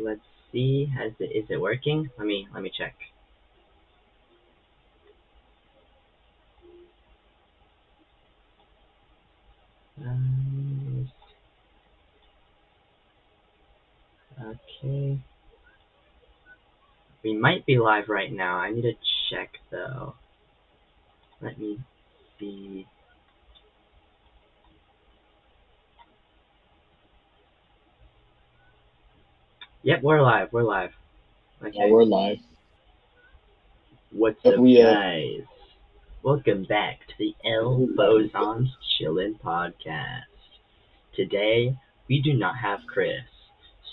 let's see. Is it working? Let me check. Um, okay. We might be live right now. I need to check though. Let me see. Yep, we're live. We're live. Okay. Yeah, we're live. What's Yep, up, guys? Welcome back to the L Boson's Chillin podcast. Today, we do not have Chris,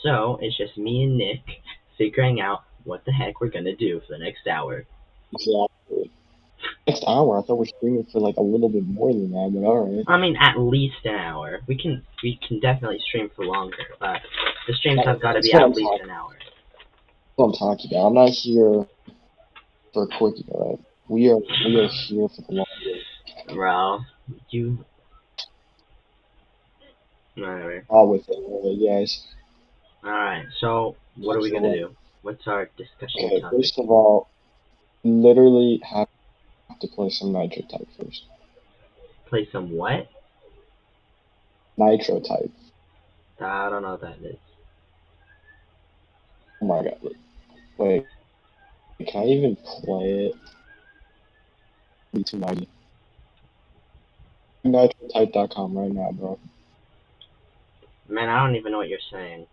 so it's just me and Nick figuring out what the heck we're gonna do for the next hour. Exactly. Next hour? I thought we were streaming for like a little bit more than that, but alright. I mean, at least an hour. We can definitely stream for longer, but the streams have got to be at least an hour. That's what I'm talking about. I'm not here for a quickie, alright? We are here for the long game. Bro, you. Whatever. All with it, guys. Alright, so what are we gonna do? What's our discussion topic? First of all, literally have to play some Nitro Type first. Play some what? Nitro Type. I don't know what that is. Oh my god. Wait. Can I even play it? $290. NitroType.com right now, bro. Man, I don't even know what you're saying.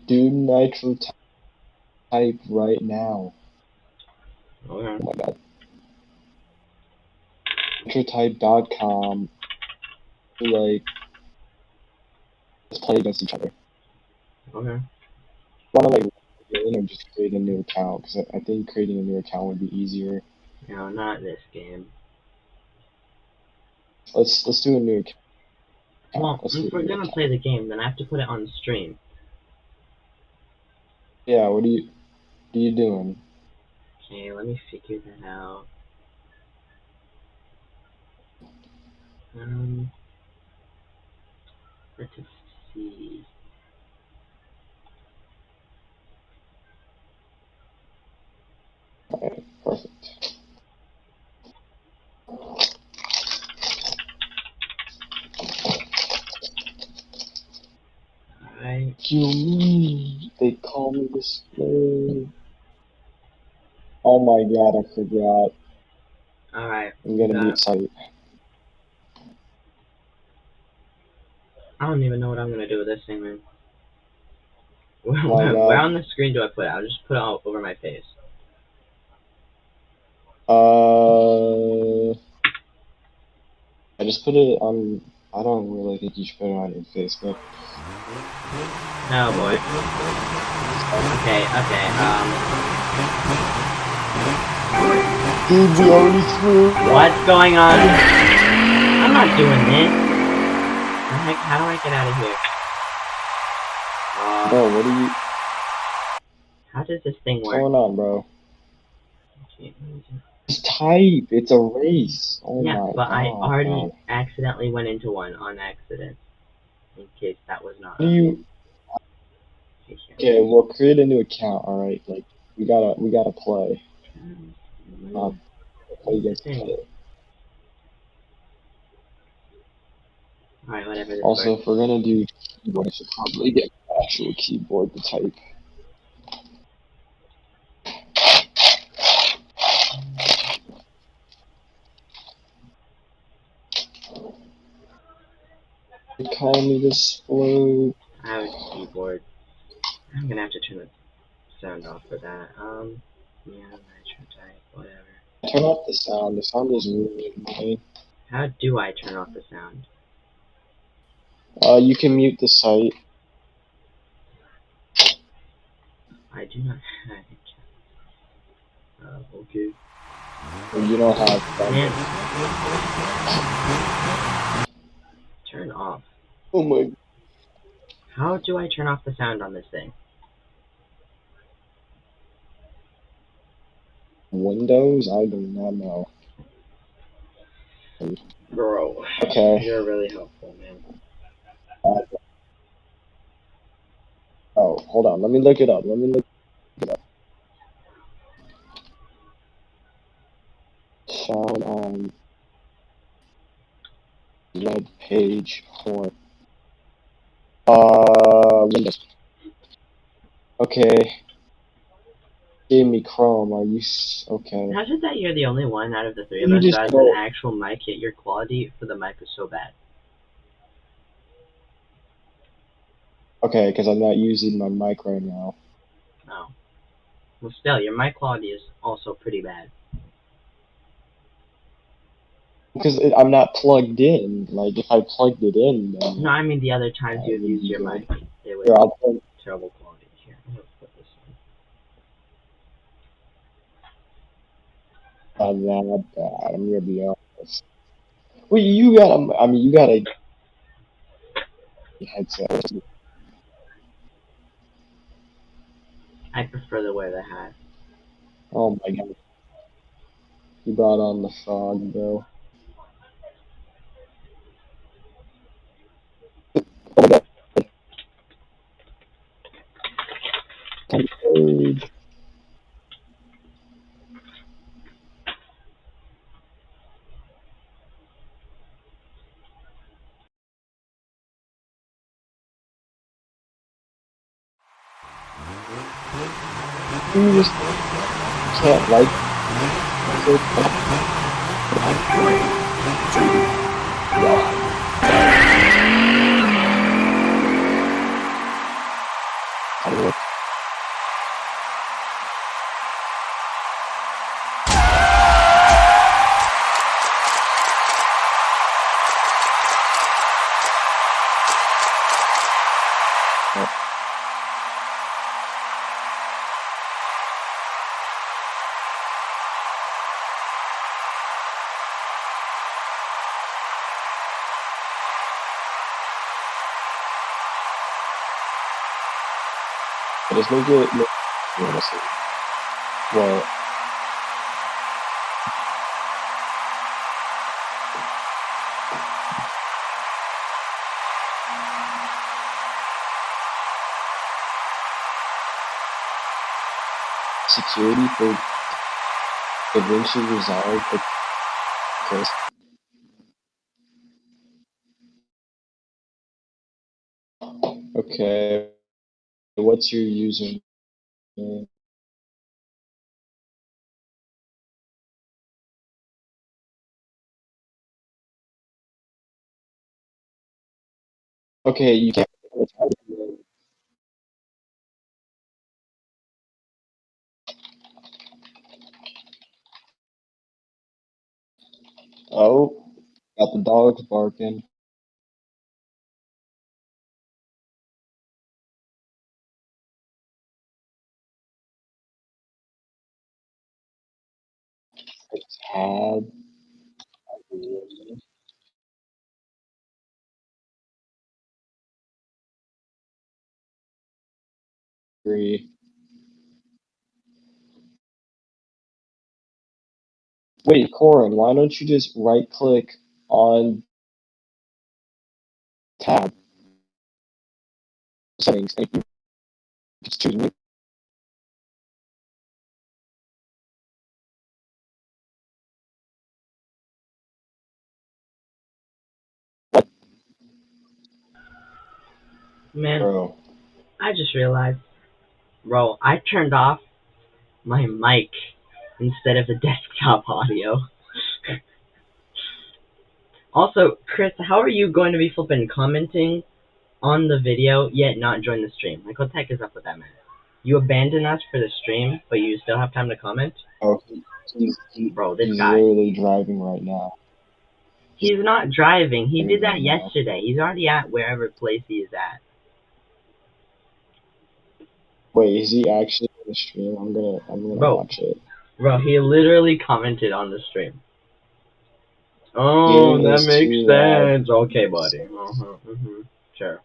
Do Nitro Type right now. Okay. Oh my god. NitroType.com. Like, let's play against each other. Okay. Want to like win or just create a new account? Because I think creating a new account would be easier. No, not this game. Let's do a new account. Well, if we're gonna play the game, then I have to put it on stream. Yeah. What are you doing? Okay, let me figure that out. Let's see. Alright, perfect. Alright. They call me the slave. Oh my god, I forgot. Alright. I'm gonna mute site. I don't even know what I'm gonna do with this thing, man. Where on the screen do I put it? I'll just put it all over my face. I just put it on. I don't really think you should put it on your face, but. Oh boy. Okay. Dude, we already threw. What's going on? I'm not doing this. The heck? How do I get out of here? Bro, what are you? How does this thing work? What's going on, bro? It's type. It's a race. Oh yeah, my but god. I already accidentally went into one on accident. In case that was not. You? Okay, well, create a new account. All right, like we gotta play. Play against each other. Alright, whatever. Also, if we're gonna do keyboard, I should probably get an actual keyboard to type. They call me the Splode. I have a keyboard. I'm gonna have to turn the sound off for that. Yeah, Nitro Type, whatever. Turn off the sound. The sound is really annoying. How do I turn off the sound? You can mute the site. I do not have it. Okay. Or you don't have Turn off. Oh my. How do I turn off the sound on this thing? Windows? I do not know. Bro. Okay. You're really helpful, man. hold on. Let me look it up. Sound on web page for Windows. Okay. Gave me Chrome. Are you okay? How's it that you're the only one out of the three of You us just who has go. an actual mic, yet your quality for the mic is so bad? Okay, because I'm not using my mic right now. Oh. Well, still, your mic quality is also pretty bad. Because I'm not plugged in. Like, if I plugged it in, then No, I mean the other times it you've would used be your good. mic, it was Here, I'll plug. terrible quality. Here, I'm gonna put this Not that bad. I'm gonna be honest. Wait, you got a? I mean, you got a headset. on. I prefer to wear the hat. Oh my god, you brought on the fog, bro. Oh my god. You just can't like it. Just make it. Honestly. Well, security for eventually resolved the case. Okay, what's your username? Okay, you can't. Oh, got the dogs barking. Tab. Three. Wait, Corin, why don't you just right click on tab settings and you just choose me? What, Man, bro? I just realized, bro, I turned off my mic instead of the desktop audio. Also, Chris, how are you going to be flipping commenting on the video yet not join the stream? Like, what the heck is up with that, man? You abandon us for the stream, but you still have time to comment? Oh, Bro, this he's guy. literally driving right now. He's not driving. He did that Right now. yesterday. He's already at wherever place he is at. Wait, is he actually on the stream? I'm gonna Bro, watch it. bro, he literally commented on the stream. Oh, Game that is makes too loud. sense. Okay, buddy. Sure.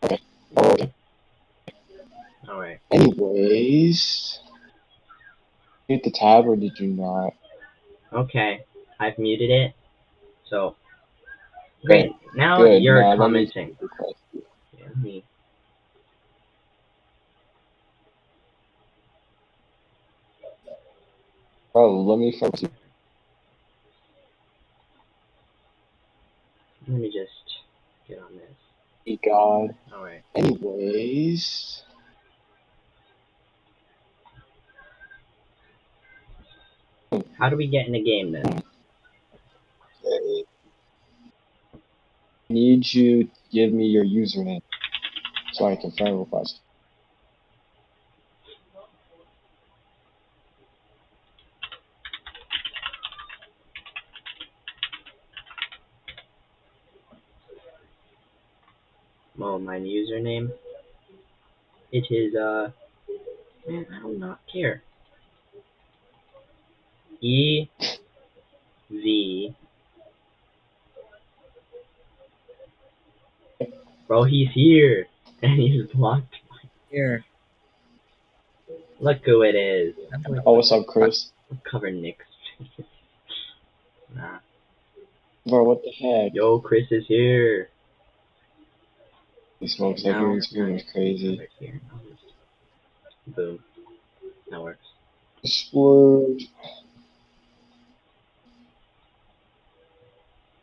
Okay. Oh, okay. Alright. Anyways, hit the tab or did you not? Okay. I've muted it. So great. Now Good. you're Now commenting. let Me. let me focus. Let me just get on this. God. All right. Anyways. How do we get in a game then? Okay. I need you to give me your username so I can friend request. Well, my username. It is man, I do not care. EV. Bro, he's here and he's blocked. Here. Look who it is. Oh, what's up, Chris? I'll cover Nick's face. Nah. Bro, what the heck? Yo, Chris is here. These folks, Now everyone's we're screen gonna is crazy. cover here. I'll just- Boom. That works. Splurge.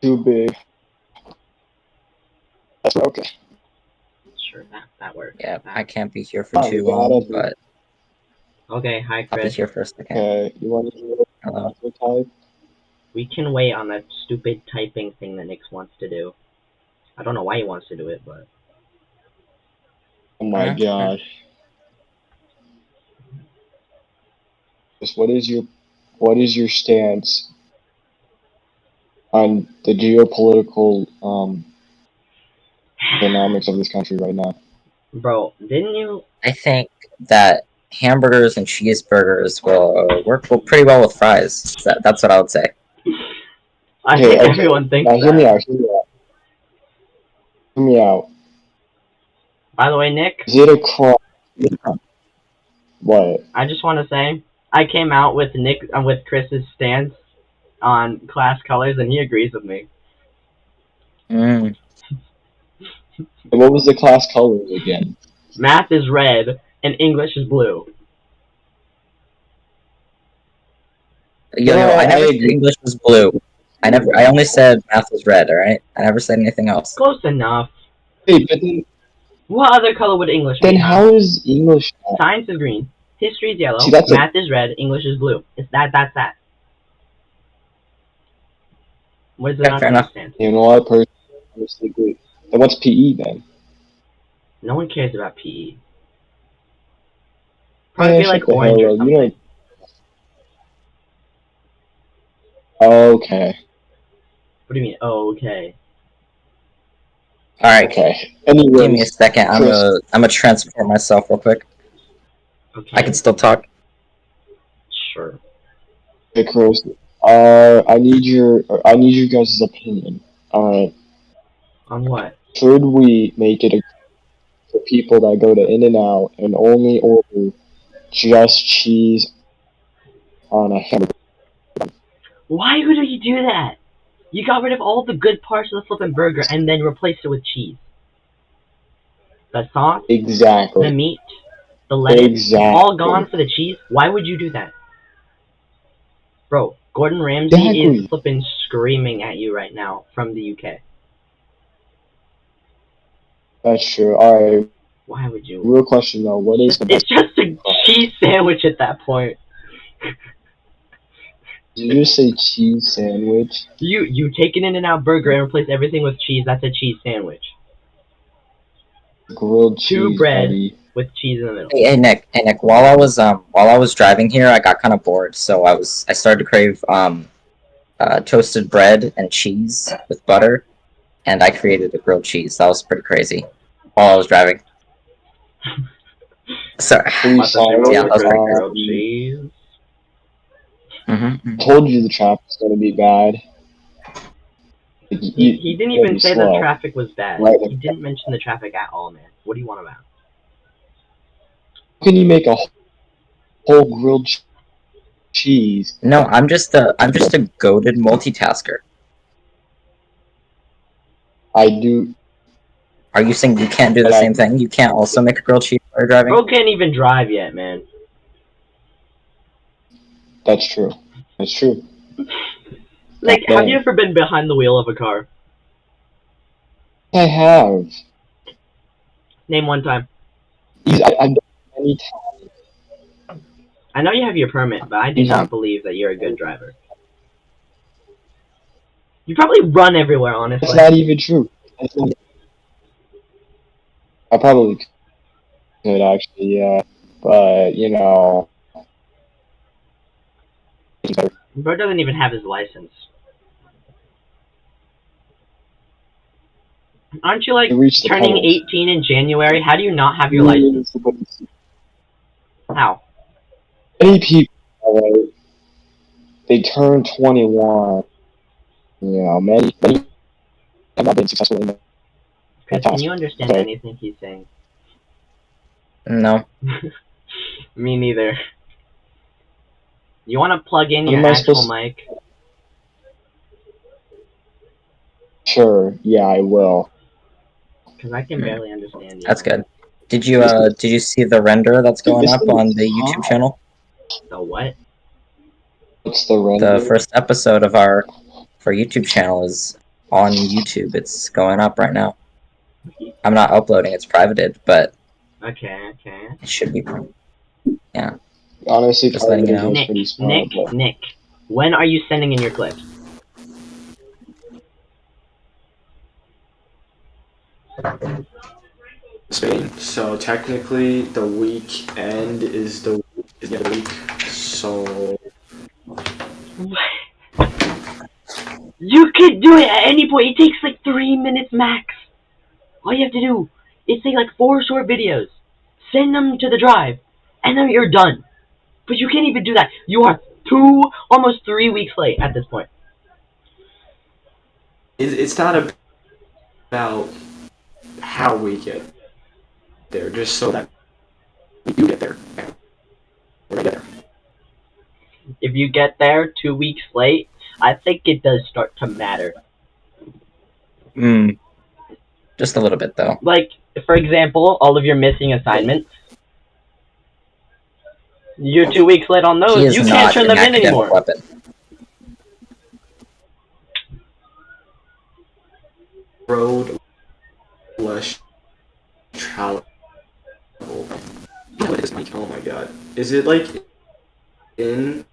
Too big. That's okay. Sure, that works. Yeah, That- I can't be here for Oh, too we gotta long, be- but Okay, hi I'll be Chris. here for a second. Okay, you want to do Hello. a type? We can wait on that stupid typing thing that Nick wants to do. I don't know why he wants to do it, but Oh my Huh? god. Just what is your stance on the geopolitical dynamics of this country right now? bro, didn't you? I think that hamburgers and cheeseburgers will work pretty well with fries. That's what I would say. I think everyone thinks Now hear that. me out. Hear me out. By the way, Nick, Is it a crime? What? I just want to say I came out with with Chris's stance on class colors, and he agrees with me. Mm. What was the class colors again? Math is red and English is blue. Yo, No, I never I said agree. English was blue. I only said math was red. All right. I never said anything else. Close enough. Hey, but then What other color would English be? then huh? how is English? Science is green. History is yellow. See, that's Math is red. English is blue. It's that. That's that. What is it Yeah, not fair enough. understand? You know, I personally agree. Then what's PE then? No one cares about PE. Probably Man, be like shut the orange hell or up. something. Okay. What do you mean? Oh, okay. All right. Okay. Give me a Anyways, second. Chris. I'm gonna transport myself real quick. Okay. I can still talk. Sure. Hey, Chris. I need your guys' opinion. Alright. On what? Should we make it for people that go to In-N-Out and only order just cheese on a hamburger? Why would you do that? You got rid of all the good parts of the flippin' burger and then replaced it with cheese. The sauce, the Exactly. meat, the lettuce, Exactly. all gone for the cheese? Why would you do that? Bro, Gordon Ramsay Exactly. is flippin' screaming at you right now from the UK. That's true. Alright. Why would you? Real question though, what is the It's best? just a cheese sandwich at that point. Did you just say cheese sandwich? You take an In-N-Out burger and replace everything with cheese, that's a cheese sandwich. Grilled Two cheese, bread buddy. with cheese in the middle. Hey Nick. While I was driving here, I got kind of bored, so I started to crave toasted bread and cheese with butter, and I created a grilled cheese. That was pretty crazy while I was driving. Sorry. Please, Yeah, that was pretty crazy. Grilled cheese. Mm-hmm. Told you the traffic's gonna be bad. He didn't even say the traffic was bad. Right. He didn't mention the traffic at all, man. What do you want about? How can you make a whole grilled cheese. No, I'm just a goated multitasker. I do. Are you saying you can't do the But I, same thing? You can't also make a grilled cheese while you're driving? Bro can't even drive yet, man. that's true. That's true. Like, have you Dang. ever been behind the wheel of a car? I have. Name one time. I've done it many times. I know you have your permit, but I do Yeah. not believe that you're a good driver. You probably run everywhere, That's honestly. not even true. That's not, I probably could actually, yeah. But, you know, Bro doesn't even have his license. Aren't you, like, you reach the turning tunnels. 18 in January? How do you not have your license? How? Many people, right, they turn 21. You know, many have not been successful in that Chris, can task. you understand Okay. anything he's saying? No. Me neither. You want to plug in What your am I actual supposed to... mic? Sure, yeah, I will. Because I can barely understand you. That's good. Did you see the render that's going This up thing on is the YouTube hot. channel? The what? What's the render? The first episode of our YouTube channel is on YouTube. It's going up right now. I'm not uploading, it's privated, but Okay. it should be. Yeah. Honestly, Just letting you know. is pretty smart. But... Nick, when are you sending in your clips? Spain. So technically, the weekend is the week. So You could do it at any point. It takes like 3 minutes max. All you have to do is take like 4 short videos, send them to the drive, and then you're done. But you can't even do that. You are almost 3 weeks late at this point. it's not about how we get there, just so that you get there. We're gonna get there. If you get there 2 weeks late, I think it does start to matter. Just a little bit though. Like, for example, all of your missing assignments. You're 2 weeks late on He those. is You not can't turn an them in academic anymore. weapon. Road less travel. What is like? Oh my god! Is it like in?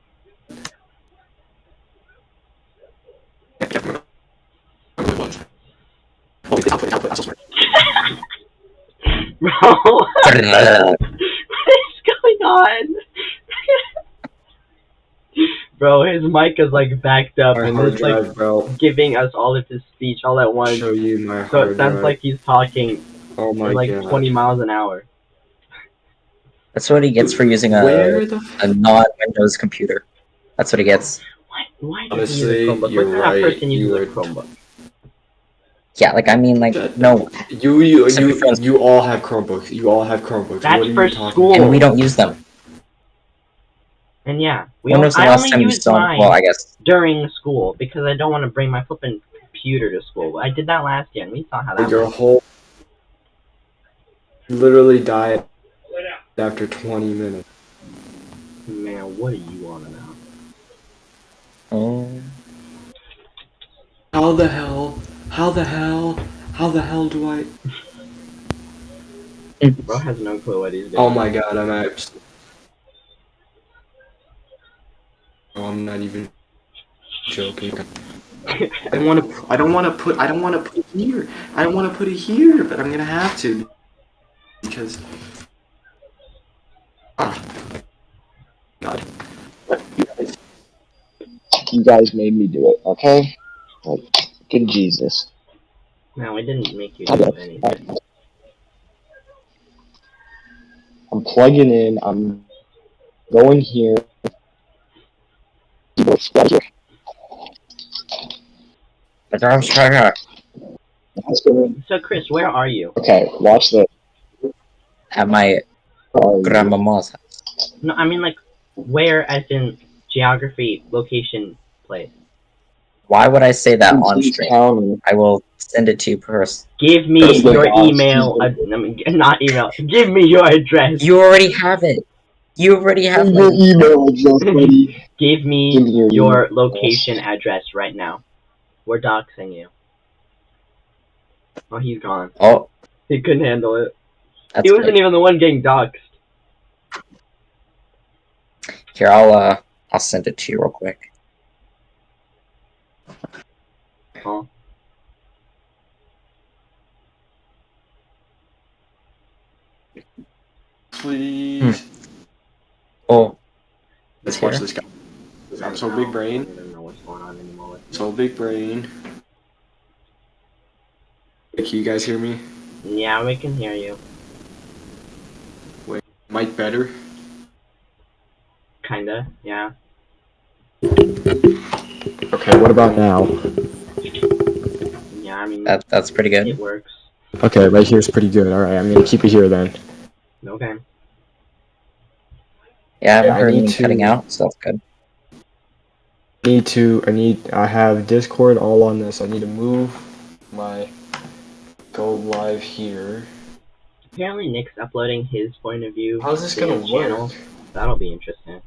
Bro, what is going on? Bro, his mic is like backed up My and hard it's like drive, bro. giving us all of his speech all at once. Show you my So hard it sounds drive. like he's talking Oh my at like god. 20 miles an hour. That's what he gets for using Where a the non-Windows computer. That's what he gets. Why does he Honestly, use a Chromebook? you're What kind of right. person uses You a are Chromebook? Yeah, like I mean, like no, You all have Chromebooks. You all have Chromebooks. That's what are for you talking school. about? and we don't use them. And yeah, When was the I last only time you use saw? mine Well, I guess during school because I don't want to bring my flipping computer to school. I did that last year and we saw how that Your went. whole literally died after 20 minutes. Man, what do you want to know? Oh. How the hell? How the hell do I? Bro has no clue what he's doing. Oh my god, I'm actually. Oh, I'm not even joking. I don't want to put it here. I don't want to put it here, but I'm gonna have to because. Ah, God. You guys made me do it, okay? Like, good Jesus. No, we didn't make you do anything. I'm plugging in. I'm going here. Right here. That's good. So, Chris, where are you? Okay, watch this. At my Oh, grandmama's house. No, I mean, like, where as in Geography, location, place. Why would I say that on Please stream? tell me. I will send it to you first. Give me Because the your boss email. is- Not email. Give me your address. You already have it. You already have Give your my email address, buddy. Give Give me me your your email location address. address right now. We're doxing you. Oh, he's gone. Oh, He couldn't handle it. that's He wasn't great. even the one getting doxed. Here, I'll send it to you real quick. Oh. Please. Oh, Let's it's watch here. this guy. I'm so big brain. I don't know what's going on anymore. So big brain. Can you guys hear me? Yeah, we can hear you. Mic better? Kinda, yeah. Okay, what about now? Yeah, I mean, That's pretty it good. works. Okay, right here's pretty good. Alright, I'm gonna keep it here then. Okay. Yeah, I haven't I heard need any to- cutting out, so that's good. I have Discord all on this. I need to move my go live here. Apparently Nick's uploading his point of view How's this to gonna his work? channel. That'll be interesting.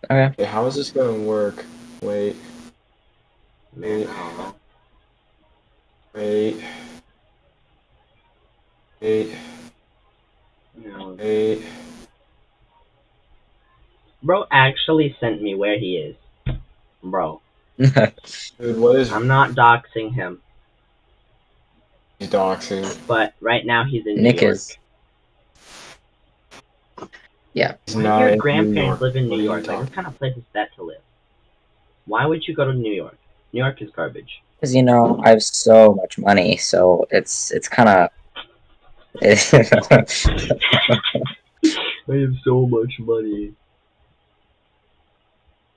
Okay. Okay, how is this gonna work? Wait, Man, I don't know. wait, wait, No. wait. Bro actually sent me where he is. Bro. Dude, what is I'm not doxing him, doxing? but right now he's in Nick New York. is. Yeah. He's Why not do your in New grandparents York. live in What New are you York? Like, talking- what kind of place is that to live? Why would you go to New York? New York is garbage. Because I have so much money, so it's kind of. I have so much money.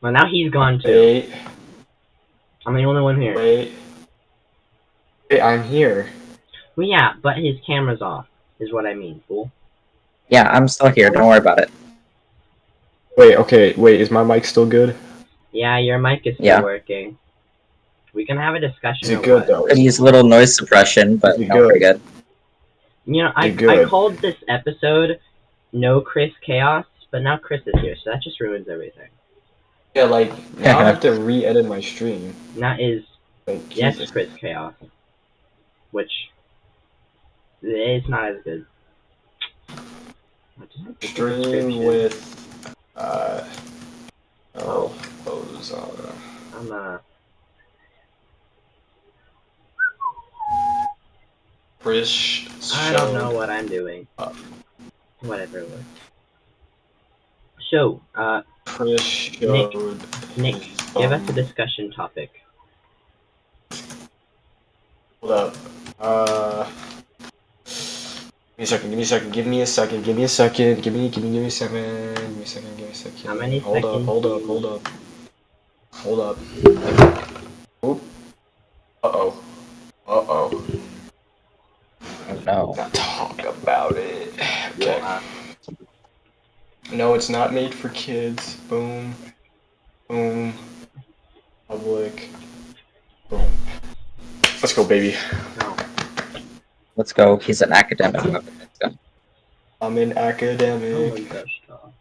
Well, now he's gone too. Wait, I'm the only one here. wait. Wait, I'm here. Well, yeah, but his camera's off, is what I mean, fool. Yeah, I'm still here. Don't worry about it. Wait, okay, wait, is my mic still good? Yeah, your mic is still Yeah. working. We can have a discussion. Is it or good what? though? Could use a little noise suppression, but Pretty no, pretty good. You know, I good. called this episode No Chris Chaos, but now Chris is here, so that just ruins everything. Yeah, like now I have to re-edit my stream. And that is, Like, yes, Jesus. Chris Chaos. Which is not as good. Stream with Ozana. I'm Chris. I don't know what I'm doing. Whatever it was. So, Chris showed. Nick, give us a discussion topic. Hold up. Give me a second. Give me a second. Give me a second. Give me a second. Give me a second. Give me a second. How many Hold seconds? up. Hold up. Oop. Uh-oh. Oh, no. Not talk about it. Okay. Uh, No, it's not made for kids. Boom. Boom. Public. Boom. Let's go, baby. no. Let's go. He's an academic. Let's go. I'm an academic. Someone touched off.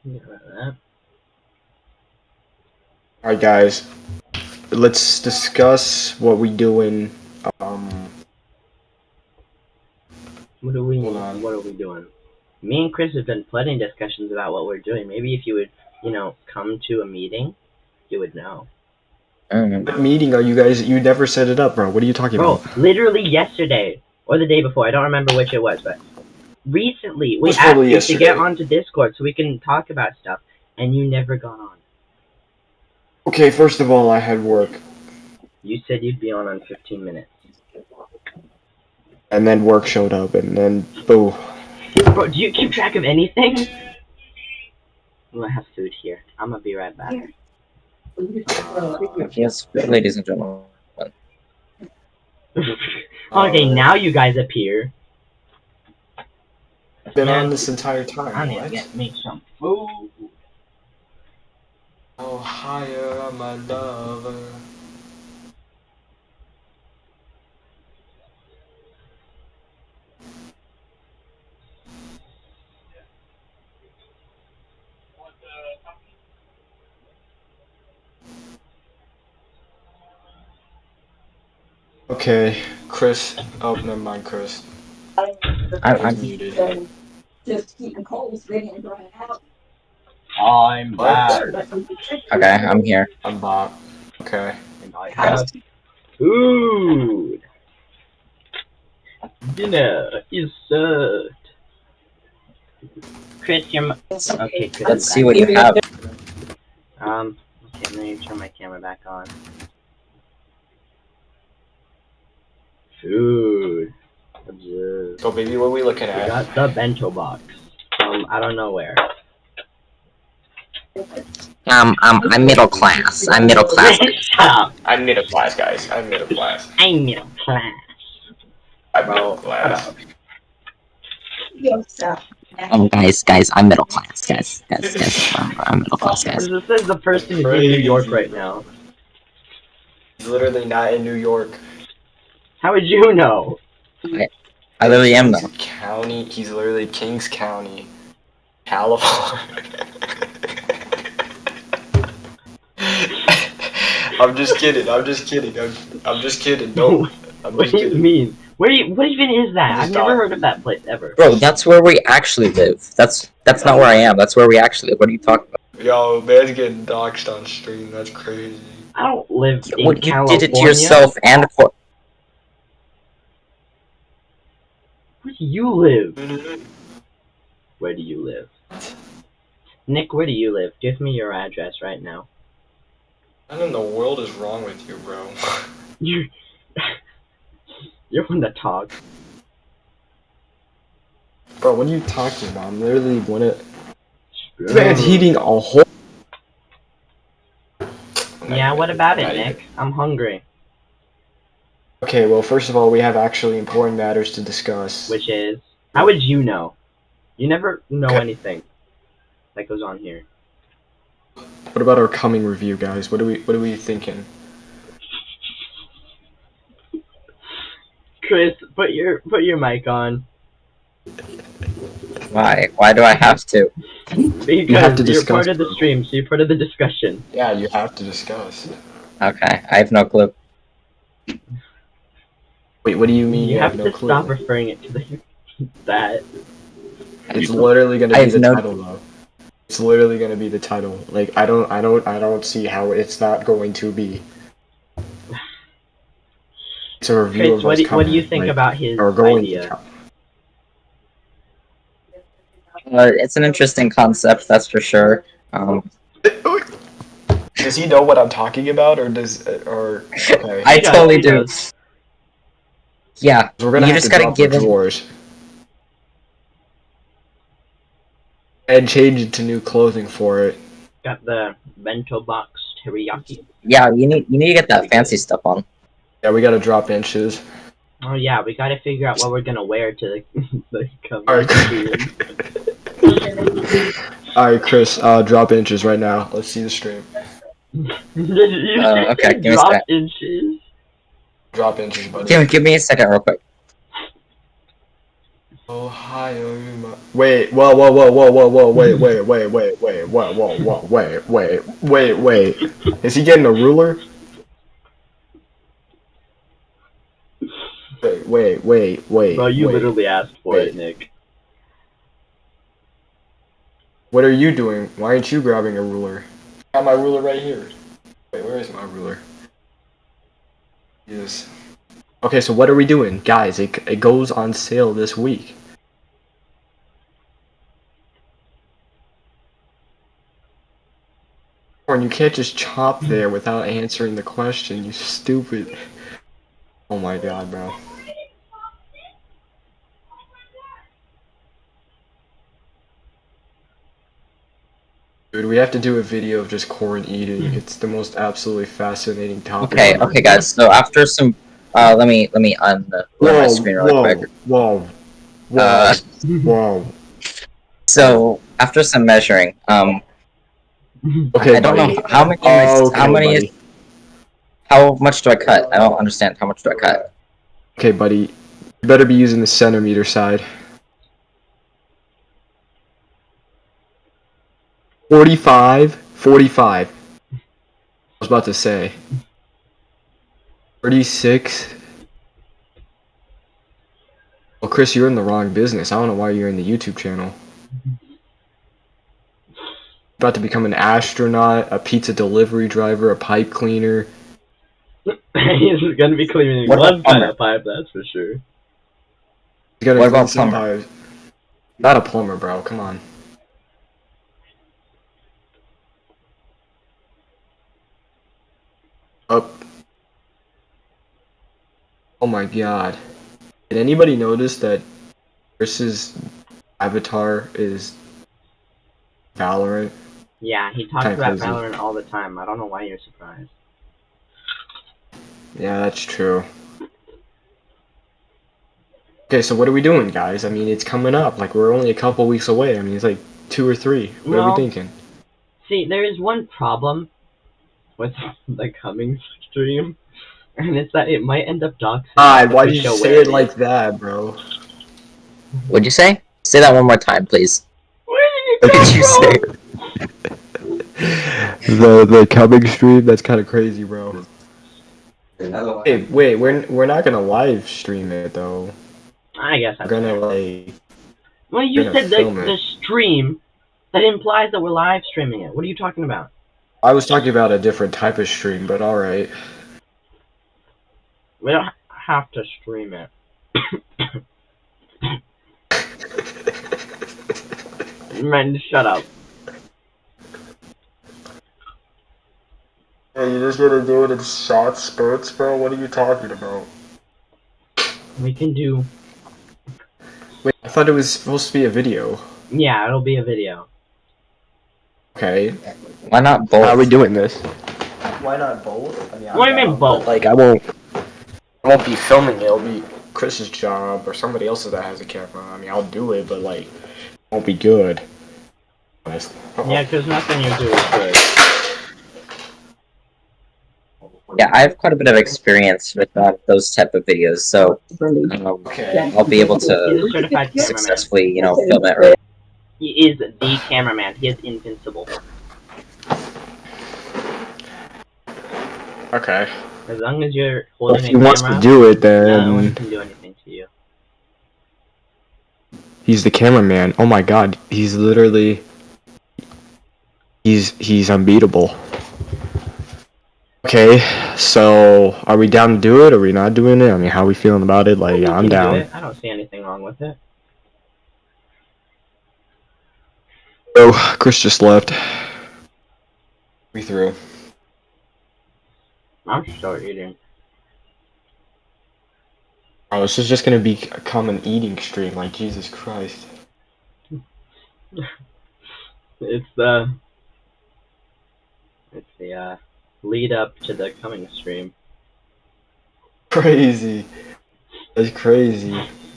Get rid of that. Alright, guys. Let's discuss what we doing. What are we Hold on. doing? Me and Chris have been plenty of discussions about what we're doing. Maybe if you would, come to a meeting, you would know. What meeting are you guys? You never set it up, bro. What are you talking Bro, about? literally yesterday, or the day before, I don't remember which it was, but recently, we was asked probably you to get yesterday. onto Discord so we can talk about stuff, and you never got on. Okay, first of all, I had work. You said you'd be on 15 minutes. And then work showed up, and then, boo. Bro, do you keep track of anything? Ooh, I have food here. I'm gonna be right back. Yes, ladies and gentlemen. Okay, now you guys appear. Been on this entire time. I need to What? get me some food. higher, my lover. Okay, Chris. Oh, never mind, Chris. I'm Muted. Just keeping coals ready and dry out. I'm back, okay. I'm here. I'm back. Okay. and I have food. Dinner is served. Chris, okay. Chris, Let's see what you have. Okay, let me turn my camera back on. Food. Observe. So, baby, what are we looking We at? got the bento box from I don't know where. I'm middle class. I'm middle class. Shut up! I'm middle class, guys. I'm middle class. I'm middle class. I'm middle class. Guys, I'm middle class. Guys, I'm middle class, guys. This is the person in New York right now. He's literally not in New York. How would you know? I literally am though. County. He's literally Kings County, California. I'm just kidding. I'm just kidding. I'm just kidding. No, I'm What just do you kidding. mean? What even is that? I've never heard of that place ever. Bro, that's where we actually live. That's not where I am. That's where we actually live. What are you talking about? Yo, man's getting doxxed on stream. That's crazy. I don't live in What, you California. did it to yourself and Where do you live? Where do you live? Nick, where do you live? Give me your address right now. What in the world is wrong with you, bro? You're one that talks. Bro, what are you talking about? I'm literally This man's heating a whole. Yeah, what about it, Nick? I'm hungry. Okay, well, first of all, we have actually important matters to discuss. Which is, how would you know? You never know Okay. anything that goes on here. What about our coming review, guys? What are we thinking? Chris, put your mic on. Why? Why do I have to? Because have to you're discuss, part of the bro. stream, so you're part of the discussion. Yeah, you have to discuss. Okay, I have no clue. Wait, what do you mean? You have no to clue? stop referring it to that. It's literally gonna I be have the no- title, though. It's literally gonna be the title. Like, I don't see how it's not going to be. It's a review Chris, of what us do you coming, think like, about his or going idea? to come. It's an interesting concept, that's for sure. Does he know what I'm talking about, or okay? I He does, totally he do. does. Yeah, We're gonna you have just to gotta drop give our him. drawers and change it to new clothing for it. Got the bento box teriyaki. Yeah, you need to get that fancy stuff on. Yeah, we gotta drop inches. Oh yeah, we gotta figure out what we're gonna wear to the cover. Alright. Alright, Chris, drop inches right now. Let's see the stream. Okay, give me a Drop sec. inches. Drop inches, buddy. Give me a second, real quick. Ohio, wait, whoa, wait. Is he getting a ruler? Wait. Bro, you wait. literally asked for Wait. it, Nick. What are you doing? Why aren't you grabbing a ruler? I got my ruler right here. Wait, where is my ruler? Yes. Okay, so what are we doing? Guys, it goes on sale this week. And you can't just chop there without answering the question, you stupid. Oh my god, bro. Dude, we have to do a video of just corn eating. It's the most absolutely fascinating topic. Okay, guys. So after some, let me unblur my screen real quick. Whoa. So after some measuring, Okay, I don't buddy. know how many. Buddy. How much do I cut? I don't understand. How much do I cut? Okay, buddy. You better be using the centimeter side. 45. 45. I was about to say. 36. Well, Chris, you're in the wrong business. I don't know why you're in the YouTube channel. About to become an astronaut, a pizza delivery driver, a pipe cleaner. He's gonna be cleaning What one about kind plumber? of pipe, that's for sure. He's gonna What clean about some plumber? pipes. Not a plumber, bro. Come on. Up. Oh my god. Did anybody notice that Chris's avatar is Valorant? Yeah, he talks Kinda about crazy. Valorant all the time. I don't know why you're surprised. Yeah, that's true. Okay, so what are we doing, guys? I mean, it's coming up. Like, we're only a couple weeks away. I mean, it's like 2 or 3. What are Well, we thinking? See, there is one problem with the coming stream, and it's that it might end up doxing us if Why we did you show say where it is. like that, bro? What'd you say? Say that one more time, please. Where What did did you you come say? from? The coming stream, that's kind of crazy, bro. Hey, wait, we're not gonna live stream it though. I guess We're that's gonna fair. like. Well, you gonna said film the it. stream. That implies that we're live streaming it. What are you talking about? I was talking about a different type of stream, but all right. We don't have to stream it. Man, shut up. Hey, you're just gonna do it in short spurts, bro? What are you talking about? We can do. Wait, I thought it was supposed to be a video. Yeah, it'll be a video. Okay. Why not both? How are we doing this? Why not both? I mean, What do you mean both? Like, I won't be filming it. It'll be Chris's job or somebody else's that has a camera. I mean, I'll do it, but like, it won't be good. Yeah, because nothing you do is good. Yeah, I have quite a bit of experience with those type of videos, so Okay. I'll be able He's a to certified cameraman. successfully, film it right. He is the cameraman. He is invincible. Okay. As long as you're Well, holding if a he wants camera, to do it, no one then can do anything to you. he's the cameraman. Oh my god, he's literally he's unbeatable. Okay, so are we down to do it? Or are we not doing it? I mean, how are we feeling about it? Like, We I'm can do down. it. I don't see anything wrong with it. Oh, Chris just left. We through. I'm still eating. Oh, this is just gonna become an eating stream. Like, Jesus Christ. It's the lead up to the coming stream. Crazy. That's crazy.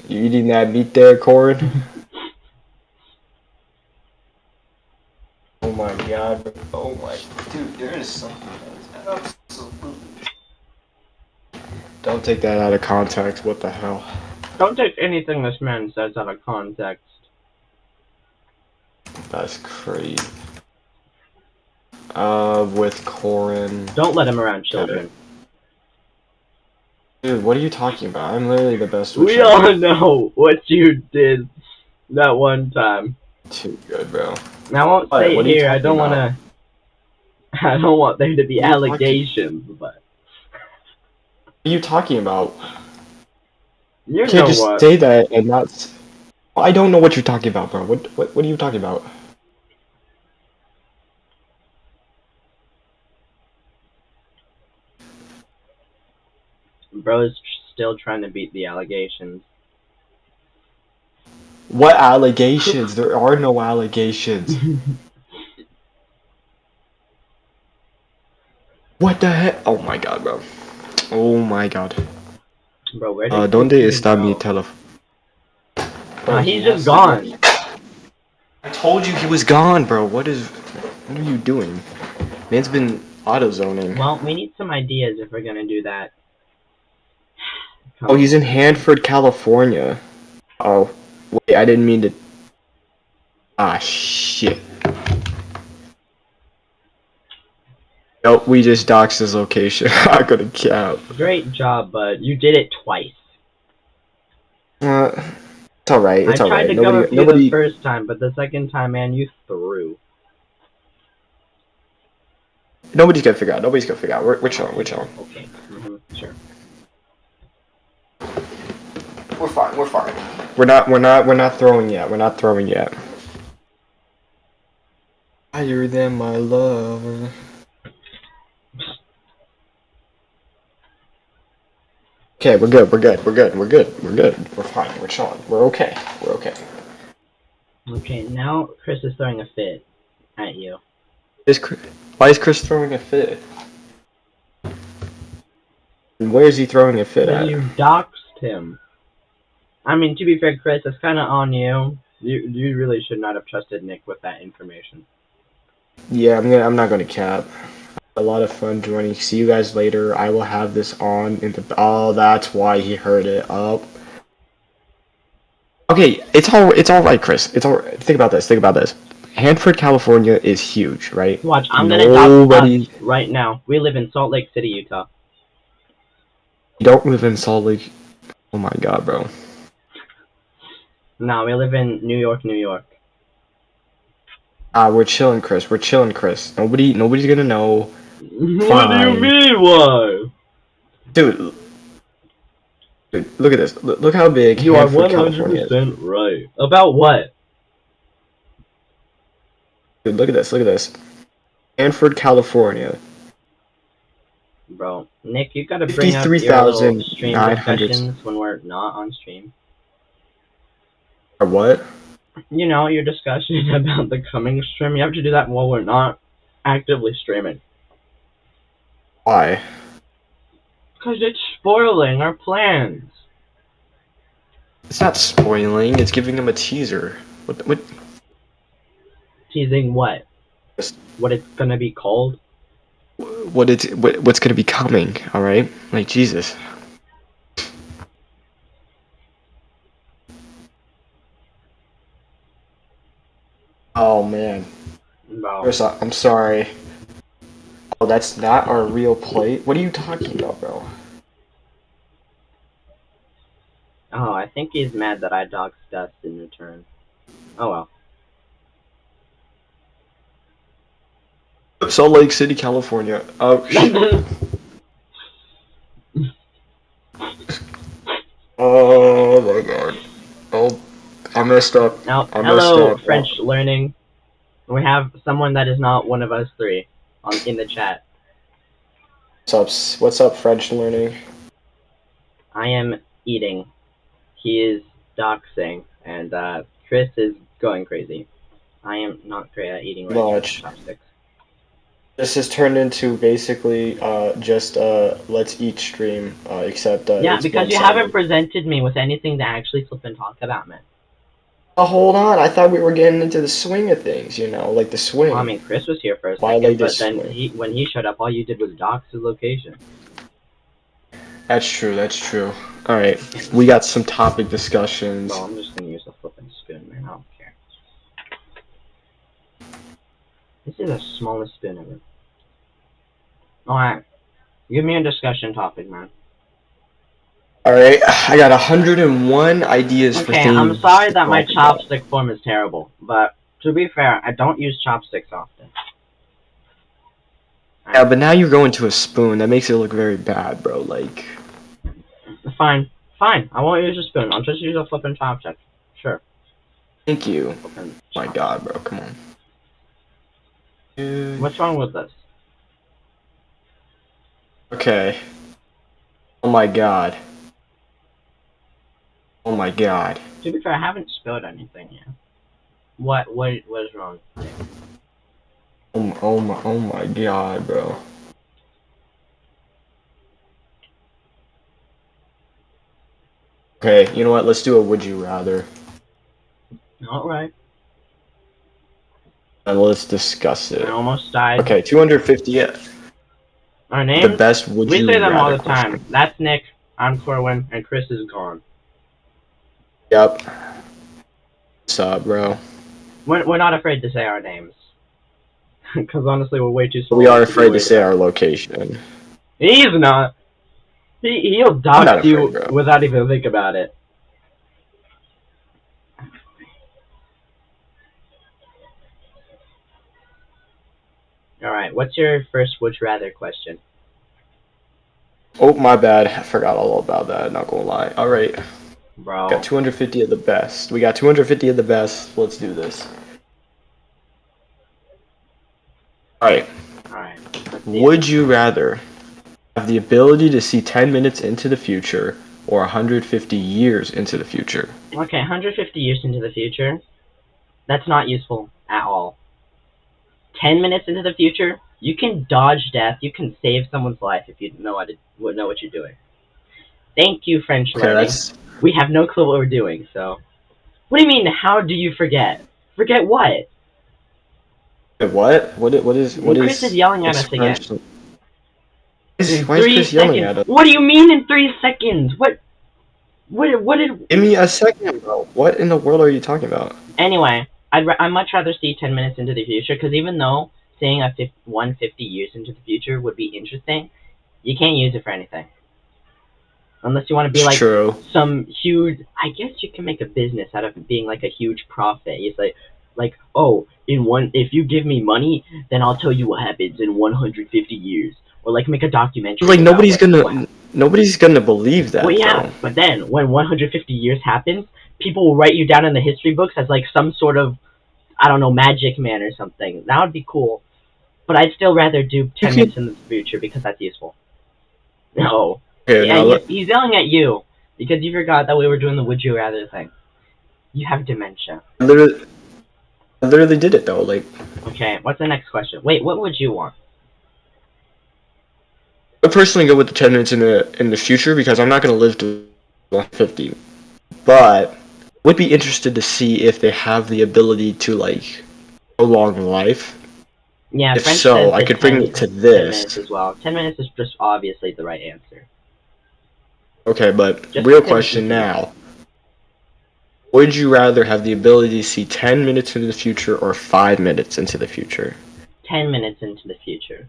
You eating that meat there, Corin? Oh my god. Oh my. Dude, there is something that's absolutely. Don't take that out of context. What the hell? Don't take anything this man says out of context. That's crazy. With Corin. Don't let him around children. Dude, what are you talking about? I'm literally the best with We children. all know what you did that one time. Too good, bro. And I won't What? say What are you here. I talking don't about? want to. I don't want there to be What are you talking- allegations, but What are you talking about? you You know can't just what. say that and not. I don't know what you're talking about, bro. What are you talking about? Bro's still trying to beat the allegations. What allegations? There are no allegations. What the heck? Oh my god, bro. Oh my god. Bro, where did Donde Chris está go? mi teléfono? He's just gone. I told you he was gone, bro. What is? What are you doing? Man's been auto-zoning. Well, we need some ideas if we're gonna do that. Oh, he's in Hanford, California. Oh, wait, I didn't mean to. Ah, shit. Nope, we just doxed his location. I got a count. Great job, bud. You did it twice. It's alright. It's I tried alright. to go with you the Nobody. first time, but the second time, man, you threw. Nobody's gonna figure out. Nobody's gonna figure out. We're chilling. We're chilling. Okay. Sure. We're fine. We're fine. We're not throwing yet. We're not throwing yet. Higher than my love. Okay, we're good. We're good. We're good. We're good. We're good. We're fine. We're chilling. We're okay. We're okay. Okay, now Chris is throwing a fit at you. Why is Chris throwing a fit? And where is he throwing a fit at? You doxed him. I mean, to be fair, Chris, it's kind of on you. You really should not have trusted Nick with that information. Yeah, I'm not gonna cap. A lot of fun joining. See you guys later. I will have this on in the. Oh, that's why he heard it. Up. Okay, it's all right, Chris. It's all right. Think about this. Think about this. Hanford, California is huge, right? Watch, I'm gonna dox us right now. We live in Salt Lake City, Utah. You don't live in Salt Lake. Oh my god, bro. No, we live in New York, New York. We're chilling, Chris. We're chilling, Chris. Nobody's gonna know. What do you mean, why? Dude, look at this. Look how big You are Hanford, California is. 100% right. About what? Dude, look at this. Look at this. Hanford, California. Bro, Nick, you gotta bring up your little stream discussions when we're not on stream. Or what? You know, your discussion about the coming stream. You have to do that while we're not actively streaming. Why? Because it's spoiling our plans. It's not spoiling. It's giving them a teaser. What? Teasing what? What it's gonna be called? What's gonna be coming? All right. Like Jesus. Oh man. Bro. Chris, I'm sorry. Oh, that's not our real plate? What are you talking about, bro? Oh, I think he's mad that I doxed Dust in return. Oh well. Salt Lake City, California. Oh, shit. Oh my god. Oh, I messed up. Now, I messed hello, up. French learning. We have someone that is not one of us three in the chat. What's up, French learning? I am eating. He is doxing, and Chris is going crazy. I am not great at eating chopsticks. This has turned into basically just let's eat stream, except yeah, it's because you haven't presented me with anything to actually flip and talk about, man. Oh, hold on, I thought we were getting into the swing of things, you know, like the swing. Well, I mean, Chris was here first, but then when he showed up, all you did was dox his location. That's true, that's true. Alright, we got some topic discussions. Well, I'm just gonna use a flipping spoon, man, I don't care. This is the smallest spoon ever. Alright, give me a discussion topic, man. Alright, I got 101 ideas for things. Okay, I'm sorry that my chopstick form is terrible, but to be fair, I don't use chopsticks often. Yeah, but now you're going to a spoon. That makes it look very bad, bro. Like... Fine. Fine. I won't use a spoon. I'll just use a flipping chopstick. Sure. Thank you. My god, bro. Come on. Dude. What's wrong with this? Okay. Oh my god. Oh my god. To be fair, I haven't spilled anything yet. What is wrong? Oh my god, bro. Okay, you know what? Let's do a would you rather. Alright. And let's discuss I it. almost died. Okay, 250. Our The names? best would We you say them all the rather question. time. That's Nick, I'm Corwin, and Chris is gone. Yep. What's up, bro? We're not afraid to say our names. Because honestly, we're way too small. We are to be afraid to worried say about our it. location. He's not. He'll I'm dox not you afraid, bro. without even thinking about it. Alright, what's your first would you rather question? Oh, my bad. I forgot all about that. Not gonna lie. All right. Bro. Got 250 of the best. We got 250 of the best. Let's do this. Alright. Alright. Would you rather have the ability to see 10 minutes into the future or 150 years into the future? Okay, 150 years into the future. That's not useful at all. 10 minutes into the future, you can dodge death. You can save someone's life if you know what you're doing. Thank you, French Okay, learning. that's. We have no clue what we're doing, so. What do you mean, how do you forget? Forget what? What? What is. Chris is yelling at us again. Why is Chris yelling at us? What do you mean in 3 seconds? What did... Give me a second, bro. What in the world are you talking about? Anyway, I'd much rather see 10 minutes into the future, because even though seeing 150 years into the future would be interesting, you can't use it for anything. Unless you want to be like True. some huge... I guess you can make a business out of being like a huge prophet. You say, like, oh, if you give me money, then I'll tell you what happens in 150 years. Or like make a documentary. Like about nobody's gonna believe that. Well, yeah, though. but then when 150 years happens, people will write you down in the history books as like some sort of, I don't know, magic man or something. That would be cool. But I'd still rather do 10 minutes in the future because that's useful. No. Okay, Yeah, he's yelling at you because you forgot that we were doing the would you rather thing. You have dementia. I literally did it though. Like. Okay, what's the next question? Wait, what would you want? I personally go with the 10 minutes in the future because I'm not gonna live to 150, but would be interested to see if they have the ability to like prolong life. Yeah, if French so, says I the could bring it to 10 this. minutes as well. 10 minutes is just obviously the right answer. Okay, but Just real because question now. Would you rather have the ability to see 10 minutes into the future or 5 minutes into the future? 10 minutes into the future.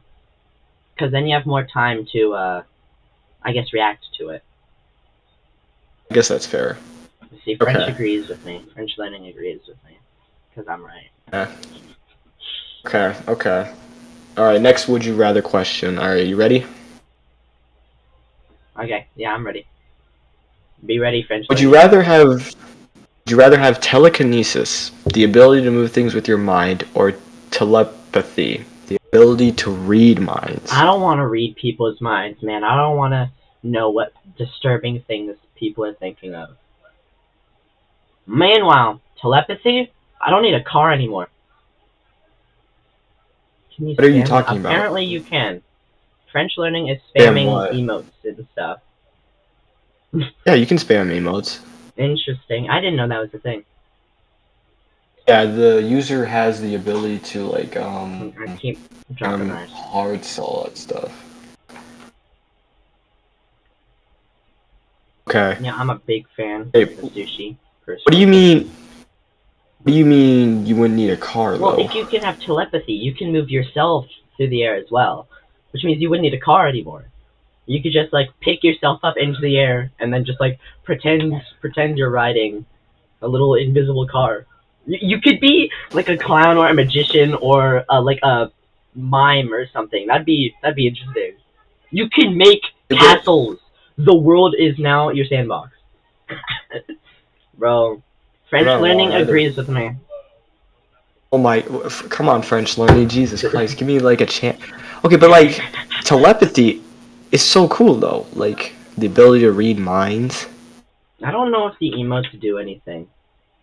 Because then you have more time to, I guess, react to it. I guess that's fair. See, French Okay. agrees with me. French learning agrees with me. Because I'm right. Okay. Alright, next would you rather question. Alright, you ready? Okay, yeah, I'm ready. Be ready, French Would learning. you rather have telekinesis, the ability to move things with your mind, or telepathy, the ability to read minds? I don't want to read people's minds, man. I don't want to know what disturbing things people are thinking of. Meanwhile, telepathy? I don't need a car anymore. Can you What are you spam talking it? about? Apparently you can. French learning is Spam spamming what? emotes and stuff. Yeah, you can spam emotes. Interesting. I didn't know that was a thing. Yeah, the user has the ability to like I keep dropping ours. hard sell that stuff. Okay. Yeah, I'm a big fan Hey, of sushi. What do you mean? What do you mean you wouldn't need a car Well, though? if you can have telepathy, you can move yourself through the air as well, which means you wouldn't need a car anymore. You could just like pick yourself up into the air and then just like pretend you're riding a little invisible car. You could be like a clown or a magician or like a mime or something. That'd be interesting. You can make castles. The world is now your sandbox. Bro, French not learning wrong either. agrees with me. Oh my! Come on, French learning. Jesus Christ, give me like a chance. Okay, but like telepathy is so cool though. Like the ability to read minds. I don't know if the emotes do anything,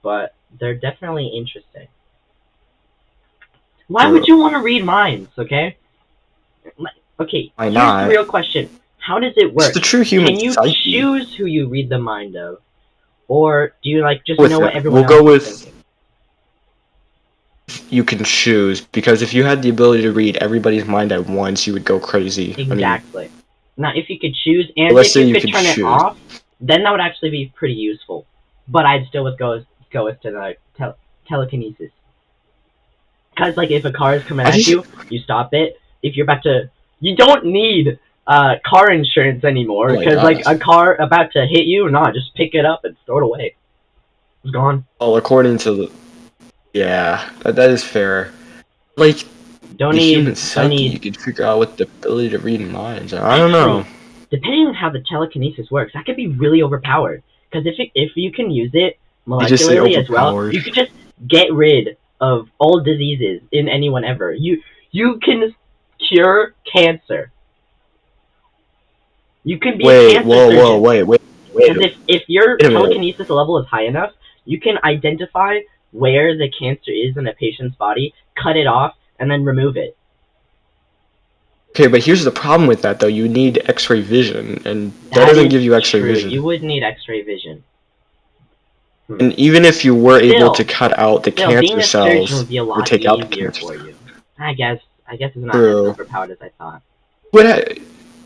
but they're definitely interesting. Why would you want to read minds, okay? Okay, Why here's not? the real question. How does it work? It's the true human Can you psyche. choose who you read the mind of? Or do you like just With know what that, everyone we'll go else is with- thinking? you can choose, because if you had the ability to read everybody's mind at once, you would go crazy. Exactly. Now, if you could choose, and let's if say you you could could turn it choose. off, then that would actually be pretty useful. But I'd still go with to the telekinesis. Because, like, if a car is coming at you, you stop it. If you're about to... You don't need car insurance anymore, Oh my because, like, gosh. a car about to hit you, just pick it up and throw it away. It's gone. Well, according to the... Yeah, that is fair. Like, Don't the human need... psyche, you could figure out what the ability to read minds. I don't know. Depending on how the telekinesis works, that could be really overpowered. Because if you can use it You just say molecularly as well, overpowered. you could just get rid of all diseases in anyone ever. You can cure cancer. You can be a cancer surgeon. Wait. Because if your Wait a minute. telekinesis level is high enough, you can identify where the cancer is in a patient's body, cut it off, and then remove it. Okay, but here's the problem with that, though. You need X-ray vision, and that That doesn't is give you X-ray true. vision. You would need X-ray vision. And even if you were able Still- to cut out the Still, being cancer a surgeon cells, would be a or lot take out the easier cancer for cells. you. I guess it's not True. as overpowered as I thought. But,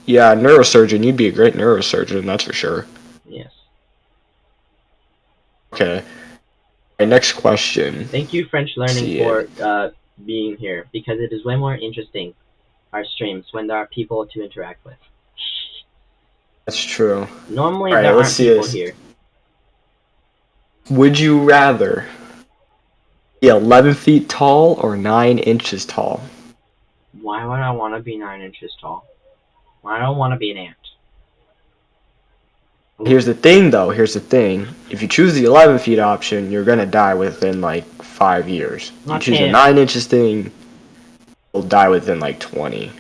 yeah, neurosurgeon, you'd be a great neurosurgeon, that's for sure. Yes. Okay. My next question. Thank you, French Learning, See for being here, because it is way more interesting, our streams, when there are people to interact with. That's true. Normally, Alright, there let's aren't see people this. here. Would you rather be 11 feet tall or 9 inches tall? Why would I want to be 9 inches tall? I don't want to be an ant. Here's the thing, though. Here's the thing. If you choose the 11 feet option, you're gonna die within like 5 years. If you choose the Okay. 9 inches thing, you'll die within like 20,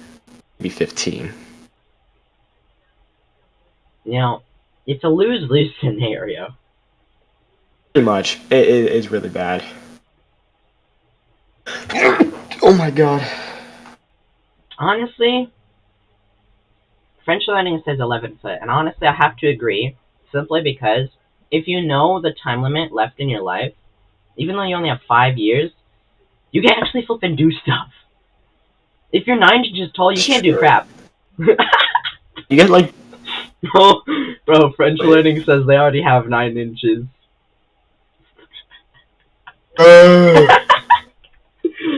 maybe 15. You know, it's a lose-lose scenario. Pretty much. It's really bad. Oh my god. Honestly, French Learning says 11 foot, and honestly, I have to agree, simply because if you know the time limit left in your life, even though you only have 5 years, you can actually flip and do stuff. If you're 9 inches tall, you can't do Sure. crap. You get like... No, bro, French Wait. Learning says they already have 9 inches.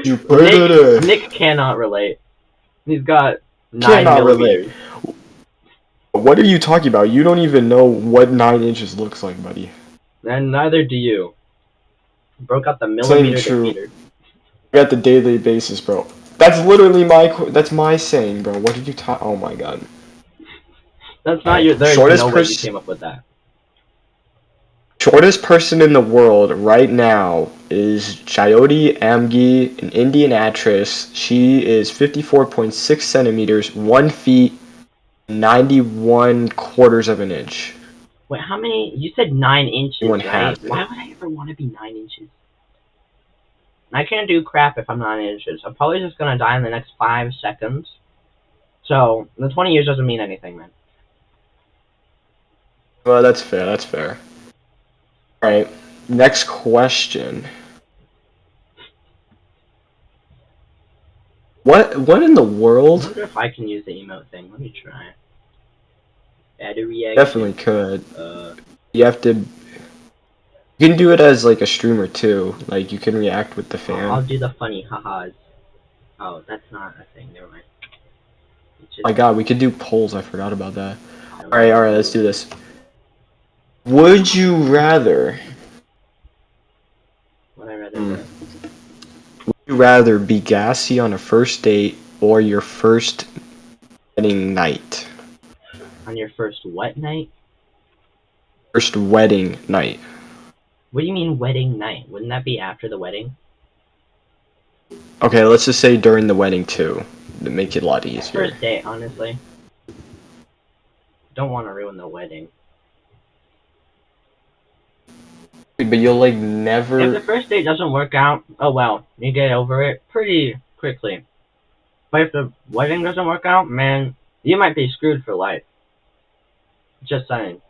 You predator. Nick cannot relate. He's got 9 Cannot millimeters. relate. What are you talking about? You don't even know what 9 inches looks like, buddy. And neither do you. Broke out the Same millimeter true. defeater. At the daily basis, bro. That's literally that's my saying, bro. What did you talk? Oh my god. That's not your. There's Shortest no way you person- came up with that. Shortest person in the world right now is Jyoti Amgi, an Indian actress. She is 54.6 centimeters, 1 feet, 91 quarters of an inch. Wait, how many? You said 9 inches, 1 right? half. Why would I ever want to be 9 inches? I can't do crap if I'm 9 inches. I'm probably just gonna die in the next 5 seconds. So the 20 years doesn't mean anything, man. Well, that's fair. That's fair. All right. Next question. What in the I world? wonder if I can use the emote thing. Let me try. Battery reaction. Definitely could. Uh, You have to. You can do it as like a streamer too. Like you can react with the I'll fan. do the funny ha-has. Oh, that's not a thing. Never mind. It's just, Oh my god, we could do polls. I forgot about that. I don't All right, know. let's do this. Would you rather? Would I rather Hmm. what? Would you rather be gassy on a first date or your first wedding night? On your first what night? First wedding night. What do you mean wedding night? Wouldn't that be after the wedding? Okay, let's just say during the wedding too. To make it a lot easier. First date, honestly. Don't want to ruin the wedding. But you'll like If the never. first date doesn't work out, oh well, you get over it pretty quickly. But if the wedding doesn't work out, man, you might be screwed for life. Just saying.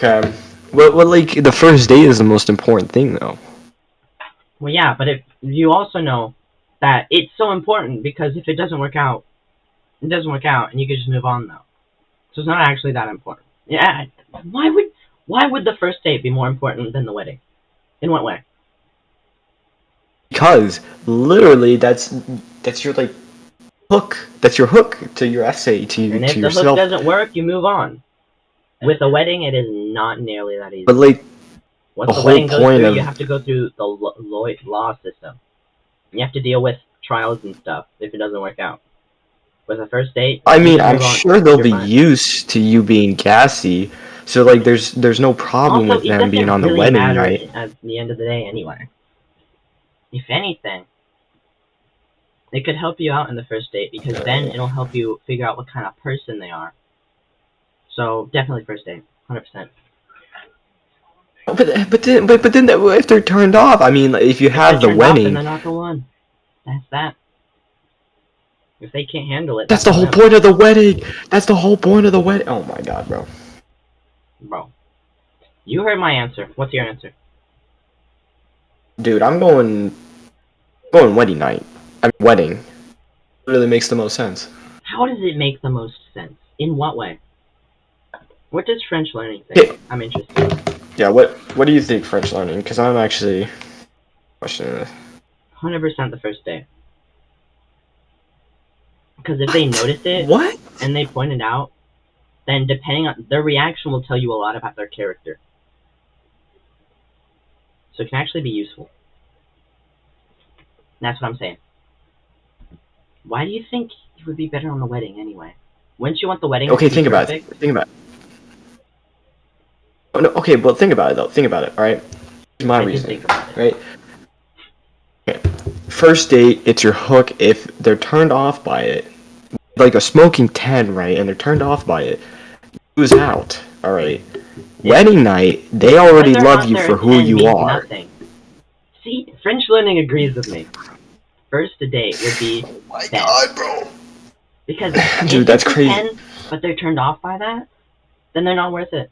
Okay. Well, like the first date is the most important thing, though. Well, yeah, but if you also know that it's so important because if it doesn't work out, it doesn't work out, and you can just move on though. So it's not actually that important. Yeah. Why would the first date be more important than the wedding? In what way? Because literally, that's your like hook. That's your hook to your essay And if to the hook yourself. doesn't work, you move on. With a wedding, it is not nearly that easy. But like Once the the whole wedding goes point through, of you have to go through the law system. You have to deal with trials and stuff if it doesn't work out. With a first date, I you mean, just I'm move on. sure they'll You're be fine. used to you being gassy, so like there's no problem Also, with it them being doesn't on the really wedding matter night. at the end of the day anyway. If anything, it could help you out in the first date because then it'll help you figure out what kind of person they are. So definitely first date, 100%. But then if they're turned off, I mean, like, if you If they're have the turned off, then wedding, they're not the one. That's that. If they can't handle it, that's that's the on whole them. point of the wedding. That's the whole point of the wedding. Oh my god, bro. Bro, you heard my answer. What's your answer? Dude, I'm going wedding night. I mean, wedding. It really makes the most sense. How does it make the most sense? In what way? What does French learning think? Okay. I'm interested. Yeah, what do you think French learning? Because I'm actually questioning this. 100% the first day. Because if they notice it What? and they point it out, then depending on their reaction will tell you a lot about their character. So it can actually be useful. That's what I'm saying. Why do you think it would be better on the wedding anyway? Wouldn't you want the wedding Okay, to be think about it. perfect? Think about it. Oh, no, okay, well, think about it though. Think about it. All right. Here's my I did reasoning. think about it. Right. Okay. First date, it's your hook. If they're turned off by it, like a smoking 10, right, and they're turned off by it, you lose out. All right. Wedding night, they already Whether or love not you they're for a who 10 you means are. nothing. See, French learning agrees with me. First date would be My best. bro. Because Dude, if that's it's a crazy. 10, but they're turned off by that, then they're not worth it.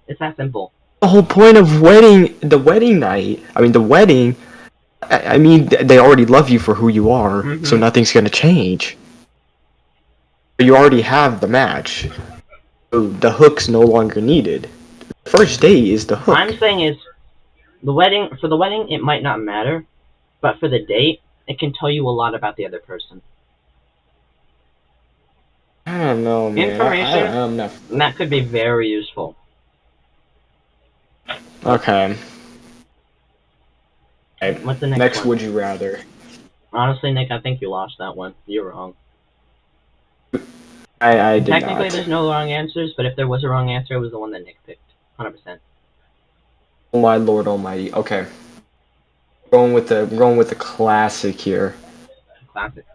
It's that simple. The whole point of the wedding night, I mean, the wedding, I mean, they already love you for who you are, so Mhm. nothing's gonna change. You already have the match. So the hook's no longer needed. First date is the hook. What I'm saying is, for the wedding, it might not matter, but for the date, it can tell you a lot about the other person. I don't know, man. Information? I'm not. And that could be very useful. Okay. What's the next Next, one? would you rather? Honestly, Nick, I think you lost that one. You're wrong. I did Technically, not. there's no wrong answers, but if there was a wrong answer, it was the one that Nick picked. 100%. Oh my Lord Almighty. Okay. Going with the classic here. Classic.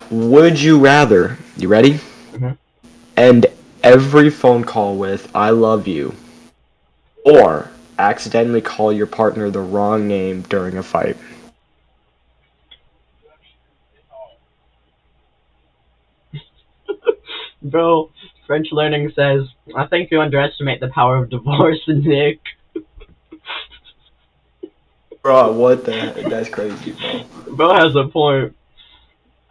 Would you rather? You ready? Mhm. End every phone call with "I love you," or accidentally call your partner the wrong name during a fight. Bro, French learning says, I think you underestimate the power of divorce, Nick. Bro, what the heck? That's crazy, bro. Bro has a point.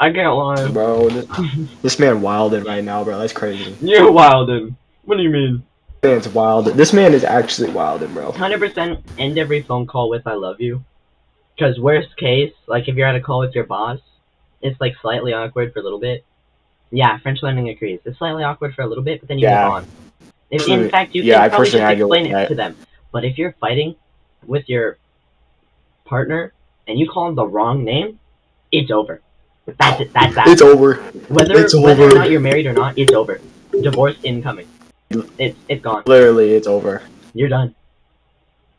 I can't lie. Bro, this man wilded right now, bro. That's crazy. You're wildin'. What do you mean? This man's wilded. This man is actually wilded, bro. 100% end every phone call with I love you. Because worst case, like if you're at a call with your boss, it's like slightly awkward for a little bit. Yeah, French learning agrees. It's slightly awkward for a little bit, but then you move on. In fact, you Yeah, can I probably just personally argue with explain it that. to them. But if you're fighting with your partner and you call them the wrong name, it's over. That's it. That's that. It's over. Whether It's whether or over. not you're married or not, it's over. Divorce incoming. It's gone. Literally, it's over. You're done.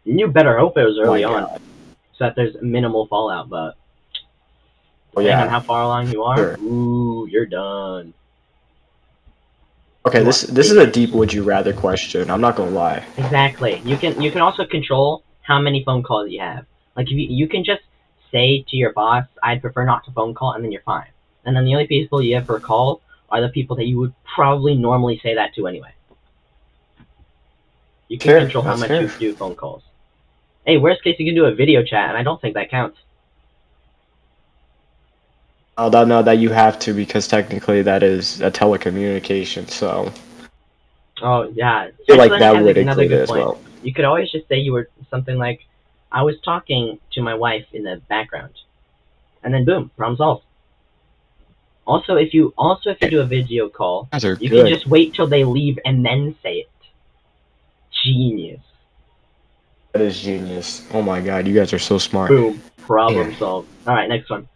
You better hope it was early My on, God. so that there's minimal fallout. But Oh, depending on yeah. how far along you are, Sure. ooh, you're done. Okay, this is a deep would you rather question. I'm not gonna lie. Exactly. You can also control how many phone calls you have. Like if you can just say to your boss, I'd prefer not to phone call, and then you're fine. And then the only people you ever call are the people that you would probably normally say that to anyway. You can Fair, control how that's much fair. you do phone calls. Hey, worst case, you can do a video chat, and I don't think that counts. Oh, no, that you have to because technically that is a telecommunication. So Oh, yeah. I feel like Actually, that has would another include it good as point. well. You could always just say you were something like, I was talking to my wife in the background. And then boom, problem solved. Also, if you do a video call, Guys are you good. can just wait till they leave and then say it. Genius. That is genius. Oh my god, you guys are so smart. Boom. Problem Yeah. solved. Alright, next one.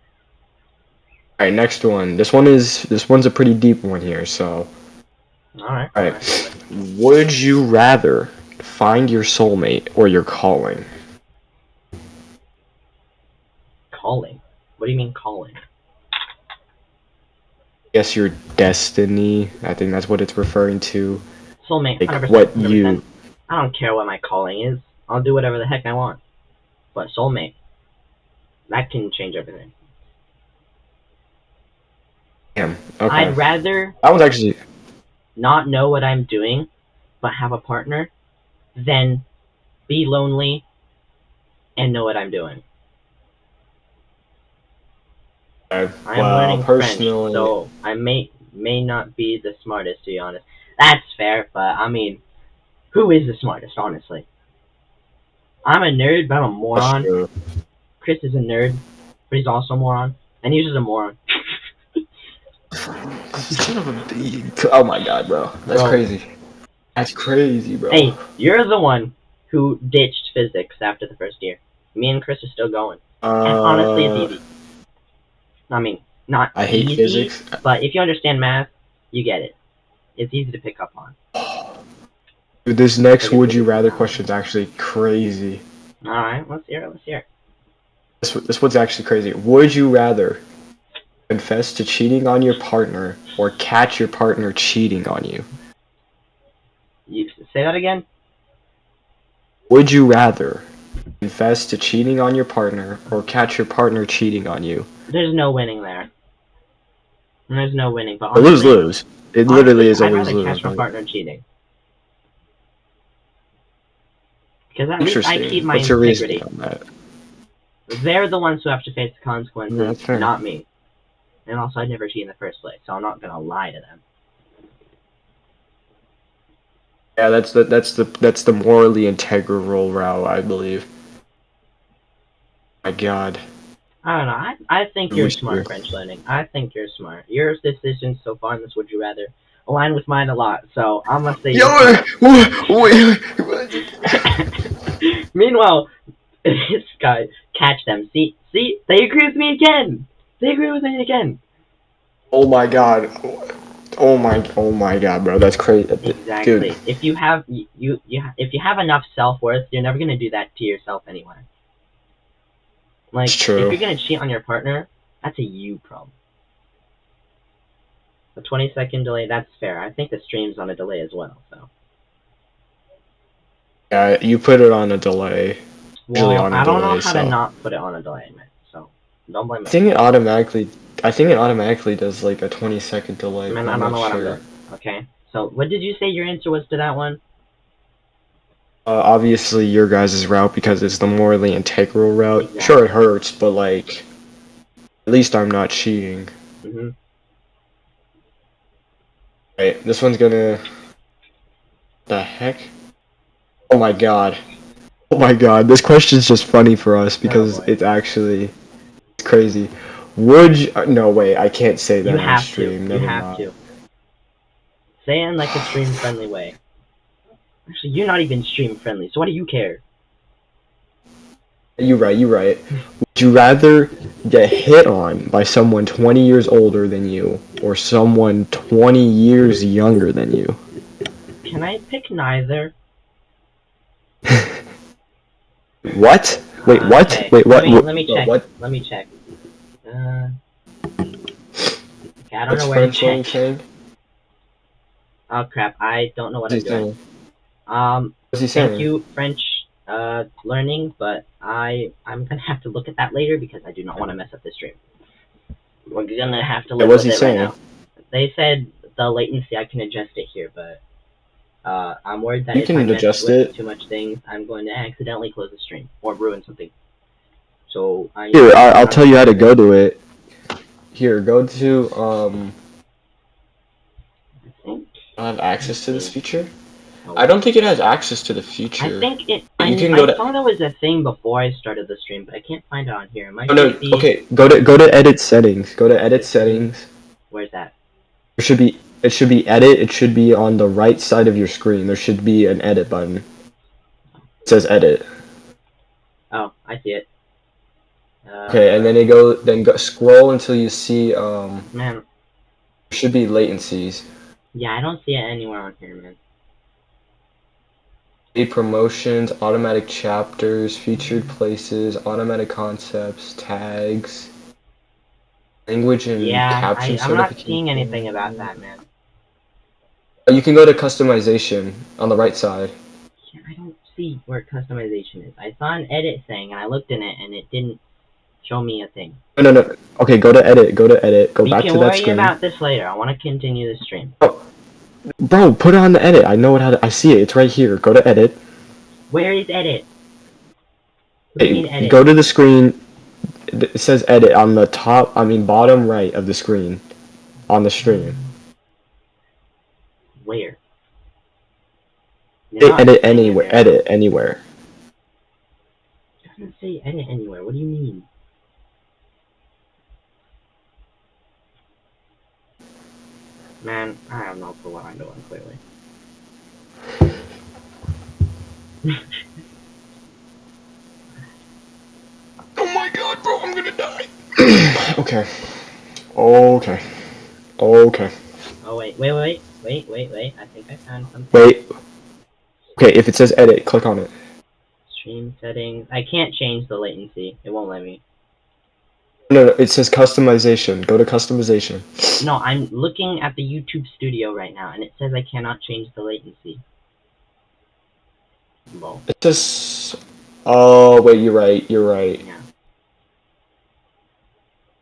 Alright, next one. This one's a pretty deep one here, so Alright. alright. Would you rather find your soulmate or your calling? Calling. What do you mean calling? Guess your destiny. I think that's what it's referring to. Soulmate, Like 100%. what 100%. you I don't care what my calling is. I'll do whatever the heck I want. But soulmate, that can change everything. Damn. Okay. I'd rather That was actually not know what I'm doing, but have a partner, than be lonely and know what I'm doing. I am learning personally, French, so I may not be the smartest, to be honest. That's fair, but I mean, who is the smartest, honestly? I'm a nerd, but I'm a that's moron. true. Chris is a nerd, but he's also a moron. And he's just a moron. Son of a oh my god, bro. That's Bro. crazy. That's crazy, bro. Hey, you're the one who ditched physics after the first year. Me and Chris are still going. And honestly, it's easy. I mean, not I hate easy, physics. but if you understand math, you get it. It's easy to pick up on. Dude, this next would you rather question is actually crazy. Alright, let's hear it. This one's actually crazy. Would you rather confess to cheating on your partner or catch your partner cheating on you? You say that again? Would you rather confess to cheating on your partner or catch your partner cheating on you? There's no winning there. There's no winning, but A honestly, lose-lose. It literally is a I'd rather lose-lose. catch my partner cheating. Because at least I Interesting. keep my What's your integrity. reasoning on that? They're the ones who have to face the Yeah, consequences, that's fair. not me. And also, I'd never cheat in the first place, so I'm not gonna lie to them. Yeah, that's the morally integral route, I believe. My God. I don't know. I think you're Wish smart, you- French learning. I think you're smart. Your decisions so far in this Would You Rather align with mine a lot, so I'm gonna say Meanwhile, this guy, catch them. See, they agree with me again. They agree with me again. Oh my God. Oh my God, bro. That's crazy. Exactly. Dude. If you have if you have enough self-worth, you're never gonna do that to yourself anyway. Like, It's true. if you're gonna cheat on your partner, that's a you problem. A 20-second delay, that's fair. I think the stream's on a delay as well, so. Yeah, you put it on a delay. Usually Well, on a I don't know delay, how so. to not put it on a delay, man. So, don't blame I me. think it automatically does like a 20-second delay. Man, but I I'm don't know not what I'm sure. doing. Okay. So, what did you say your answer was to that one? Obviously your guys' route because it's the morally integral route. Exactly. Sure, it hurts, but like, at least I'm not cheating. Mm-hmm. Right, this one's gonna. The heck? Oh my god. Oh my god, this question's just funny for us because boy. it's actually it's crazy. Would you, no wait, I can't say that You on have to. stream. You Never have mind. to. Say it in like a stream-friendly way. Actually, you're not even stream-friendly, so why do you care? You're right. Would you rather get hit on by someone 20 years older than you or someone 20 years younger than you? Can I pick neither? What? Wait, what? Okay. Wait, what? Let me check. What? Let me check. Okay, I don't What's know where to French learning check. saying? Oh crap! I don't know what I'm What's he doing. saying? What's he saying? Thank you, French learning, but I'm gonna have to look at that later because I do not want to mess up the stream. We're gonna have to live what's with he it saying? right now. They said the latency, I can adjust it here, but I'm worried that You if I can mess adjust with it. too much things, I'm going to accidentally close the stream or ruin something. So Here, I'll I'm tell you how to go to it. Here, go to I think. I have access to this feature. Oh, I don't think it has access to the feature. I think it. You can go I to. saw there was a thing before I started the stream, but I can't find it on here. It might Oh no. just be. Okay. Go to edit settings. Go to edit settings. Where's that? It should be edit. It should be on the right side of your screen. There should be an edit button. It says edit. Oh, I see it. Okay, and then scroll until you see Man, there should be latencies. yeah, I don't see it anywhere on here, man. Promotions, automatic chapters, featured places, automatic concepts, tags, language and caption I'm not certification. seeing anything about that, man. You can go to customization on the right side. Yeah, I don't see where customization is. I saw an edit thing, and I looked in it, and it didn't show me a thing. No. Okay, go to edit. Go to edit. Go back to that We can screen. worry about this later. I want to continue the stream. Oh, bro, put it on the edit. I know how to. I see it. It's right here. Go to edit. Where is edit? What do you mean edit? Go to the screen. It says edit on the top. Bottom right of the screen, on the stream. Where? Edit anywhere. Edit anywhere. It doesn't say edit anywhere. What do you mean? Man, I have no clue what I'm doing, clearly. Oh my god, bro, I'm gonna die. Okay. Oh, wait. I think I found something. Wait. Okay, if it says edit, click on it. Stream settings. I can't change the latency. It won't let me. No, it says customization. Go to customization. No, I'm looking at the YouTube studio right now, and it says I cannot change the latency. Lol. It says... Oh, wait, you're right. Yeah.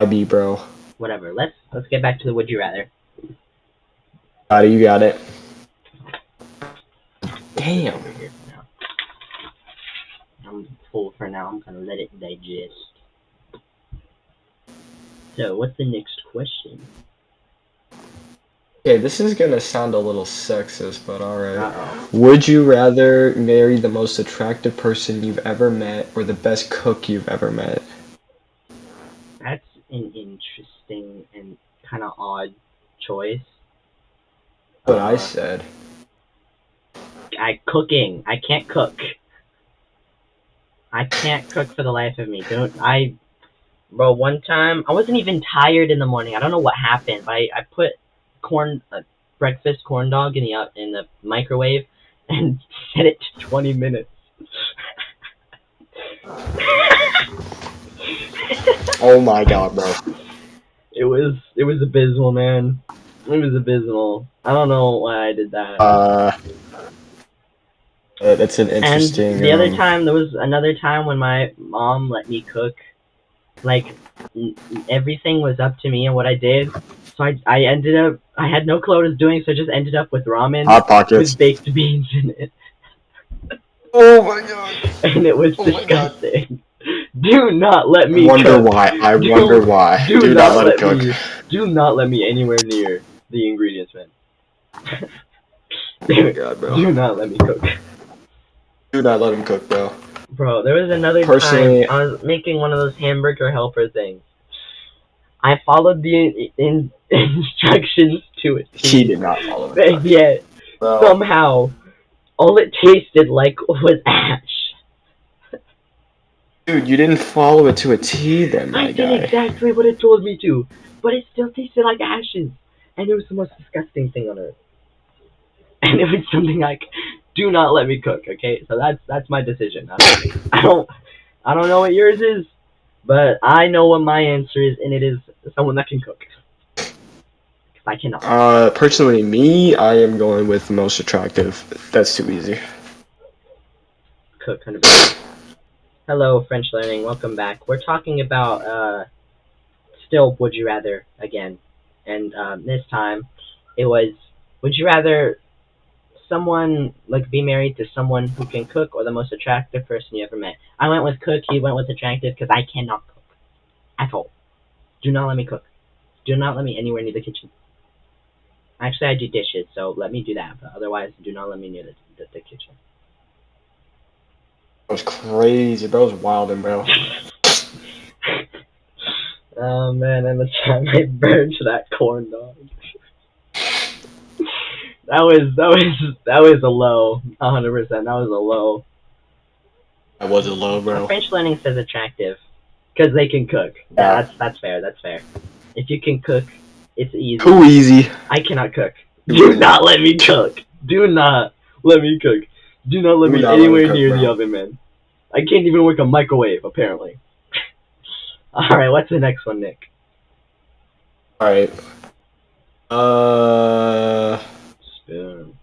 IB, bro. Whatever. Let's get back to the would you rather. You got it. Damn. Over here for now. I'm full for now. I'm gonna let it digest. So, what's the next question? Okay, this is gonna sound a little sexist, but alright. Uh-oh. Would you rather marry the most attractive person you've ever met or the best cook you've ever met? That's an interesting and kind of odd choice. What I said. Cooking. I can't cook. I can't cook for the life of me. Bro, one time, I wasn't even tired in the morning. I don't know what happened, but I put breakfast corn dog in the microwave and set it to 20 minutes. Oh my god, bro. It was abysmal, man. It was abysmal. I don't know why I did that. That's an interesting... And the other time, there was another time when my mom let me cook. Like, everything was up to me and what I did. So I ended up, I had no clue what I was doing, so I just ended up with ramen Hot Pockets with baked beans in it. Oh my god. And it was disgusting. Do not let me I wonder cook. why. Do not let it cook. Do not let me anywhere near the ingredients, man. Oh my god, bro. Do not let me cook. Do not let him cook, bro. Bro, there was another Personally, time I was making one of those hamburger helper things. I followed the instructions to it. He did not follow it. And yet, somehow, all it tasted like was ash. Dude, you didn't follow it to a T then, my I guy. did exactly what it told me to, but it still tasted like ashes. And it was the most disgusting thing on earth. And it was something like, do not let me cook, okay? So that's my decision. I don't know what yours is, but I know what my answer is, and it is someone that can cook. I cannot. Personally, me, I am going with the most attractive. That's too easy. Cook 100%. Hello, French Learning. Welcome back. We're talking about still would you rather again, and this time it was would you rather someone be married to someone who can cook or the most attractive person you ever met? I went with cook. He went with attractive because I cannot cook at all. Do not let me cook. Do not let me anywhere near the kitchen. Actually, I do dishes, so let me do that. But otherwise, do not let me near the kitchen. That was crazy, bro. That was wild, bro. Oh man, and the time I burned that corn dog. That was a low. 100%. That was a low. That was a low, bro. French learning says attractive because they can cook. Yeah, that's fair. That's fair. If you can cook, it's easy. Too easy. I cannot cook. Do not let me cook. Do not let me cook. Do not let me anywhere near the oven, man. I can't even work a microwave, apparently. Alright, what's the next one, Nick? Alright. Spoon.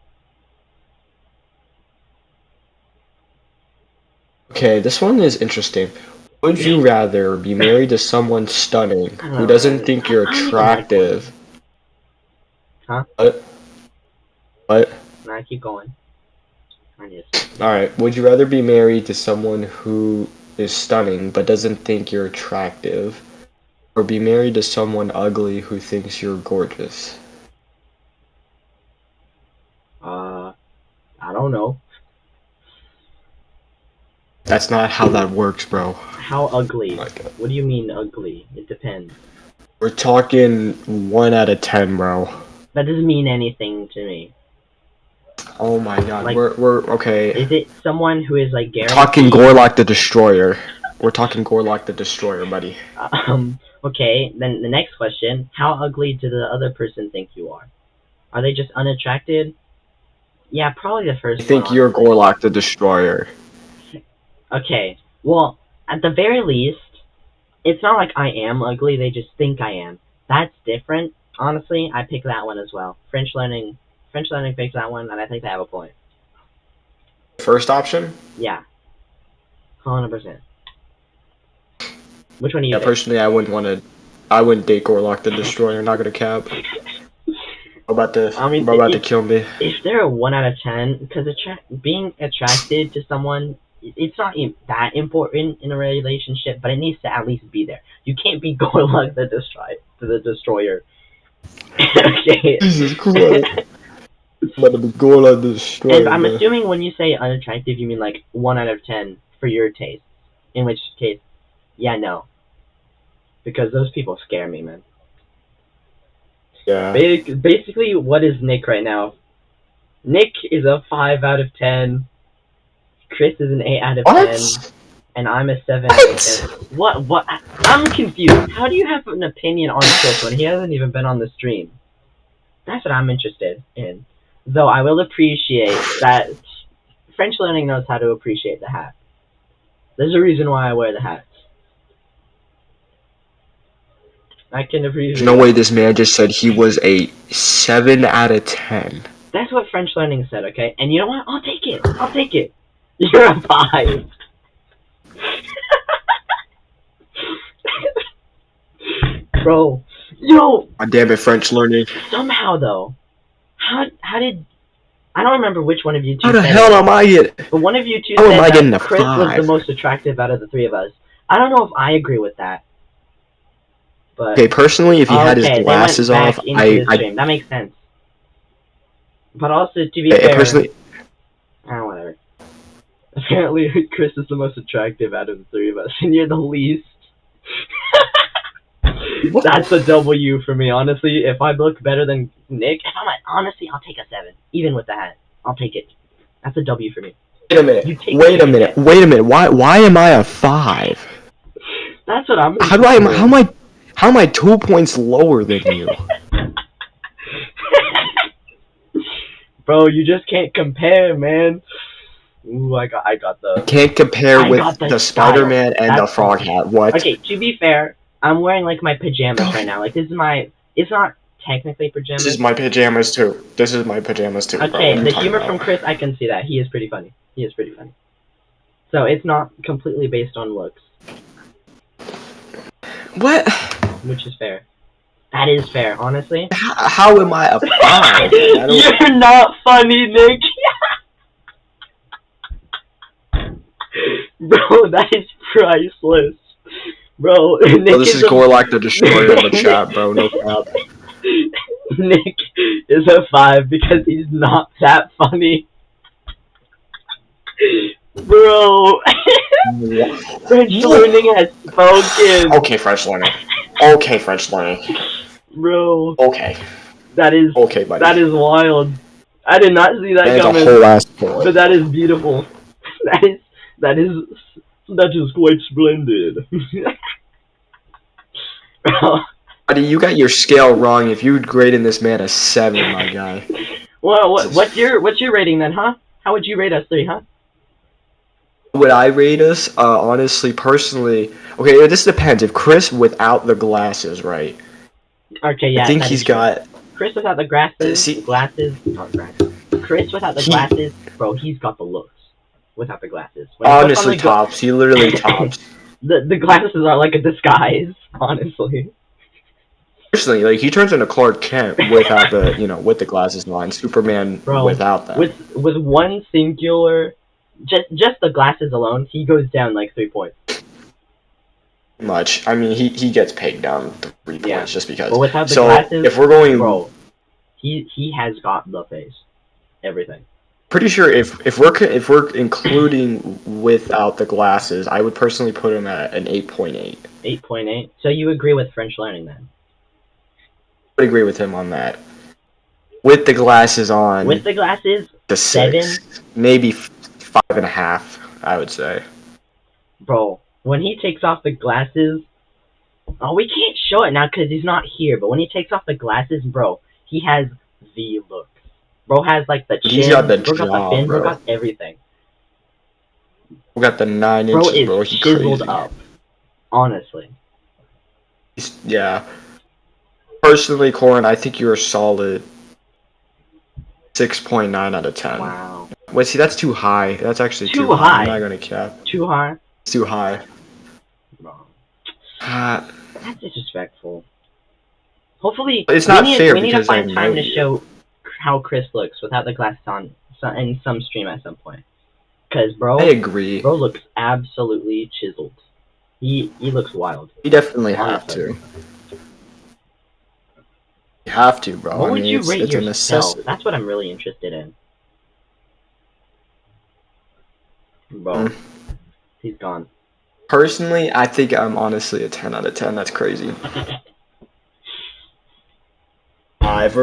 Okay, this one is interesting. Would you rather be married to someone stunning who doesn't think you're attractive? Huh? What? Nah, keep going. Alright, would you rather be married to someone who is stunning but doesn't think you're attractive, or be married to someone ugly who thinks you're gorgeous? I don't know. That's not how that works, bro. How ugly? What do you mean ugly? It depends. We're talking 1 out of 10, bro. That doesn't mean anything to me. Oh my god, we're okay. Is it someone who is guaranteed? Talking Gorlock the Destroyer. We're talking Gorlock the Destroyer, buddy. Okay, then the next question, how ugly do the other person think you are? Are they just unattracted? Yeah, probably the first one. I think you're Gorlock the Destroyer. Okay, well, at the very least, it's not like I am ugly, they just think I am. That's different. Honestly, I pick that one as well. French learning picks that one, and I think they have a point. First option? Yeah. 100%. Which one do you Yeah, pick? personally, I wouldn't date Gorlock the Destroyer, not gonna cap. About to kill me. If they're a 1 out of 10, because being attracted to someone, it's not that important in a relationship, but it needs to at least be there. You can't be Gorlock the Destroyer. Okay. Jesus Christ. I'm about to be Gorlock the Destroyer. And I'm assuming when you say unattractive, you mean 1 out of 10 for your taste. In which case, yeah, no. Because those people scare me, man. Yeah. Basically, what is Nick right now? Nick is a 5 out of 10. Chris is an 8 out of 10. And I'm a 7 out of 10. What? I'm confused. How do you have an opinion on Chris when he hasn't even been on the stream? That's what I'm interested in. Though I will appreciate that French learning knows how to appreciate the hat. There's a reason why I wear the hats. I can appreciate. There's no way this man just said he was a 7 out of 10. That's what French learning said, okay? And you know what? I'll take it. I'll take it. You're a 5. Bro. Yo! God damn it, French learning. Somehow, though. How did... I don't remember which one of you two How the hell am I getting... But one of you two How said am I getting that a Chris was 5? the most attractive out of the 3 of us. I don't know if I agree with that. But Okay, personally, if he had his glasses off, That makes sense. But also, to be fair... Personally... whatever. Apparently, Chris is the most attractive out of the 3 of us, and you're the least. That's a W for me, honestly. If I look better than Nick, honestly, I'll take a 7. Even with the hat. I'll take it. That's a W for me. Wait a minute. Why am I a 5? That's what I'm... How am I 2 points lower than you? Bro, you just can't compare, man. Ooh, I got the... Can't compare with the Spider-Man and the Frog Hat. What? Okay, to be fair, I'm wearing my pajamas right now. This is my... It's not technically pajamas. This is my pajamas too. Okay, the humor from Chris, I can see that. He is pretty funny. So it's not completely based on looks. What? Which is fair. That is fair, honestly. How am I a 5? I don't- You're not funny, Nick. Bro, that is priceless. Bro, Nick Bro, this is a... Gorlak the Destroyer in the chat, bro. No cap. Nick is a 5 because he's not that funny. Bro, French learning has spoken. Okay, French learning. Okay, French learning. Bro, Okay. that is Okay, buddy. that is wild. I did not see that That is a coming. whole ass point. But that is beautiful. That is quite splendid. Bro, Buddy, you got your scale wrong if you grading this man a 7, my guy. well, what's your rating then, huh? How would you rate us 3, huh? Would I rate us? Honestly, personally, okay, this depends. If Chris without the glasses, right? Okay, yeah. I think that he's is true. got. Chris without the glasses. See- Not glasses. Chris without the He- glasses, bro. He's got the looks. Without the glasses. When he puts on Honestly, the gla- tops. He literally tops. The glasses are like a disguise, honestly. Personally, like he turns into Clark Kent without the, with the glasses on. Superman Bro, without that. With one singular, just the glasses alone, he goes down like 3 points. Much. I mean, he gets pegged down 3 points Yeah. just because. But without the so glasses, if we're going, bro, he has got the face, everything. pretty sure if we're including without the glasses, I would personally put him at an 8.8. 8.8. So you agree with French learning then? I would agree with him on that. With the glasses on, With the glasses, the 6, maybe 5.5. I would say. bro. When he takes off the glasses, oh, we can't show it now because he's not here. But when he takes off the glasses, bro, he has the look. Bro has like the chin, He's got the bro got jaw, the fin, bro bro. got everything. We got the 9 Bro inches, is bro. He's chiseled crazy. up. Honestly. Yeah. Personally, Corin, I think you're a solid 6.9 out of 10. Wow. Wait, see, that's too high. That's actually Too too high. high? I'm not gonna cap. Too high? It's too high. Bro. Uh, That's disrespectful. Hopefully, It's not we need, fair we need to because I find time know to you. show how Chris looks without the glasses on in some stream at some point. Cause bro, I agree. bro looks absolutely chiseled. He looks wild. You definitely have Honestly. to. You have to, bro. What I would mean, you it's, rate it's a yourself? necessity. That's what I'm really interested in. Bro, Mm. he's gone. Personally, I think I'm honestly a 10 out of 10. That's crazy. If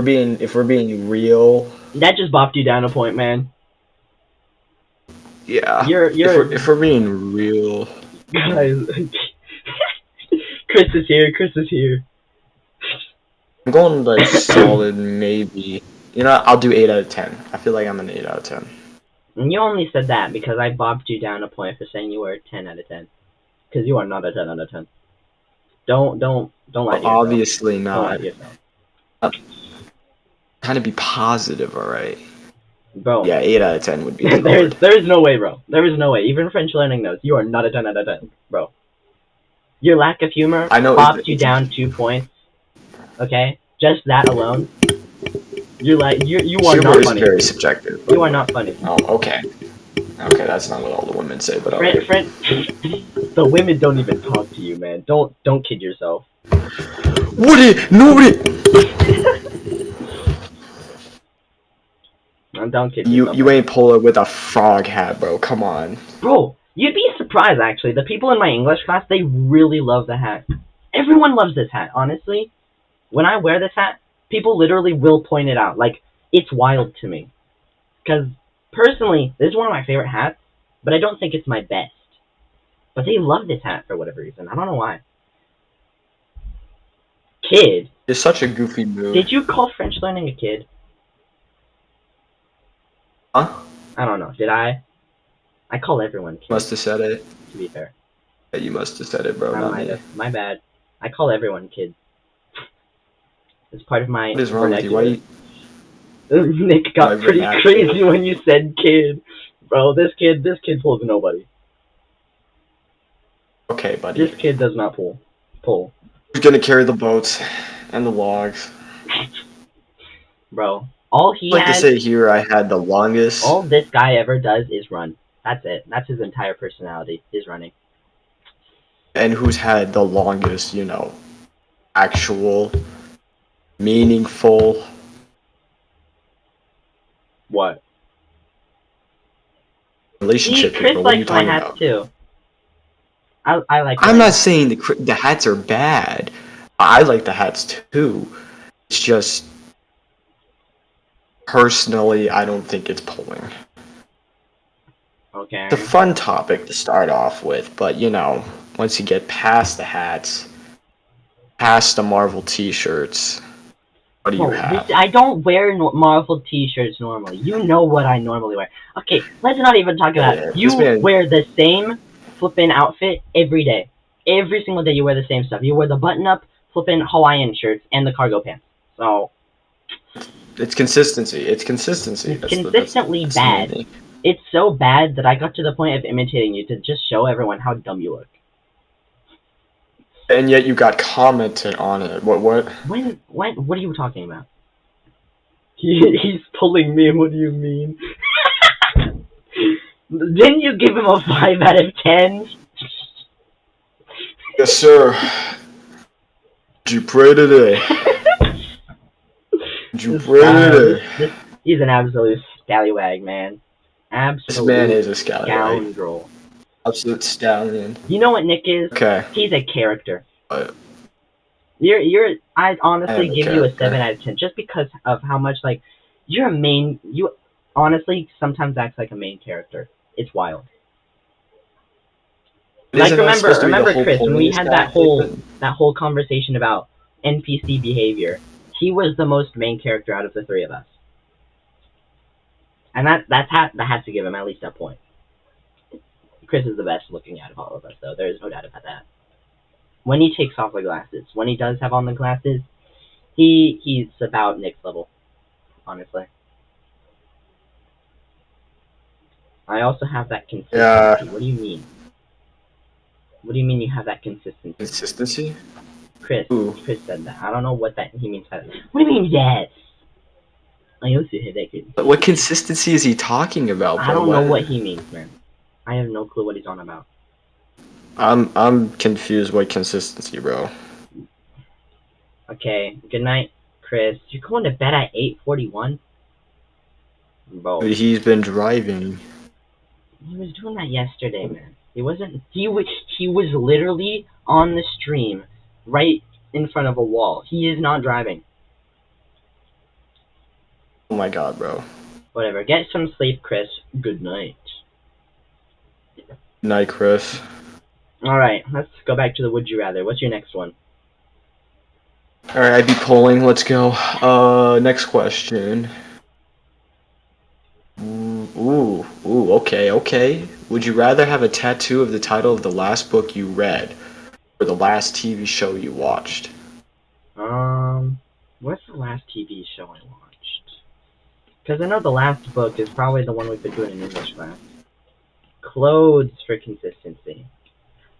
we're being real, That just bopped you down a point, man. yeah. You're If we're being real, guys. Chris is here. Chris is here. I'm going like solid maybe. I'll do 8 out of 10. I feel like I'm an 8 out of 10. And you only said that because I bopped you down a point for saying you were a 10 out of 10. Because you are not a 10 out of 10. Don't lie to yourself. Obviously Don't lie not. to yourself. Trying to be positive, alright. Bro, Yeah, 8 out of 10 would be solid. there's no way, bro. There is no way. Even French learning knows you are not a 10 out of 10, bro. Your lack of humor I know bopped it's- you down 2 points. Okay? Just that alone. You're like, you are Humor not is funny. very subjective. You are not funny. Oh, okay. Okay, that's not what all the women say, but alright. Friend, the women don't even talk to you, man. Don't kid yourself. Woody! Nobody! Don't kid You yourself. you ain't pull it with a frog hat, bro. Come on. Bro, you'd be surprised actually. The people in my English class, they really love the hat. Everyone loves this hat, honestly. When I wear this hat, people literally will point it out. Like, it's wild to me. Because, personally, this is one of my favorite hats, but I don't think it's my best. But they love this hat for whatever reason. I don't know why. Kid, It's such a goofy move. did you call French learning a kid? Huh? I don't know. Did I? I call everyone kid, Must have said it. to be fair. Yeah, you must have said it, bro. I Not might me. have. My bad. I call everyone kid. It's part of my What is wrong with you? Why vernacular. you... Nick got My pretty vernacular. crazy when you said kid. Bro, this kid pulls nobody. Okay, buddy. This kid does not pull. Who's gonna carry the boats? And the logs. Bro, all he I'd like to has, say here I had the longest. all this guy ever does is run. That's it. That's his entire personality, is running. And who's had the longest, actual, meaningful What? relationship See, here, Chris bro. What are you likes my talking hats about? too. I like I'm mine. not saying the hats are bad. I like the hats too. It's just, personally, I don't think it's pulling. Okay. It's a fun topic to start off with, but once you get past the hats, past the Marvel t-shirts, what do you have? I don't wear Marvel t-shirts normally. You know what I normally wear. Okay, let's not even talk about Yeah, it. You this man- wear the same flippin' outfit every day. Every single day you wear the same stuff. You wear the button-up flippin' Hawaiian shirts and the cargo pants. So, It's consistency. It's consistency. it's That's consistently the main bad. thing. It's so bad that I got to the point of imitating you to just show everyone how dumb you look. And yet you got commented on it. What? When, what are you talking about? He's pulling me, what do you mean? Didn't you give him a 5 out of 10? Yes, sir. Did you pray today? Did you pray today? He's an absolute scallywag, man. Absolute This man is a scallywag. scoundrel. Absolute stallion. You know what Nick is? Okay. He's a character. What? I'd honestly I am a give you a character. 7 out of 10 just because of how much, like, you honestly sometimes act like a main character. It's wild. Like, Isn't that supposed to be the remember whole Chris, when we point had of that statement? whole conversation about NPC behavior, he was the most main character out of the three of us. And that has to give him at least that point. Chris is the best looking out of all of us, though. There is no doubt about that. When he takes off the glasses, when he does have on the glasses, he's about Nick's level, honestly. I also have that consistency. Yeah. What do you mean? What do you mean you have that consistency? Consistency? Chris said that. I don't know what he means by that. What do you mean, yes? I also have that consistency. What consistency is he talking about, bro? I don't know what he means, man. I have no clue what he's on about. I'm confused. What consistency, bro? Okay, good night, Chris. You're going to bed at 8:41? Bro, He's been driving. he was doing that yesterday, man. He wasn't. He was literally on the stream, right in front of a wall. He is not driving. Oh my god, bro. Whatever. Get some sleep, Chris. Good night. Night, Chris. Alright, let's go back to the would you rather. What's your next one? Alright, I'd be polling. Let's go. Next question. Ooh, okay. Would you rather have a tattoo of the title of the last book you read, or the last TV show you watched? What's the last TV show I watched? Because I know the last book is probably the one we've been doing in English class. Clothes for consistency.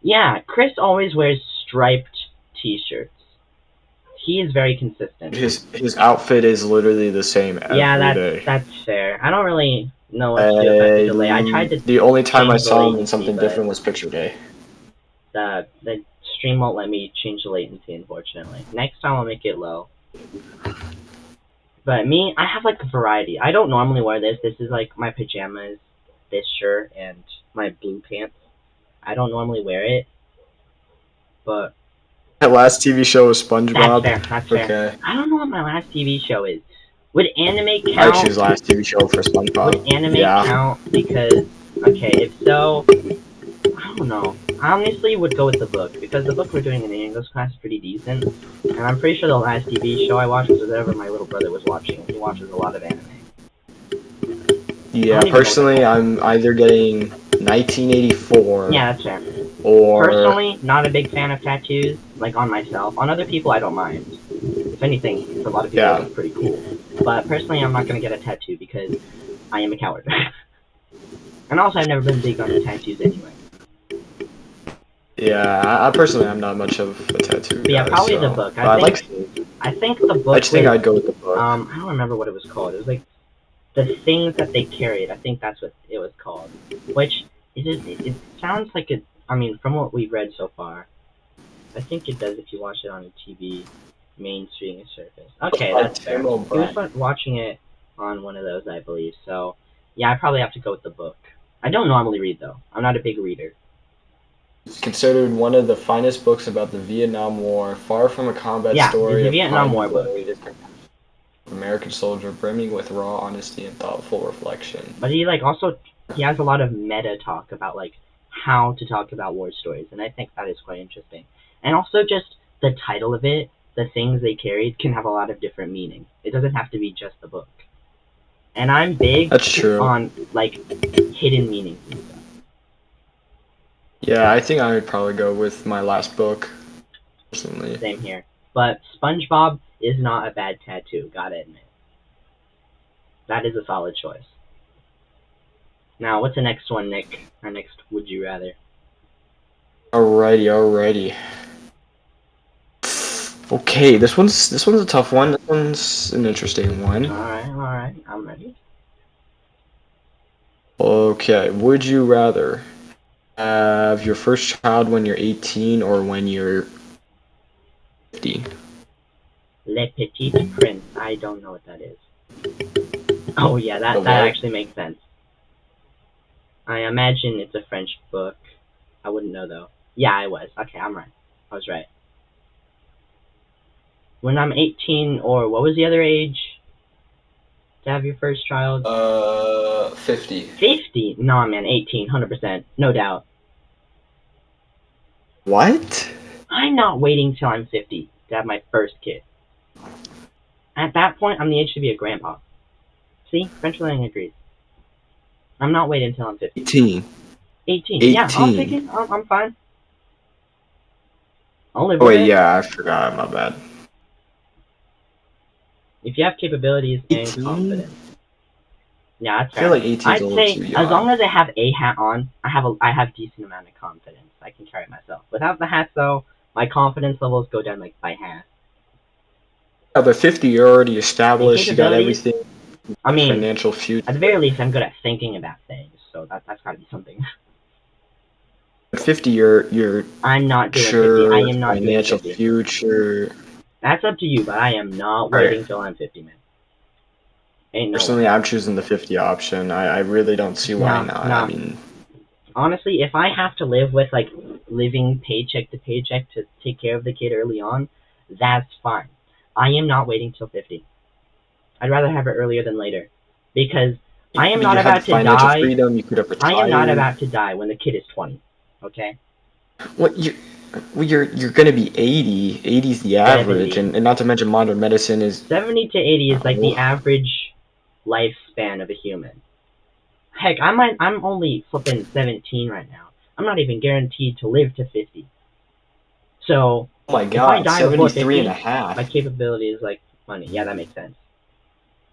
Yeah, Chris always wears striped t-shirts. He is very consistent. His outfit is literally the same every day. That's fair. I don't really know what to do about the delay. I tried to. The only time I change the saw him in latency, something but different was picture day. The stream won't let me change the latency, unfortunately. Next time I'll make it low. But me, I have like a variety. I don't normally wear this. This is like my pajamas, this shirt, and my blue pants. I don't normally wear it, but That last TV show was SpongeBob. that's fair. Okay. I don't know what my last TV show is. Would anime I count? choose last TV show for SpongeBob. Would anime Yeah. count? Because, okay, if so, I don't know. I honestly would go with the book, because the book we're doing in the English class is pretty decent. And I'm pretty sure the last TV show I watched was whatever my little brother was watching. He watches a lot of anime. Yeah, personally, I'm either getting 1984 Yeah, that's fair. or... Personally, not a big fan of tattoos, like on myself. On other people, I don't mind. If anything, for a lot of people, Yeah. it's pretty cool. But personally, I'm not going to get a tattoo because I am a coward. And also, I've never been big on tattoos anyway. Yeah, I personally am not much of a tattoo But yeah, guy, probably so- the book. but I'd like I think the book I just think was, I'd go with the book. I don't remember what it was called. It was like the things that they carried. I think that's what it was called. Which it sounds like it. I mean, from what we've read so far, I think it does if you watch it on a TV mainstream service. Okay, By that's fair. Tim He O'Brien. was watching it on one of those, I believe. So yeah, I probably have to go with the book. I don't normally read though. I'm not a big reader. It's considered one of the finest books about the Vietnam War, far from a combat Yeah, story it's a of Vietnam finding War book. glory, it is an American soldier brimming with raw honesty and thoughtful reflection. But he has a lot of meta talk about like how to talk about war stories, and I think that is quite interesting. And also just the title of it, the things they carried, can have a lot of different meanings. It doesn't have to be just the book. And I'm big That's true. on like hidden meanings and stuff. Yeah, I think I would probably go with my last book, personally. Same here. But SpongeBob is not a bad tattoo, gotta admit. That is a solid choice. Now, what's the next one, Nick? Our next would you rather? Alrighty. Okay, this one's a tough one. This one's an interesting one. Alright, I'm ready. Okay, would you rather have your first child when you're 18 or when you're 50? Le Petit Prince. I don't know what that is. Oh yeah, The that what? actually makes sense. I imagine it's a French book. I wouldn't know though. Yeah, I was. Okay, I'm right. I was right. When I'm 18, or what was the other age to have your first child? 50. 50? No, man, 18, 100%. No doubt. What? I'm not waiting till I'm 50 to have my first kid. At that point, I'm the age to be a grandpa. See? French learning agrees. I'm not waiting until I'm 50. 18. 18. Yeah, I'll 18. take it. I'm fine. I'll live Oh with wait, it. yeah, I forgot. My bad. If you have capabilities and 18? confidence. Yeah, that's I feel fair. like 18 is I'd a little say too young. as long as I have a hat on, I have decent amount of confidence. I can carry myself. Without the hat though, my confidence levels go down like by half. Yeah, but 50, you're already established. You got capabilities? everything. I mean, Financial future. at the very least, I'm good at thinking about things, so that's gotta be something. At 50, you're I'm not doing 50. sure I am not doing financial 50. future. That's up to you, but I am not Alright. waiting till I'm 50, man. Ain't no Personally, way. I'm choosing the 50 option. I really don't see why No, not. no. I mean, Honestly, if I have to live with like living paycheck to paycheck to take care of the kid early on, that's fine. I am not waiting till 50. I'd rather have it earlier than later, because I am you not had about the to financial die. freedom. You could have retired. I am not about to die when the kid is 20. Okay. What you're gonna be 80. 80 is the average, 70. and not to mention modern medicine is 70 to 80 is like the Oh. average lifespan of a human. Heck, I'm only flipping 17 right now. I'm not even guaranteed to live to 50. So oh my if I god, die before 73 and a 50, half. my capability is like money. Yeah, that makes sense.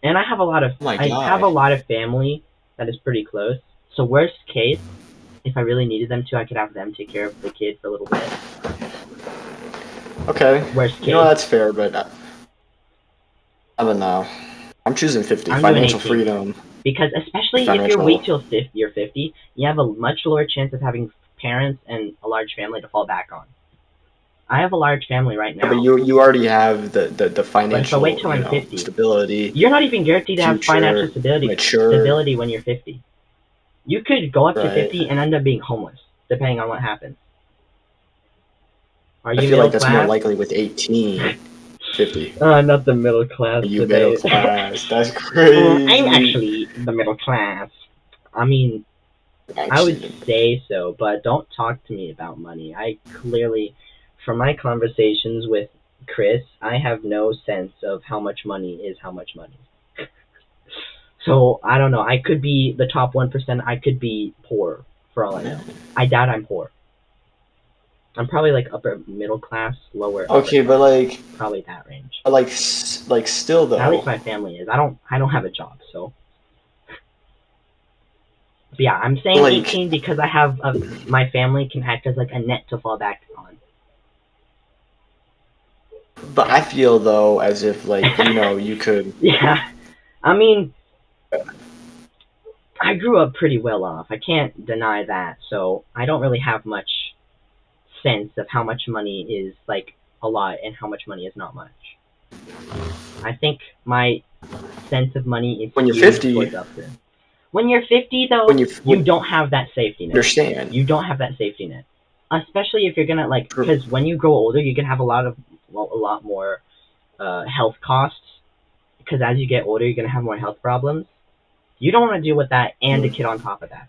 And I have a lot of Oh my I God. have a lot of family that is pretty close. So worst case, if I really needed them to, I could have them take care of the kid for a little bit. Okay. Worst case. You know, that's fair, but I don't know. I'm choosing 50. I'm doing Financial 18. freedom. Because especially if you wait till you're 50, you have a much lower chance of having parents and a large family to fall back on. I have a large family right now. Yeah, but you already have the financial wait till I'm 50. stability. You're not even guaranteed to have Future, financial stability mature. when you're 50. You could go up to Right. 50 and end up being homeless, depending on what happens. Are you I feel middle like that's class? more likely with 18. 50. Not the middle class You today. middle class. That's crazy. I'm actually the middle class. I mean, I would say so, but don't talk to me about money. I clearly, from my conversations with Chris, I have no sense of how much money is how much money. So, I don't know. I could be the top 1%. I could be poor, for all I know. I doubt I'm poor. I'm probably like upper middle class, lower. Okay, upper but class. like, Probably that range. still though. At least my family is. I don't have a job, so. But yeah, I'm saying Like- 18 because I have my family can act as like a net to fall back on. But I feel though as if like you could. Yeah, I mean, I grew up pretty well off. I can't deny that. So I don't really have much sense of how much money is like a lot and how much money is not much. I think my sense of money is When you're skewed 50, towards up there. When you're 50, though, when you don't have that safety net. understand. You don't have that safety net, especially if you're gonna like, True. because when you grow older, you can have a lot more health costs. Because as you get older, you're gonna have more health problems. You don't want to deal with that and a kid on top of that.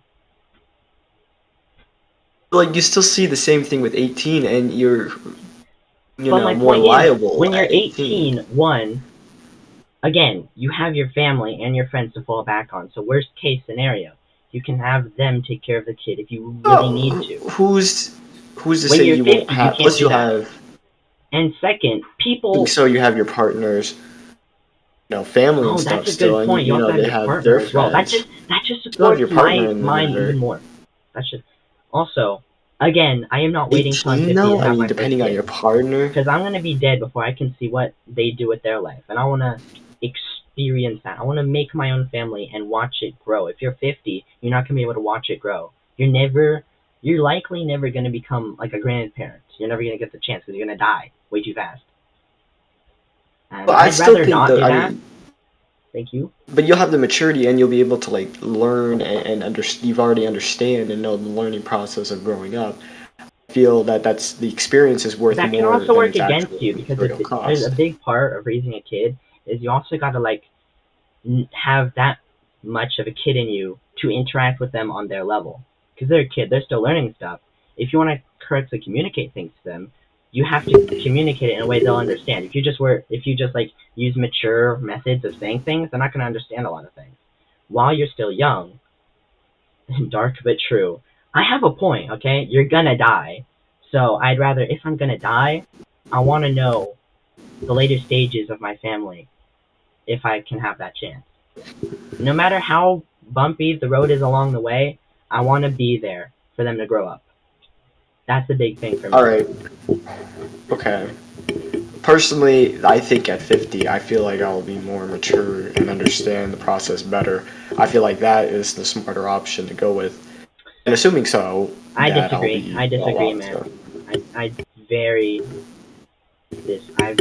Like you still see the same thing with 18, and you're But my more point is, liable when you're at 18. 18, again, you have your family and your friends to fall back on. So worst case scenario, you can have them take care of the kid if you really need to. Who's to When say you're you 50, won't you have? can't Plus, do you'll that. have. And second, people. So you have your partners, family and Oh, stuff that's a still, good and point. You also have they your have partner their as well. That friends. just Still have your supports partner my in the mind matter. even more. That's just also. Again, I am not waiting till I'm 18 50 though? to I have mean, my first depending on kid. your partner. Because I'm going to be dead before I can see what they do with their life. And I want to experience that. I want to make my own family and watch it grow. If you're 50, you're not going to be able to watch it grow. You're likely never going to become like a grandparent. You're never going to get the chance because you're going to die way too fast. And But I I'd still rather think not that, do I that. mean, Thank you. but you'll have the maturity and you'll be able to like learn and you've already understand and know the learning process of growing up. I feel that that's the experience is worth That can more also than work its against actual you because material there's a cost. big part of raising a kid is you also got to like have that much of a kid in you to interact with them on their level because they're a kid, they're still learning stuff. If you want to correctly communicate things to them, you have to communicate it in a way they'll understand. If you just like use mature methods of saying things, they're not going to understand a lot of things. While you're still young, dark but true, I have a point. Okay, you're gonna die, so I'd rather if I'm gonna die, I want to know the later stages of my family if I can have that chance. No matter how bumpy the road is along the way, I want to be there for them to grow up. That's a big thing for me. All right. Okay. Personally, I think at 50, I feel like I'll be more mature and understand the process better. I feel like that is the smarter option to go with. And assuming so, I that I'll disagree. be I well disagree, off. man. So. I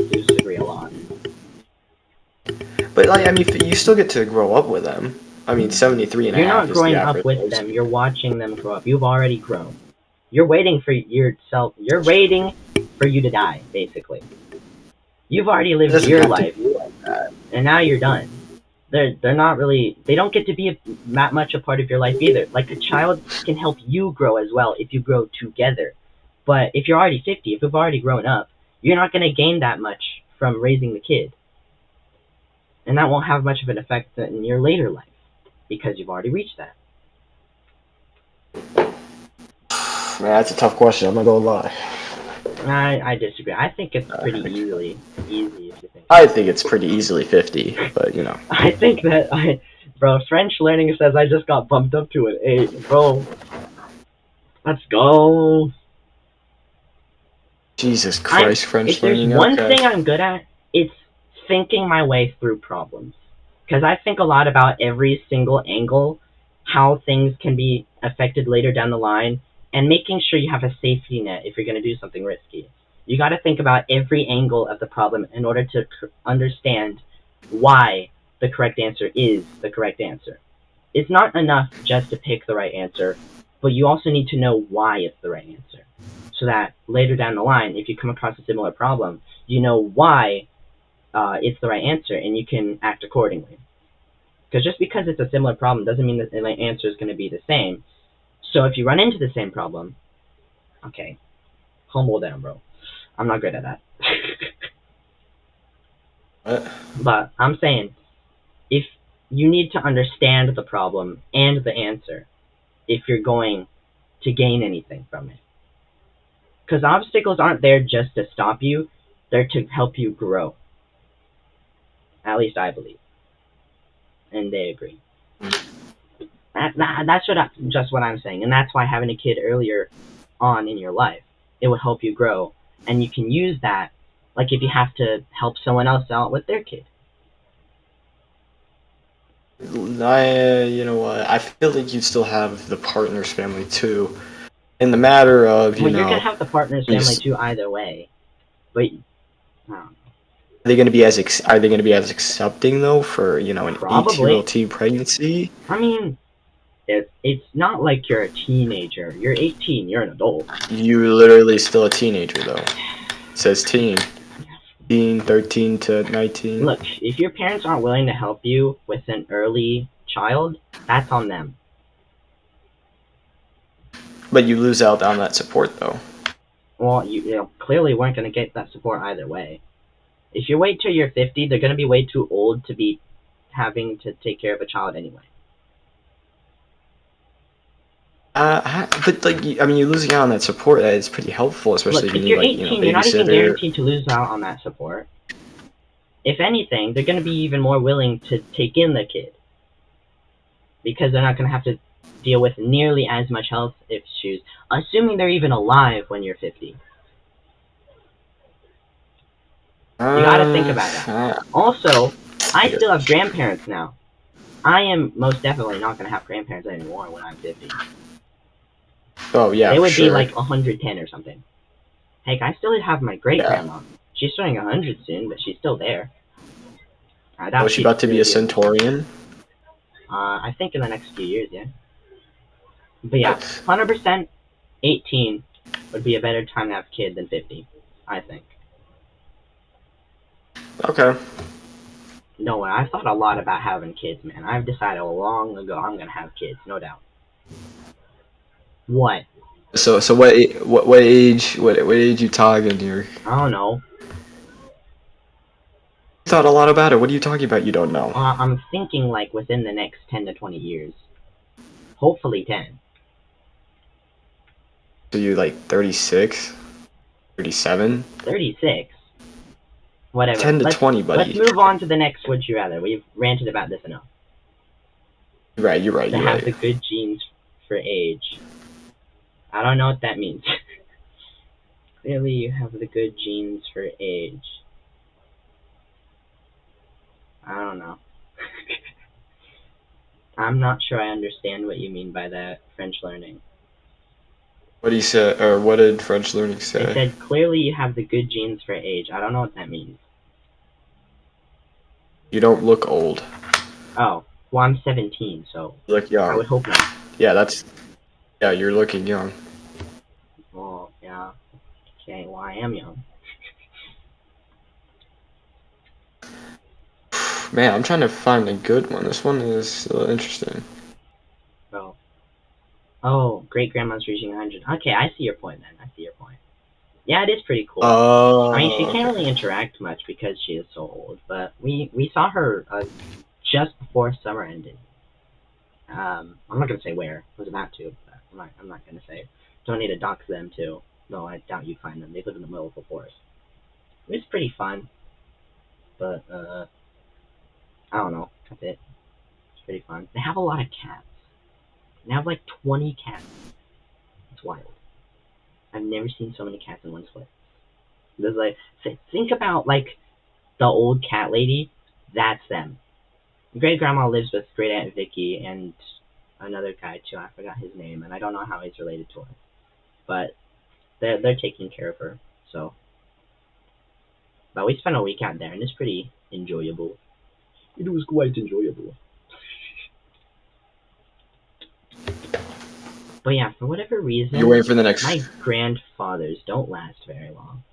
disagree a lot. But like, I mean, you still get to grow up with them. I mean, 73 and a You're half not is the growing up average. with them. You're watching them grow up. You've already grown. You're waiting for yourself. You're waiting for you to die, basically. You've already It lived doesn't your have to life, be like that. and now you're done. They're not really. They don't get to be that much a part of your life either. Like a child can help you grow as well if you grow together. But if you're already 50, if you've already grown up, you're not going to gain that much from raising the kid, and that won't have much of an effect in your later life because you've already reached that. Man, that's a tough question. I'm not gonna lie. I disagree. I think it's pretty easy if you think. I think it's pretty easily 50, but I think that bro, French learning says I just got bumped up to an 8, bro. Let's go. Jesus Christ, French If there's learning. one Okay. thing I'm good at, it's thinking my way through problems. Because I think a lot about every single angle, how things can be affected later down the line, and making sure you have a safety net if you're going to do something risky. You got to think about every angle of the problem in order to understand why the correct answer is the correct answer. It's not enough just to pick the right answer, but you also need to know why it's the right answer. So that later down the line, if you come across a similar problem, you know why it's the right answer and you can act accordingly. Because just because it's a similar problem doesn't mean that the answer is going to be the same. So if you run into the same problem, okay, humble down, bro. I'm not good at that. What? But I'm saying, if you need to understand the problem and the answer, if you're going to gain anything from it. Because obstacles aren't there just to stop you, they're to help you grow. At least I believe. And they agree. That's just what I'm saying. And that's why having a kid earlier on in your life, it will help you grow. And you can use that Like if you have to help someone else out with their kid. You know what? I feel like you still have the partner's family too. In the matter of, Well, you're gonna have the partner's family too either way. But are they going to be are they going to be as accepting though for an Probably. 18-year-old teen pregnancy? I mean, it's not like you're a teenager. You're 18. You're an adult. You're literally still a teenager though. It says teen. 13 to 19. Look, if your parents aren't willing to help you with an early child, that's on them. But you lose out on that support though. Well, you clearly weren't going to get that support either way. If you wait till you're 50, they're going to be way too old to be having to take care of a child anyway. But you're losing out on that support. That is pretty helpful, especially Look, if if you you're need 18, you're not even guaranteed to lose out on that support. If anything, they're going to be even more willing to take in the kid. Because they're not going to have to deal with nearly as much health issues, assuming they're even alive when you're 50. You gotta think about that. Also, I still have grandparents now. I am most definitely not going to have grandparents anymore when I'm 50. Oh, yeah, They would sure. be like 110 or something. Heck, I still have my great-grandma. She's turning 100 soon, but she's still there. Was she about to be a Centaurian? I think in the next few years, yeah. But yeah, 100% 18 would be a better time to have a kid than 50, I think. Okay. No, I've thought a lot about having kids, man. I've decided long ago I'm gonna have kids, no doubt. What? So what age you talking here? I don't know. You thought a lot about it. What are you talking about? You don't know. I'm thinking like within the next 10 to 20 years. Hopefully 10. So you like 36? 37? 36? Whatever. 10 to 20, buddy. Let's move on to the next Would You Rather. We've ranted about this enough. You're right. To have the good genes for age. I don't know what that means. Clearly you have the good genes for age. I don't know. I'm not sure I understand what you mean by that French learning. What he said, or what did French learning say? They said, clearly you have the good genes for age. I don't know what that means. You don't look old. Oh, well, I'm 17, so You look young. I would hope not. Yeah, you're looking young. Well, yeah. Okay, well, I am young. Man, I'm trying to find a good one. This one is interesting. Oh, great-grandma's reaching 100. Okay, I see your point then. I see your point. Yeah, it is pretty cool. Oh. I mean, she can't really interact much because she is so old, but we saw her just before summer ended. I'm not gonna say where. I was about to, but I'm not gonna say. Don't need to dox them too. No, I doubt you'd find them. They live in the middle of the forest. It was pretty fun, but I don't know. That's it. It's pretty fun. They have a lot of cats. They have like 20 cats. It's wild. I've never seen so many cats in one split. There's like, think about like the old cat lady. That's them. Great grandma lives with great aunt Vicky and another guy too. I forgot his name, and I don't know how he's related to her. But they're taking care of her. So, but we spent a week out there, and it's pretty enjoyable. It was quite enjoyable. But yeah, for whatever reason, You're waiting for the next. my grandfathers don't last very long.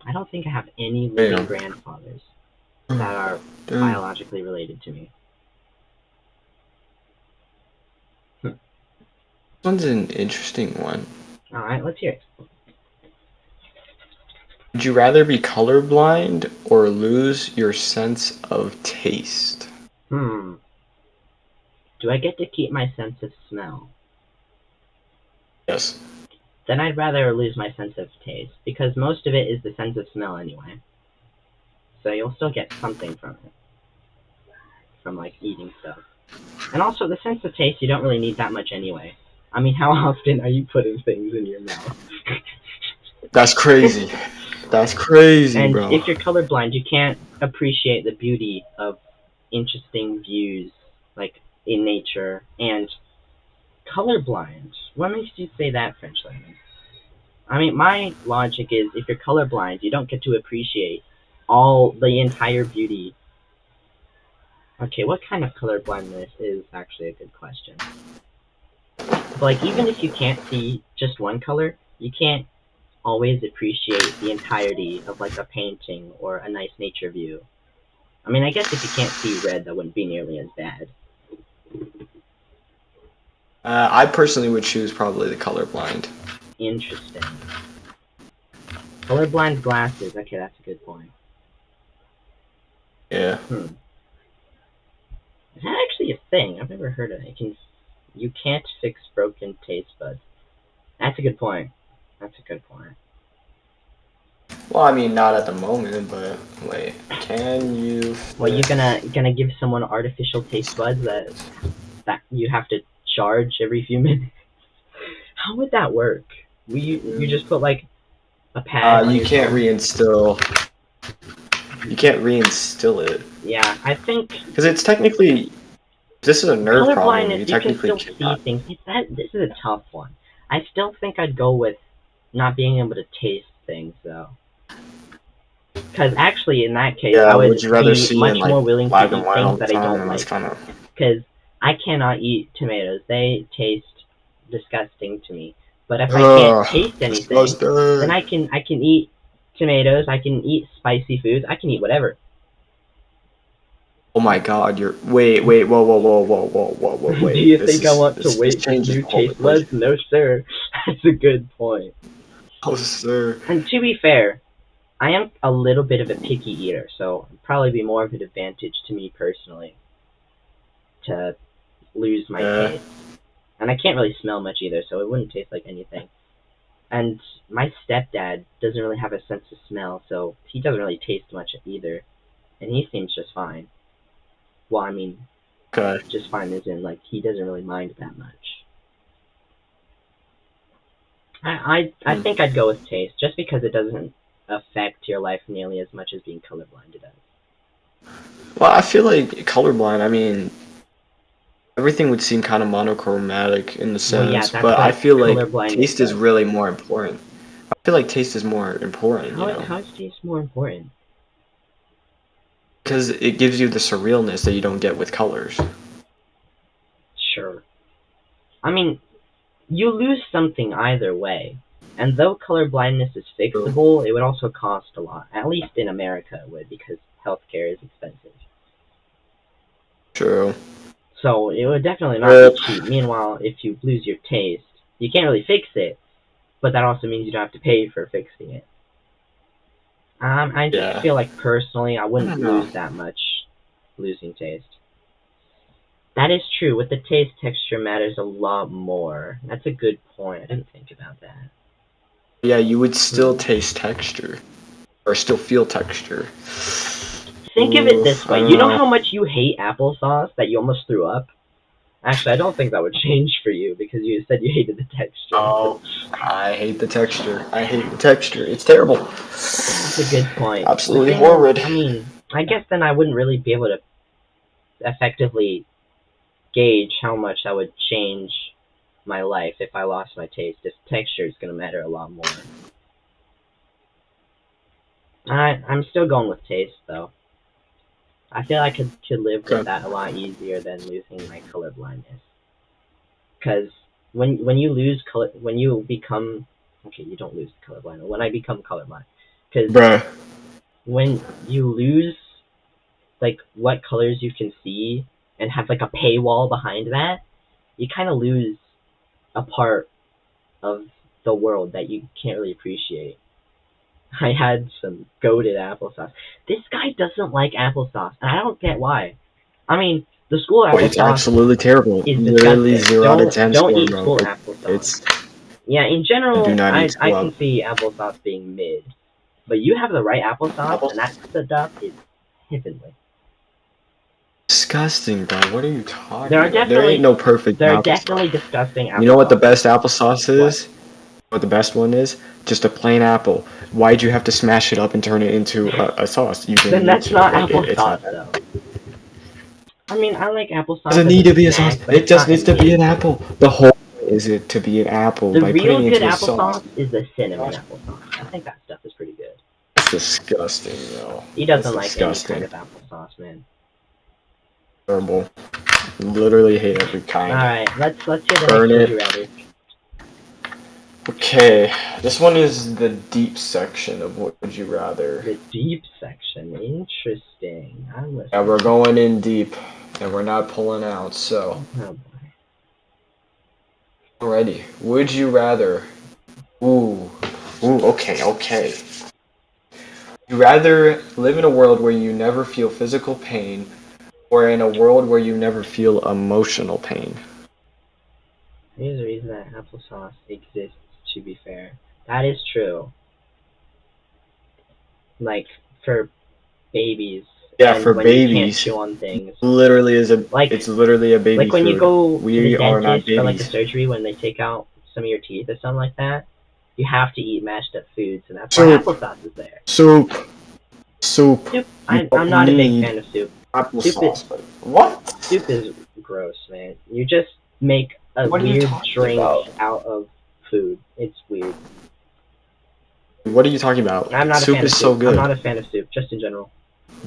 I don't think I have any living grandfathers that are biologically related to me. This one's an interesting one. Alright, let's hear it. Would you rather be colorblind or lose your sense of taste? Do I get to keep my sense of smell? Yes. Then I'd rather lose my sense of taste, because most of it is the sense of smell anyway. So you'll still get something from it. From, like, eating stuff. And also, the sense of taste, you don't really need that much anyway. I mean, how often are you putting things in your mouth? That's crazy. That's crazy, And bro. if you're colorblind, you can't appreciate the beauty of interesting views, like in nature. And colorblind. What makes you say that, French Lemon? I mean, my logic is if you're colorblind, you don't get to appreciate all the entire beauty. Okay, what kind of colorblindness is actually a good question. But like, even if you can't see just one color, you can't always appreciate the entirety of like a painting or a nice nature view. I mean, I guess if you can't see red, that wouldn't be nearly as bad. I personally would choose probably the colorblind. Interesting. Colorblind glasses. Okay, that's a good point. Yeah. Is that actually a thing? I've never heard of it. You can't fix broken taste buds. That's a good point. That's a good point. Well, I mean, not at the moment, but wait, can you? Well, you gonna give someone artificial taste buds that you have to charge every few minutes? How would that work? You just put like a pad on You your can't phone? reinstill. You can't reinstill it Yeah, I think because it's technically. If this is a nerve problem. colorblindness, You you can technically still see cannot. things. This is a tough one. I still think I'd go with not being able to taste things, though. Because actually, in that case, I would you rather be see much in like more willing black to and eat white all things the that I time? don't And that's like. kind of. Because I cannot eat tomatoes. They taste disgusting to me. But if I can't taste anything, then I can eat tomatoes. I can eat spicy foods. I can eat whatever. Oh my God! Whoa, wait. Do you think I want to this wait for changes new the whole taste buds? equation. No, sir. That's a good point. Oh, sir. And to be fair, I am a little bit of a picky eater, so it'd probably be more of an advantage to me personally to lose my taste. And I can't really smell much either, so it wouldn't taste like anything. And my stepdad doesn't really have a sense of smell, so he doesn't really taste much either. And he seems just fine. Well, I mean, Okay. just fine as in, like, he doesn't really mind that much. I think I'd go with taste, just because it doesn't affect your life nearly as much as being colorblind does. Well, I feel like colorblind. I mean, everything would seem kind of monochromatic in the sense, Well, yeah, that's but I what feel like colorblindness taste is does. really more important. I feel like taste is more important, How is taste more important? because it gives you the surrealness that you don't get with colors. Sure. I mean, you lose something either way. And though colorblindness is fixable, it would also cost a lot. At least in America it would, because healthcare is expensive. True. So it would definitely not be cheap. Meanwhile, if you lose your taste, you can't really fix it, but that also means you don't have to pay for fixing it. I just feel like personally, I wouldn't lose that much losing taste. That is true. With the taste, texture matters a lot more. That's a good point. I didn't think about that. Yeah, you would still taste texture, or still feel texture. Think of it this way. I You know don't how much you hate applesauce that you almost threw up? Actually, I don't think that would change for you because you said you hated the texture. Oh, I hate the texture. I hate the texture. It's terrible. That's a good point. Absolutely The thing is, horrid. I mean, I guess then I wouldn't really be able to effectively gauge how much that would change my life if I lost my taste. If texture is going to matter a lot more. I'm still going with taste, though. I feel I could live with that a lot easier than losing my color blindness. Because when you lose color, when you become, okay, you don't lose color blind. When I become colorblind, because when you lose like what colors you can see and have like a paywall behind that, you kind of lose a part of the world that you can't really appreciate. I had some goated applesauce. This guy doesn't like applesauce, and I don't get why. I mean, the school applesauce it's absolutely terrible. is Literally disgusting. 0 out of 10 Don't score, eat bro. school applesauce. Yeah, in I general, do not I eat school can see applesauce being mid. But you have the right applesauce, and that stuff is heavenly. Disgusting, bro. What are you talking There are about? There definitely ain't no perfect There are applesauce. definitely disgusting applesauce. You know what the best applesauce is? What the best one is? Just a plain apple. Why'd you have to smash it up and turn it into a sauce? You didn't Then need that's to. not Like, applesauce, it's not though. I mean, I like applesauce. doesn't as need a to be a snack, sauce. but It it's just not needs to be an amazing. apple. The whole point is it to be an apple. The By real putting it good into a sauce. applesauce is the cinnamon applesauce. I think that stuff is pretty good. It's disgusting, though. He doesn't It's like disgusting. any kind of applesauce, man. Terrible. Literally hate every kind. Alright, let's hear the Burn next it. Would You Rather. Okay, this one is the deep section of What Would You Rather. The deep section. Interesting. I'm listening. Yeah, we're going in deep, and we're not pulling out, so. Oh boy. Alrighty. Would you rather? Ooh, okay. You rather live in a world where you never feel physical pain, or in a world where you never feel emotional pain? Here's the reason that applesauce exists, to be fair. That is true. Like, for babies. Yeah, and for when you can't babies. chew on things. Literally is a. Like- It's literally a baby Like when food. you go We to the are not dentist for like a babies. surgery, when they take out some of your teeth or something like that, you have to eat mashed up foods, and that's why Soup. applesauce is there. Soup. Soup. I'm not a big need fan of soup. Applesauce. But what? Soup is gross, man. You just make a What are you weird talking drink about? out of food. It's weird. What are you talking about? I'm not Soup a fan is of so soup. good. I'm not a fan of soup, just in general.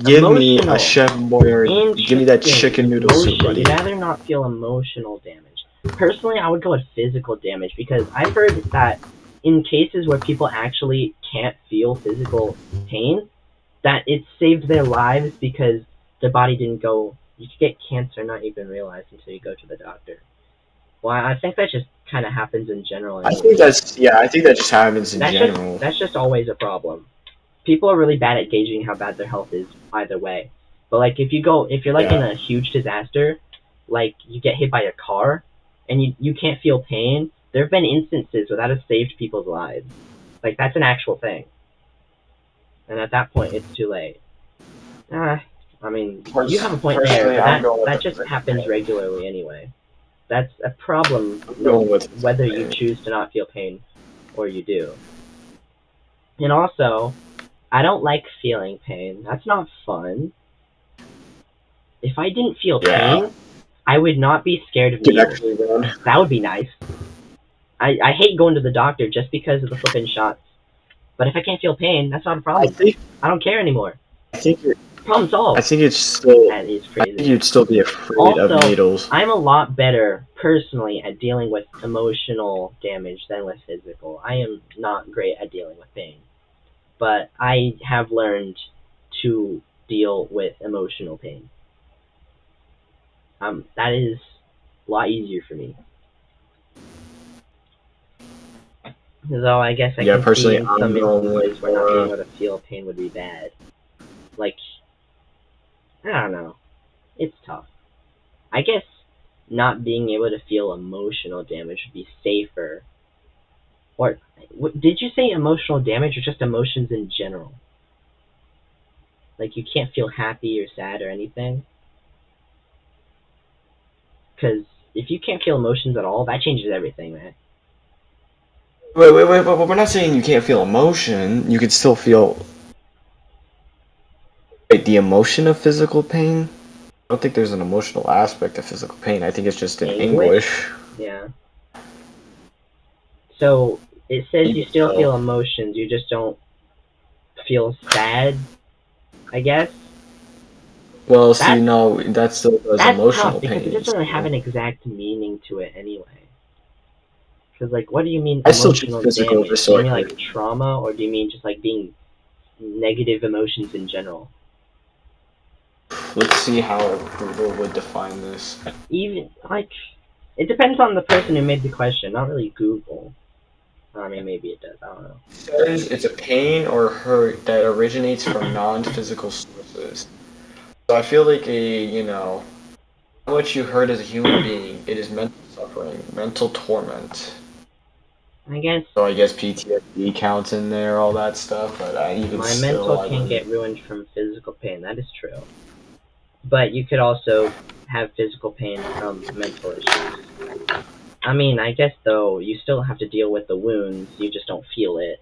Give me Emotional. a Chef Boyardee. Give me that Interesting. chicken noodle soup, Emotion. buddy. You'd rather not feel emotional damage. Personally, I would go with physical damage because I've heard that in cases where people actually can't feel physical pain, that it saved their lives because the body didn't go. You could get cancer not even realized until you go to the doctor. Well, I think that just kind of happens in general. I think that just happens in That's general. just always a problem. People are really bad at gauging how bad their health is either way. But like if you're like in a huge disaster, like you get hit by a car and you can't feel pain, there have been instances where that has saved people's lives. Like that's an actual thing. And at that point it's too late. I mean, you have a point there, Personally, I'm going but that with just the- happens regularly anyway. That's a problem I'm going with whether you choose to not feel pain or you do. And also, I don't like feeling pain. That's not fun. If I didn't feel pain, I would not be scared of You can needles. actually run. That would be nice. I hate going to the doctor just because of the flipping shots. But if I can't feel pain, that's not a I problem. think I don't care anymore. you're- Problem solved. I think it's still. That is I think crazy. you'd still be afraid Also, of needles. I'm a lot better, personally, at dealing with emotional damage than with physical. I am not great at dealing with pain. But I have learned to deal with emotional pain. That is a lot easier for me. Though I guess I Yeah, can see personally, in I'm some going instances with, where not being able to feel pain would be bad. Like, I don't know. It's tough. I guess not being able to feel emotional damage would be safer. Or, did you say emotional damage or just emotions in general? Like, you can't feel happy or sad or anything? Because if you can't feel emotions at all, that changes everything, man. Wait, but we're not saying you can't feel emotion. You could still feel. Wait, the emotion of physical pain? I don't think there's an emotional aspect of physical pain. I think it's just an anguish. Yeah. So, it says you still So- feel emotions, you just don't feel sad, I guess? Well, see, That's- no, that still does That's emotional tough, because pain. it doesn't really have an exact meaning to it anyway. Because, like, what do you mean I still choose emotional physical damage? just Do so you mean, I like, trauma, or do you mean just, like, being negative emotions in general? Let's see how Google would define this. Even, like, it depends on the person who made the question, not really Google. I mean, maybe it does, I don't know. It says it's a pain or hurt that originates from non-physical sources. So I feel like what you hurt as a human being, it is mental suffering, mental torment. I guess So I guess PTSD counts in there, all that stuff, but even my still, mental I can wouldn't- get ruined from physical pain, that is true. But you could also have physical pain from mental issues. I mean, I guess though you still have to deal with the wounds. You just don't feel it.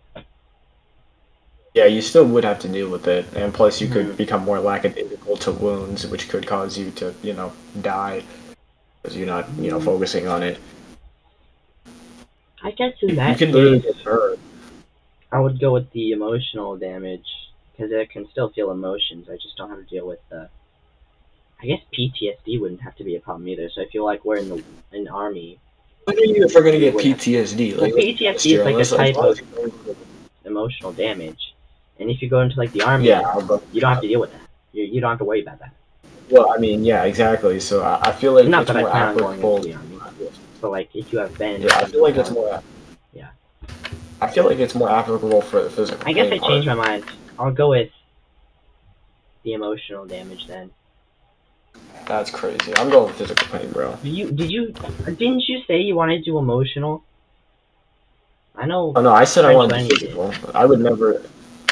Yeah, you still would have to deal with it, and plus you Mhm. could become more lackadaisical to wounds, which could cause you to, die because you're not, focusing on it. I guess in You that can literally case, get hurt. I would go with the emotional damage because I can still feel emotions. I just don't have to deal with the. I guess PTSD wouldn't have to be a problem either. So if you're like we're in the army, When are you ever gonna you get wouldn't. PTSD? Well, Like, let's be PTSD honest is here, like a unless as type long of as you don't- emotional damage, and if you go into like the army, yeah, but you don't have to deal with that. You don't have to worry about that. well, I mean, yeah, exactly. So I feel like Not it's that I more plan on going into applicable. the army, but like if you have been, Yeah, I feel like it's more. Yeah. I feel like it's more applicable for the physical I guess I pain changed my part. mind. I'll go with the emotional damage then. That's crazy. I'm going with physical pain, bro. Didn't you say you wanted to do emotional? I know. Oh no, I said I French wanted to Lenny be did. physical. I would never.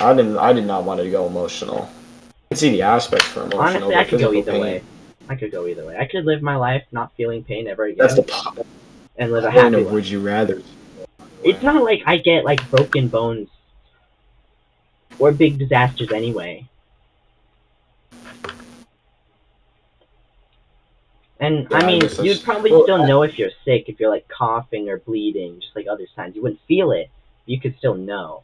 I didn't. I did not want to go emotional. I can see the aspects for emotional, Honestly, but I could go physical either pain. way. I could go either way. I could live my life not feeling pain ever again That's the and live a point happy of life. would you rather. It's not like I get like broken bones or big disasters anyway. And Yeah, I I mean, guess that's- you'd probably well, still know if you're sick, if you're like coughing or bleeding, just like other signs. You wouldn't feel it, you could still know.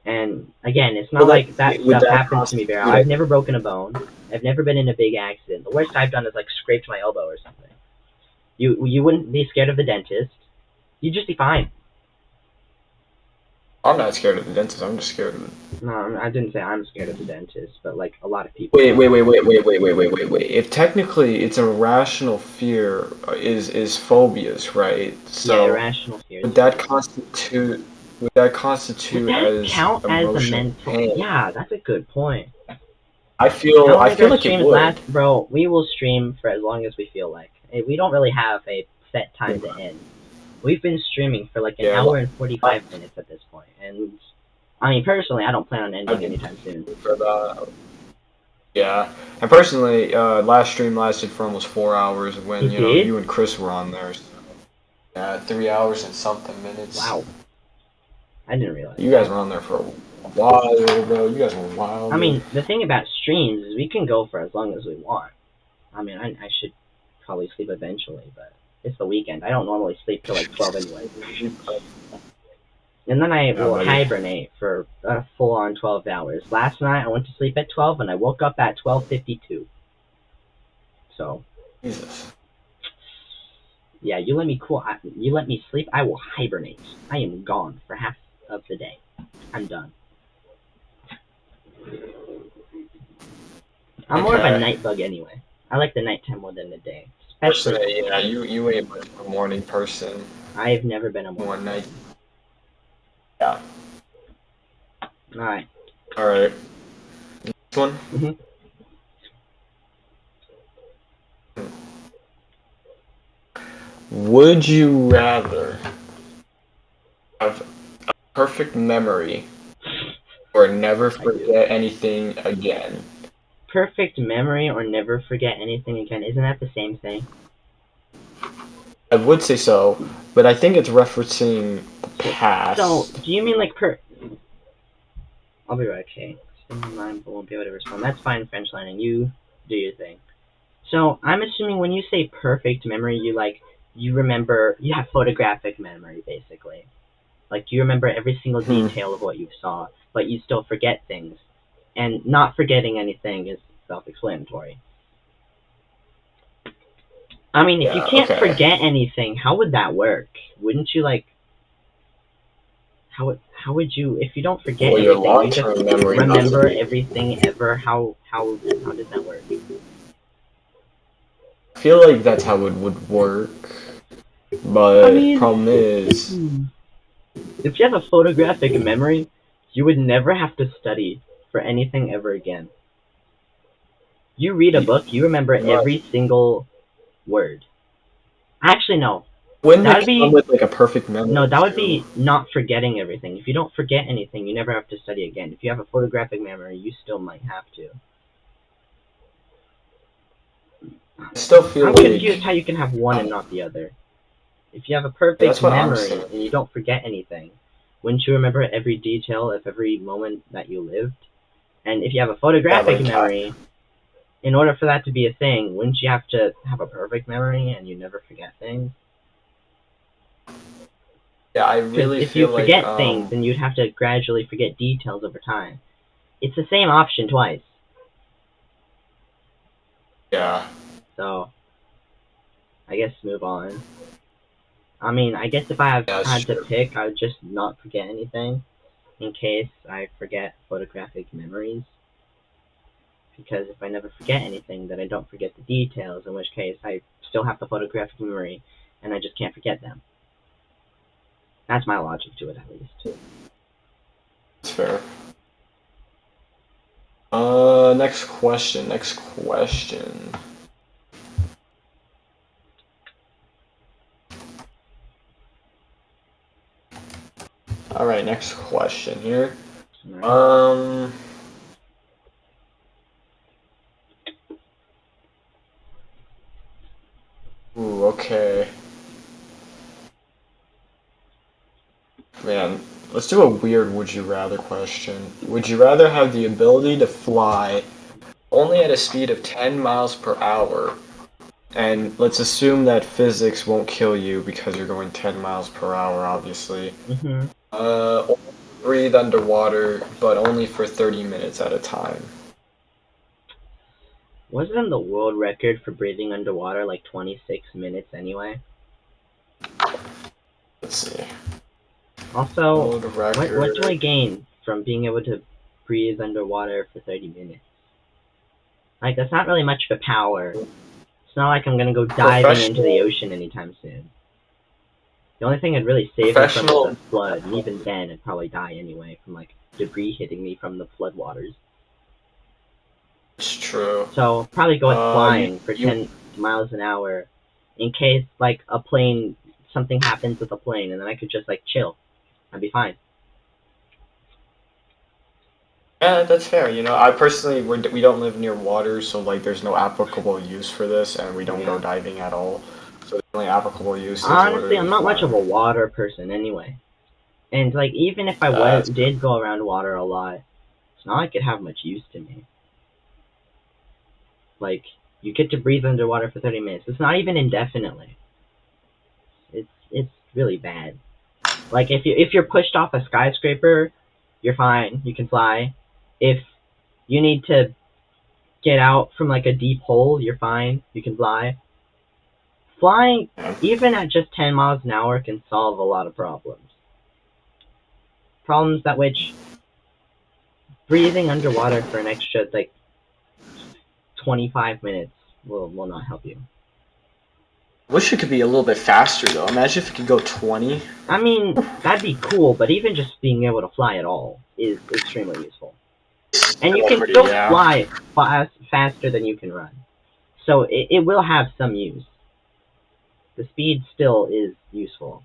And again, it's not Well, like that would stuff that happens to me very. constitute I've a- never broken a bone. I've never been in a big accident. The worst I've done is like scraped my elbow or something. You wouldn't be scared of the dentist. You'd just be fine. I'm not scared of the dentist. I'm just scared of it. No, I didn't say I'm scared of the dentist, but like a lot of people. Wait. If technically it's a rational fear, is phobias, right? So Yeah, irrational fears. would that constitute? Would that constitute Would that as count as a emotional mental? pain? Yeah, that's a good point. I feel How long like it streams would. last, bro? We will stream for as long as we feel like. We don't really have a set time to end. We've been streaming for like an hour and 45 minutes at this point, and I mean personally, I don't plan on ending anytime soon. For the, yeah, and personally, last stream lasted for almost 4 hours when It did? you and Chris were on there. So, yeah, 3 hours and something minutes. Wow, I didn't realize. You guys were on there for a while, bro. You guys were wild. I mean, the thing about streams is we can go for as long as we want. I mean, I should probably sleep eventually, but it's the weekend. I don't normally sleep till like 12 anyway. And then I will hibernate for a full-on 12 hours. Last night I went to sleep at 12 and I woke up at 12:52. So, Jesus. yeah, you let me you let me sleep, I will hibernate. I am gone for half of the day. I'm done. I'm more of a night bug anyway. I like the nighttime more than the day. Especially, Yeah, you ain't much of a morning person. I've never been a morning One night. Yeah. Alright. Alright. Next one? Mhm. Would you rather have a perfect memory or never forget anything again? Perfect memory or never forget anything again. Isn't that the same thing? I would say so, but I think it's referencing the past. So, do you mean like I'll be right, okay. Stay in line, but won't be able to respond. That's fine, French line, and you do your thing. So, I'm assuming when you say perfect memory, you remember, you have photographic memory, basically. Like, you remember every single detail of what you saw, but you still forget things. And not forgetting anything is self-explanatory. I mean, if you can't forget anything, how would that work? Wouldn't you, like... How would you, if you don't forget anything, you just remember everything ever? How does that work? I feel like that's how it would work, but the problem is... If you have a photographic memory, you would never have to study for anything ever again. You read a book, you remember every single word. Actually, no. Wouldn't that come with like a perfect memory? No, that would be not forgetting everything. If you don't forget anything, you never have to study again. If you have a photographic memory, you still might have to. I still feel I'm confused how you can have one and not the other. If you have a perfect That's what I'm memory saying. and you don't forget anything, wouldn't you remember every detail of every moment that you lived? And if you have a photographic memory, in order for that to be a thing, wouldn't you have to have a perfect memory and you never forget things? Yeah, I Because really if you feel like forget things, then you'd have to gradually forget details over time. It's the same option twice. yeah. So, I guess move on. I mean, I guess if I Yeah, that's had to true. pick, I would just not forget anything in case I forget photographic memories. Because if I never forget anything, then I don't forget the details, in which case I still have the photographic memory and I just can't forget them. That's my logic to it, at least. That's fair. Next question. All right, next question here. Alright. Ooh, okay. Man, let's do a weird would you rather question. Would you rather have the ability to fly only at a speed of 10 miles per hour? And let's assume that physics won't kill you because you're going 10 miles per hour, obviously. Mm-hmm. Or breathe underwater, but only for 30 minutes at a time. Wasn't the world record for breathing underwater like 26 minutes anyway? Let's see. Also, World what do I record. gain from being able to breathe underwater for 30 minutes? Like, that's not really much of a power. It's not like I'm gonna go diving into the ocean anytime soon. The only thing I'd really save me from is a flood, and even then I'd probably die anyway from, like, debris hitting me from the floodwaters. It's true. So, probably go with flying for you 10 miles an hour in case, like, something happens with a plane, and then I could just, like, chill. I'd be fine. Yeah, that's fair. You know, I personally we don't live near water, so like there's no applicable use for this, and we don't go Yeah. diving at all. So the only applicable use is Honestly, literally I'm not much of a flying. water person anyway. And, like, even if I did go around water a lot, it's not like it'd have much use to me. Like, you get to breathe underwater for 30 minutes. It's not even indefinitely. It's really bad. Like, if you're pushed off a skyscraper, you're fine. You can fly. If you need to get out from, like, a deep hole, you're fine. You can fly. Flying, even at just 10 miles an hour, can solve a lot of problems. Problems that which breathing underwater for an extra, like, 25 minutes will not help you. Wish it could be a little bit faster though. Imagine if it could go 20. I mean, that'd be cool, but even just being able to fly at all is extremely useful. And you can still fly faster than you can run. So it will have some use. The speed still is useful.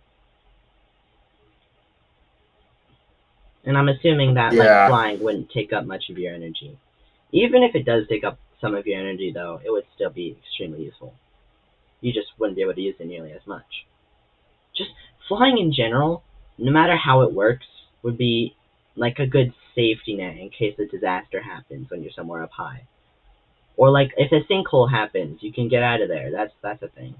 And I'm assuming that like flying wouldn't take up much of your energy. Even if it does take up some of your energy though, it would still be extremely useful. You just wouldn't be able to use it nearly as much. Just flying in general, no matter how it works, would be like a good safety net in case a disaster happens when you're somewhere up high. Or like if a sinkhole happens, you can get out of there. That's a thing.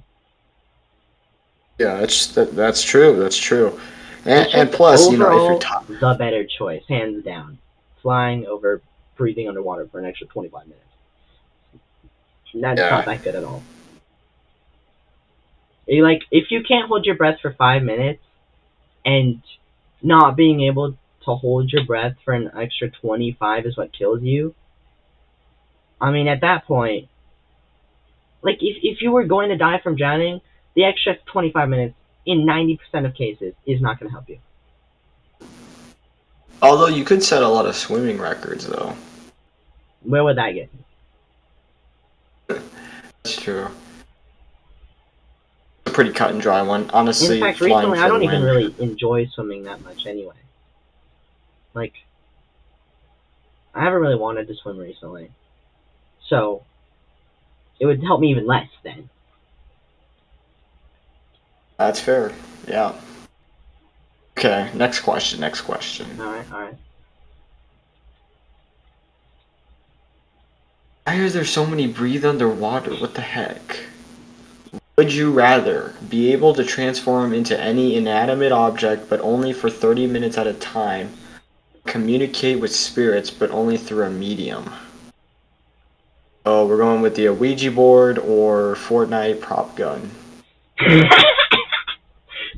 Yeah, that's true. That's true. And plus, overall, you know, if you're the better choice, hands down. Flying over breathing underwater for an extra 25 minutes. That's not that good at all. Like, if you can't hold your breath for 5 minutes, and not being able to hold your breath for an extra 25 is what kills you, I mean, at that point, like, if you were going to die from drowning, the extra 25 minutes, in 90% of cases, is not going to help you. Although you could set a lot of swimming records, though. Where would that get you? That's true. A pretty cut and dry one. Honestly, in fact, recently, I don't even really enjoy swimming that much anyway. Like, I haven't really wanted to swim recently. So, it would help me even less then. That's fair. Yeah. Okay, next question. Alright. Why are there so many breathe underwater? What the heck? Would you rather be able to transform into any inanimate object but only for 30 minutes at a time, communicate with spirits but only through a medium? Oh, we're going with the Ouija board or Fortnite prop gun.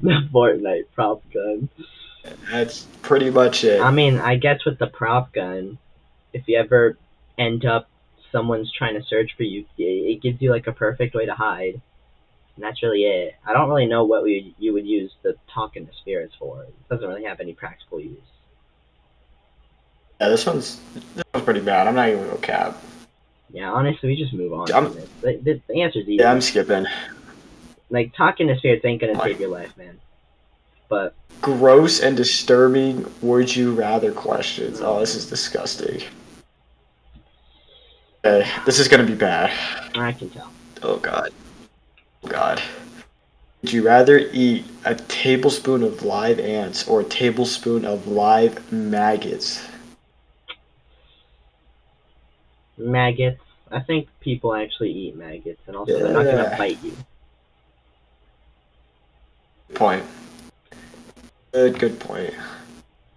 The Fortnite prop gun. That's pretty much it. I mean, I guess with the prop gun, if you ever end up someone's trying to search for you, it gives you like a perfect way to hide. And that's really it. I don't really know what you would use the talking to spirits for. It doesn't really have any practical use. Yeah, this one's pretty bad. I'm not even gonna go cap. Yeah, honestly, we just move on I'm- from this. The answer's easy. Yeah, I'm skipping. Like, talking to spirits ain't gonna My- save your life, man. But, Gross and disturbing would you rather questions. Oh, this is disgusting. Okay, this is gonna be bad. I can tell. Oh god. Oh god. Would you rather eat a tablespoon of live ants or a tablespoon of live maggots? Maggots. I think people actually eat maggots, and also they're not gonna Yeah. bite you. Point. Good point.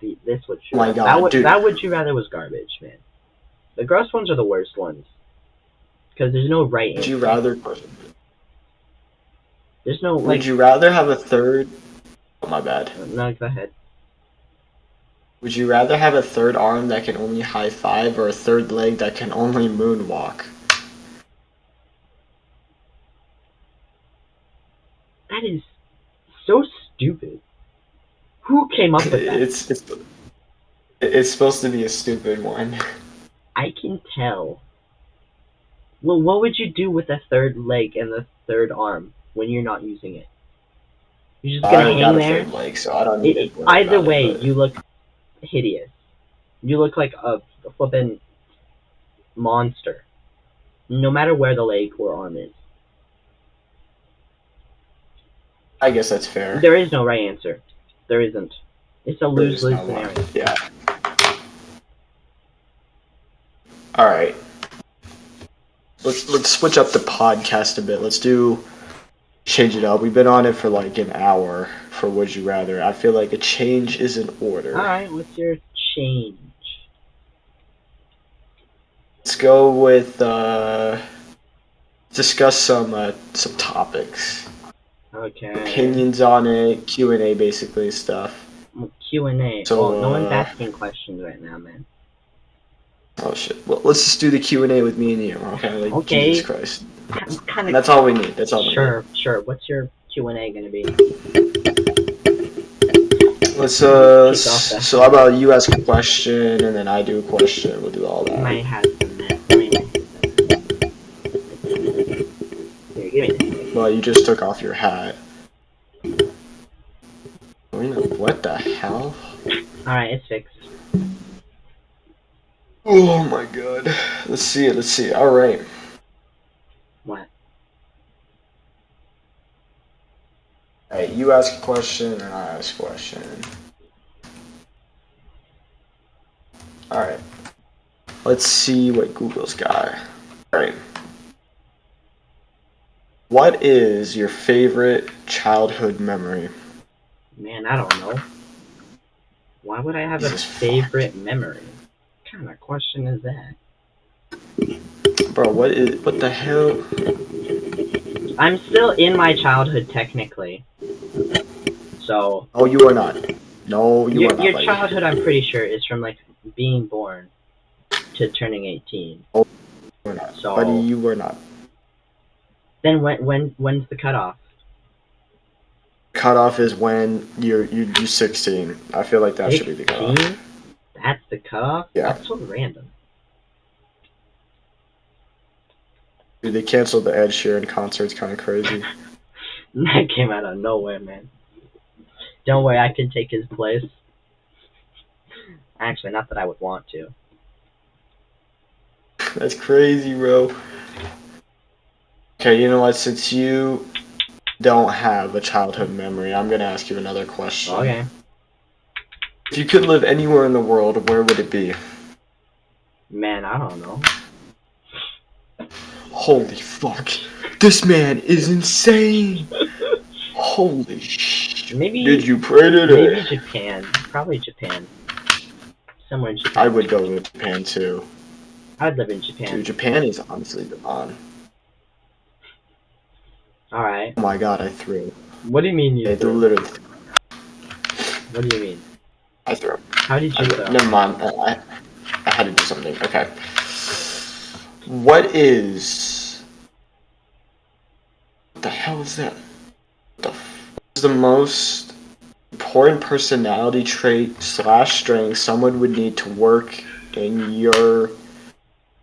This would you Oh my rather. God, dude. That would you rather was garbage, man. The gross ones are the worst ones. Because there's no right Would answer. you rather There's no, like... Would you rather have a third Oh my bad. No, go ahead. Would you rather have a third arm that can only high five or a third leg that can only moonwalk? That is so stupid. Who came up with that? It's supposed to be a stupid one. I can tell. Well, what would you do with a third leg and the third arm when you're not using it? You're just I gonna already hang got a there? third leg, so I don't need it. Either way, you look hideous. You look like a flippin' monster. No matter where the leg or arm is. I guess that's fair. There is no right answer. There isn't. It's a There is lose-lose no one. scenario. Yeah. All right. Let's switch up the podcast a bit. Let's change it up. We've been on it for like an hour for Would You Rather. I feel like a change is in order. Alright, what's your change? Let's go with discuss some topics, Okay. opinions on it, Q&A basically stuff. Q&A. So, well, no one's asking questions right now, man. Oh shit. Well, let's just do the Q&A with me and you. Okay. Like, Okay. Jesus Christ. I'm kind of... That's all we need. That's all we need. Sure. What's your Q&A gonna be? Let's Kick off that. so how about you ask a question and then I do a question. We'll do all that. My hat some mess. Here, give me this. Well, you just took off your hat. What the hell? Alright, it's fixed. Oh my god. Let's see. All right. What? All right, you ask a question and I ask a question. All right. Let's see what Google's got. All right. What is your favorite childhood memory? Man, I don't know. Why would I have a Jesus favorite memory? What kind of question is that? Bro, what the hell? I'm still in my childhood, technically. So, Oh, you are not. No, you are not. your buddy. childhood, I'm pretty sure, is from, like, being born to turning 18. You are not. So- Buddy, you were not. Then when's the cutoff? Cutoff is when you're 16. I feel like that should be the cutoff. 16? That's the cutoff? Yeah. That's so random. Dude, they canceled the Ed Sheeran concert. It's kind of crazy. That came out of nowhere, man. Don't worry, I can take his place. Actually, not that I would want to. That's crazy, bro. Okay, you know what? Since you don't have a childhood memory, I'm gonna ask you another question. Okay. If you could live anywhere in the world, where would it be? Man, I don't know. Holy fuck. This man is insane. Holy shit. Maybe. Did you pray to Maybe it? Japan. Probably Japan. Somewhere in Japan. I would go with Japan too. I'd live in Japan. Dude, Japan is honestly the on. Alright. Oh my god, I threw. What do you mean you They threw? literally. What do you mean? I threw. How did you throw? Never mind. I had to do something. Okay. What is? What the hell is that? What is the most important personality trait / strength someone would need to work in your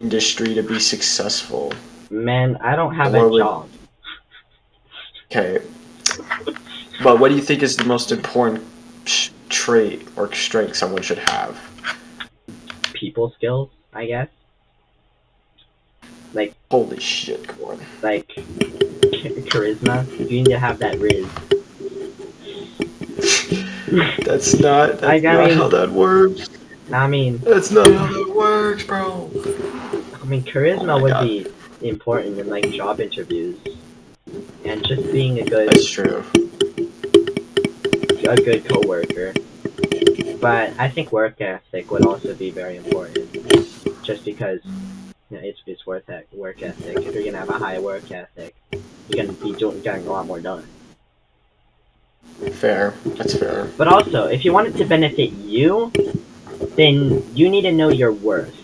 industry to be successful? Man, I don't have Or a would- job. Okay. But what do you think is the most important trait or strength someone should have? People skills, I guess. Like, Holy shit, Gordon. like charisma. You need to have that riz. That's not I mean- how that works. I mean, That's not how that works, bro. charisma Oh my would God. be important in like job interviews, and just being a good That's true. coworker. But I think work ethic would also be very important, just because it's worth it. Work ethic. If you're gonna have a high work ethic, you're gonna be getting a lot more done. Fair. That's fair. But also, if you want it to benefit you, then you need to know your worth.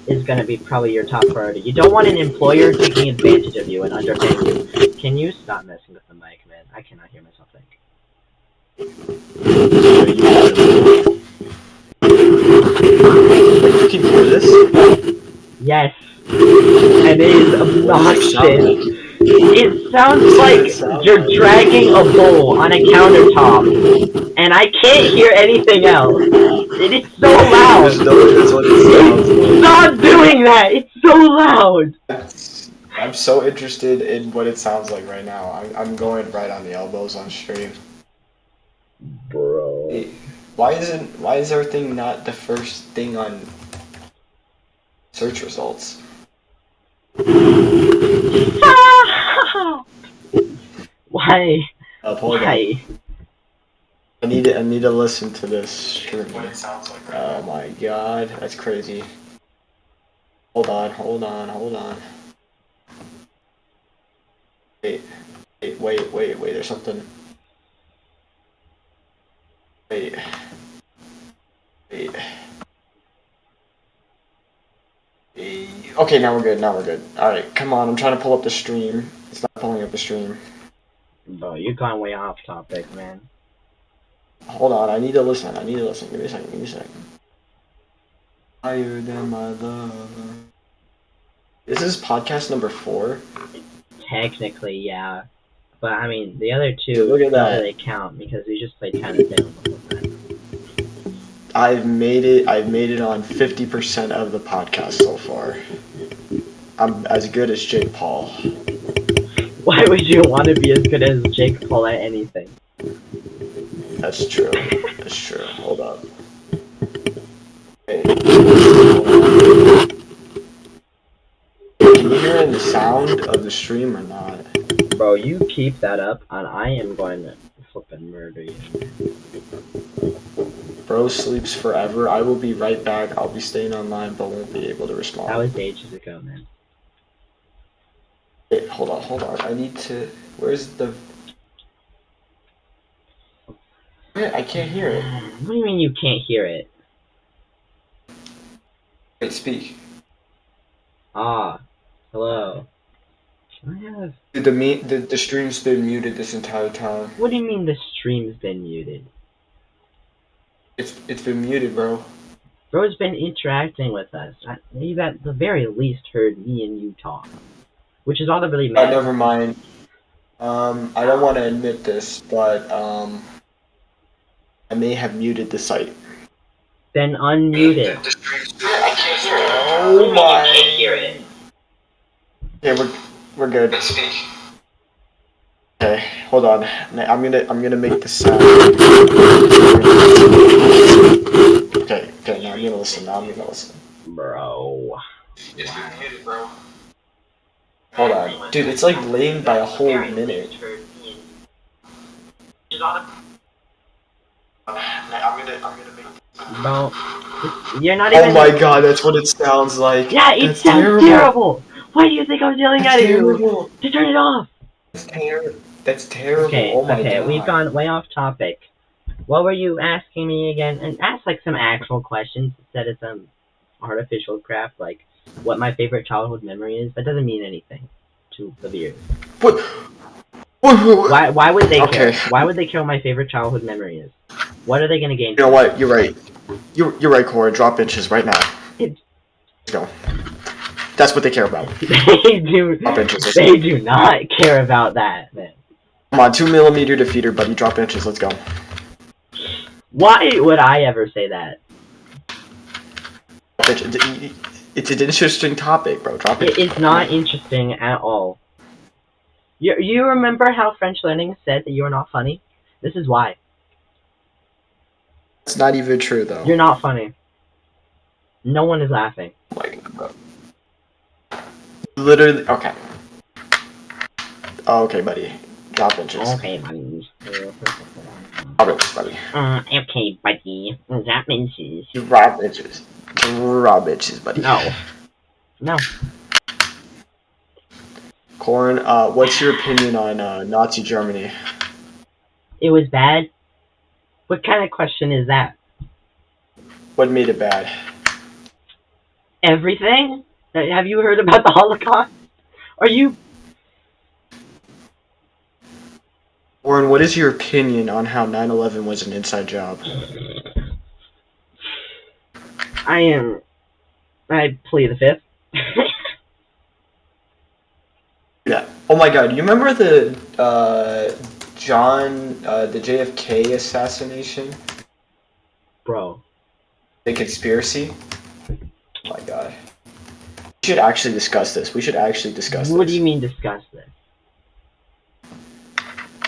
Is gonna be probably your top priority. You don't want an employer taking advantage of you and underpaying you. Can you stop messing with the mic, man? I cannot hear myself think. Wait, you can hear this? Yes, and it is obnoxious. It sounds like you're dragging a bowl on a countertop, and I can't hear anything else. It is so loud. Just know that's what it sounds like. Stop doing that! It's so loud! I'm so interested in what it sounds like right now. I'm going right on the elbows on stream. Bro. Why is everything not the first thing on search results? Why? Hold on. Why? I need to listen to this stream. What it sounds like. Oh my god, that's crazy. Hold on. Wait, there's something. Wait. Okay, now we're good. Alright, come on, I'm trying to pull up the stream. It's not pulling up the stream. Bro, you're going way off topic, man. Hold on, I need to listen. Give me a second. Higher than my love. This is podcast number 4. Technically, yeah. But, I mean, the other two Dude, look at don't that. really count because we just played tennis down. I've made it on 50% of the podcast so far. I'm as good as Jake Paul. Why would you want to be as good as Jake Paul at anything? That's true. Hold up. Hey. Can you hear the sound of the stream or not? Bro, you keep that up, and I am going to flippin' murder you. Bro sleeps forever. I will be right back. I'll be staying online, but won't be able to respond. That was ages ago, man. Hey, hold on. I need to. Where's the? I can't hear it. What do you mean you can't hear it? Wait, speak. Ah, hello. Can I have... The stream's been muted this entire time. What do you mean the stream's been muted? It's been muted, bro. Bro's been interacting with us. You've at the very least heard me and you talk. Which is all that really matters. Never mind. I don't want to admit this, but I may have muted the site. Then unmute it. Oh my! can't hear it. Yeah, we're good. Okay, hold on. I'm gonna make the sound. Okay, now I'm gonna listen. Bro. Hold on. Dude, it's like laying by a whole minute. Bro. You're not Oh even. my god, that's what it sounds like. Yeah, it That's sounds terrible. Why do you think I was yelling That's at you? terrible. To turn it off. That's terrible. Okay, Oh my okay, god. we've gone way off topic. What were you asking me again? And ask like some actual questions instead of some artificial crap like what my favorite childhood memory is. That doesn't mean anything to the viewers. What? Why would they care? Okay. Why would they care what my favorite childhood memory is? What are they gonna gain? You know what? You're right. You're right, Cora. Drop inches right now. Let's go. That's what they care about. They do. Drop inches. They do not care about that, man. Come on, 2mm defeater, buddy. Drop inches. Let's go. Why would I ever say that? It's an interesting topic, bro. Drop inches. It's not interesting at all. You remember how French learning said that you are not funny? This is why. It's not even true, though. You're not funny. No one is laughing. Oh my god, bro. Literally, okay. Oh, okay, buddy. Drop inches. Okay, buddy. Drop inches, buddy. Okay, buddy. Drop inches. Drop inches. Drop inches, buddy. No. No. Corn, what's your opinion on Nazi Germany? It was bad? What kind of question is that? What made it bad? Everything? Have you heard about the Holocaust? Are you... Warren, what is your opinion on how 9/11 was an inside job? I plead the fifth. Yeah. Oh my god, you remember the the JFK assassination? Bro. The conspiracy? Oh my god. We should actually discuss this. What do you mean discuss this?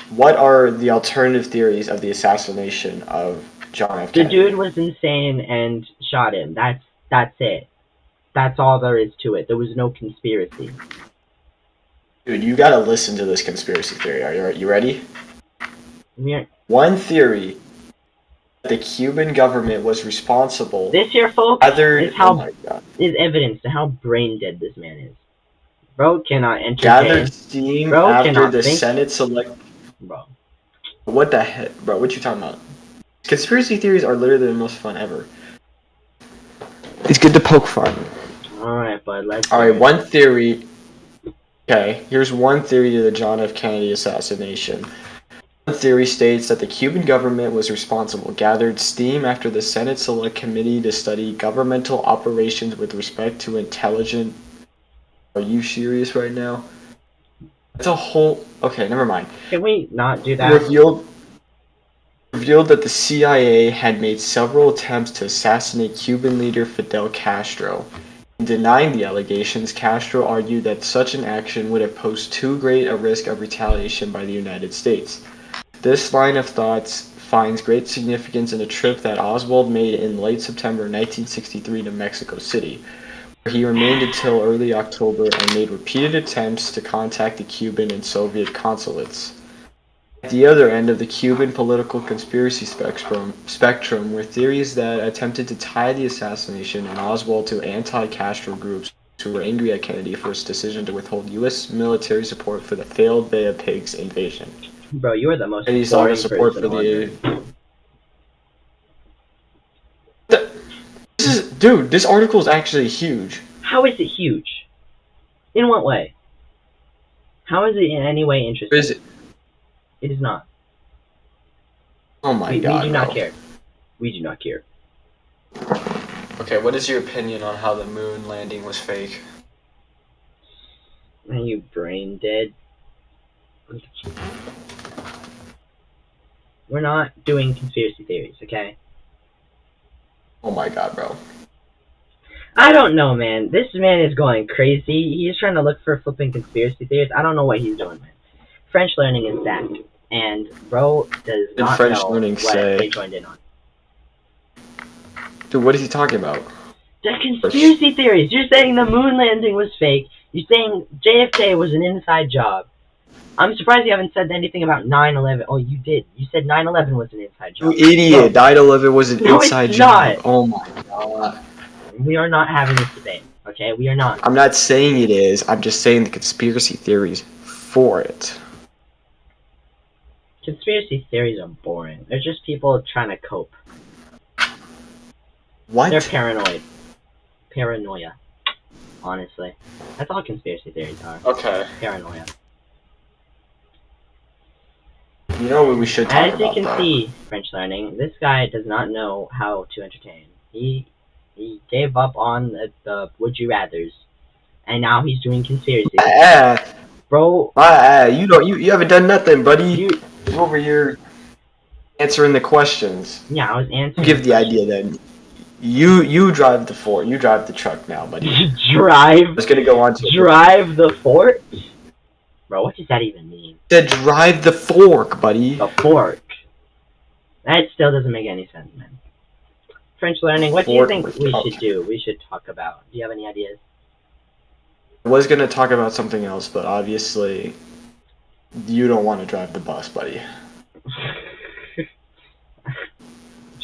What are the alternative theories of the assassination of John F. The Kennedy? dude was insane and shot him. That's it. That's all there is to it. There was no conspiracy. Dude, you gotta listen to this conspiracy theory. Are you ready? Yeah. One theory, the Cuban government was responsible. This here, folks, is evidence to how brain dead this man is. Bro cannot entertain. Gathered steam after the Senate select. Bro. What the heck, bro? What you talking about? Conspiracy theories are literally the most fun ever. It's good to poke fun. Alright, bud, let's... Alright, one theory... Okay, here's one theory to the John F. Kennedy assassination. One theory states that the Cuban government was responsible, gathered steam after the Senate Select Committee to study governmental operations with respect to intelligent... Are you serious right now? That's a whole... Okay, never mind. Can we not do that? Revealed that the CIA had made several attempts to assassinate Cuban leader Fidel Castro. In denying the allegations, Castro argued that such an action would have posed too great a risk of retaliation by the United States. This line of thought finds great significance in a trip that Oswald made in late September 1963 to Mexico City, where he remained until early October and made repeated attempts to contact the Cuban and Soviet consulates. At the other end of the Cuban political conspiracy spectrum were theories that attempted to tie the assassination and Oswald to anti-Castro groups who were angry at Kennedy for his decision to withhold U.S. military support for the failed Bay of Pigs invasion. Bro, you are the most Kennedy's boring support person for on Dude, this article is actually huge. How is it huge? In what way? How is it in any way interesting? Is it? It is not. Oh my god, we do not care. We do not care. Okay, what is your opinion on how the moon landing was fake? Are you brain dead? We're not doing conspiracy theories, okay? Oh my god, bro. I don't know, man. This man is going crazy. He's trying to look for flipping conspiracy theories. I don't know what he's doing, man. French learning is back, and bro does Did not French know learning what say? they joined in on. Dude, what is he talking about? The conspiracy theories. You're saying the moon landing was fake. You're saying JFK was an inside job. I'm surprised you haven't said anything about 9/11. Oh, you did. You said 9/11 was an inside You job. idiot! 9/11 was an No, it's inside not. job. Oh my god. We are not having this debate. Okay, we are not. I'm not saying it is. I'm just saying the conspiracy theories for it. Conspiracy theories are boring. They're just people trying to cope. What? They're paranoid. Paranoia. Honestly. That's all conspiracy theories are. Okay. Paranoia. You know what we should talk As you about, can though? see, French learning, this guy does not know how to entertain. He gave up on the would you rathers, and now he's doing conspiracy. Bro, You haven't done nothing, buddy. you You're over here answering the questions. yeah, I was answering. Give the idea then. You drive the fort. You drive the truck now, buddy. Drive Let's gonna go on to drive the fort? Bro, what does that even mean? Said drive the fork, buddy. The fork. That still doesn't make any sense, man. French learning, what do you Fork think with we tongue. should do? We should talk about. Do you have any ideas? I was gonna talk about something else, but obviously you don't want to drive the bus, buddy.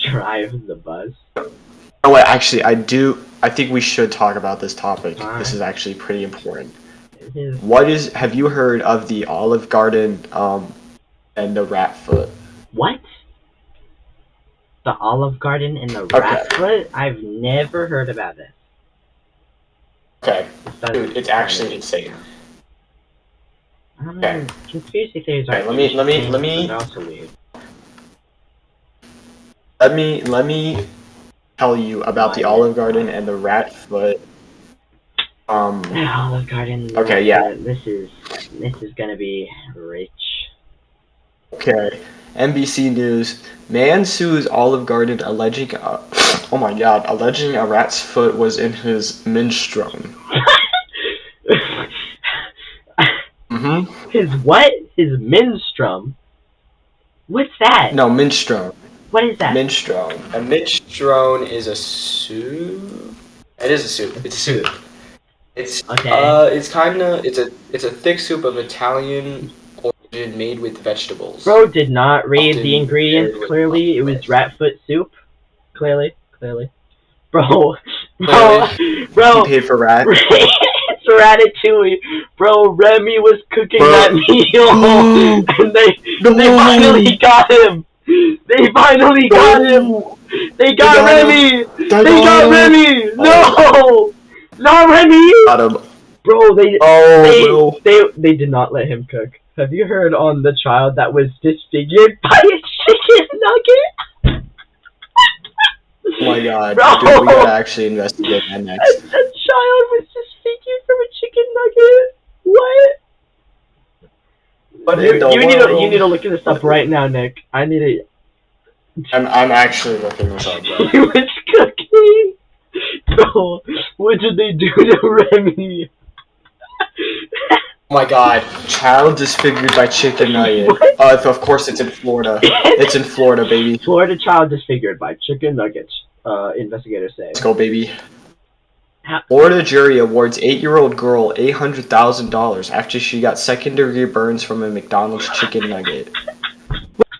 Drive the bus. Oh wait, actually, I do. I think we should talk about this topic. Alright. This is actually pretty important. It is- Have you heard of the Olive Garden and the rat foot? What? The Olive Garden and the rat foot? I've never heard about this. Okay, This doesn't dude, it's sound actually right. insane. I don't know. Okay. Conspiracy theories are Okay, let me- interesting, but they're also weird. Let me tell you about the Olive Garden and the rat foot. The Olive Garden. and the Okay, rat yeah. foot. This is gonna be rich. Okay, NBC News. Man sues Olive Garden alleging, oh my god, alleging a rat's foot was in his minestrone. Mm-hmm. His what? His minstrum? What's that? No, minestrone. What is that? Minestrone. A minestrone is a soup. It is a soup. It's a soup. It's Okay. it's a thick soup of Italian origin made with vegetables. Bro did not read Often the ingredients paired with clearly. It was mushrooms. rat foot soup. Clearly. Bro. Clearly. Bro. He paid for rat. It's Ratatouille. Bro, Remy was cooking Bro. that meal. And they finally got him. They finally got him. They got Remy. They got Remy. No. Not Remy. Got him. Bro, Oh, they did not let him cook. Have you heard on the child that was disfigured by a chicken nugget? oh my god. Bro. Dude, we gotta actually investigate that next. That child was disfigured from a chicken nugget. What? But You, in the you need world- to look this up right now, Nick. I need to. I'm actually looking this up, bro. He was cooking. Bro, what did they do to Remy? Oh my god. Child disfigured by chicken nugget. Of course it's in Florida. It's in Florida, baby. Florida child disfigured by chicken nuggets. Investigators say. Let's go, baby. How- Florida jury awards 8-year-old girl $800,000 after she got second-degree burns from a McDonald's chicken nugget.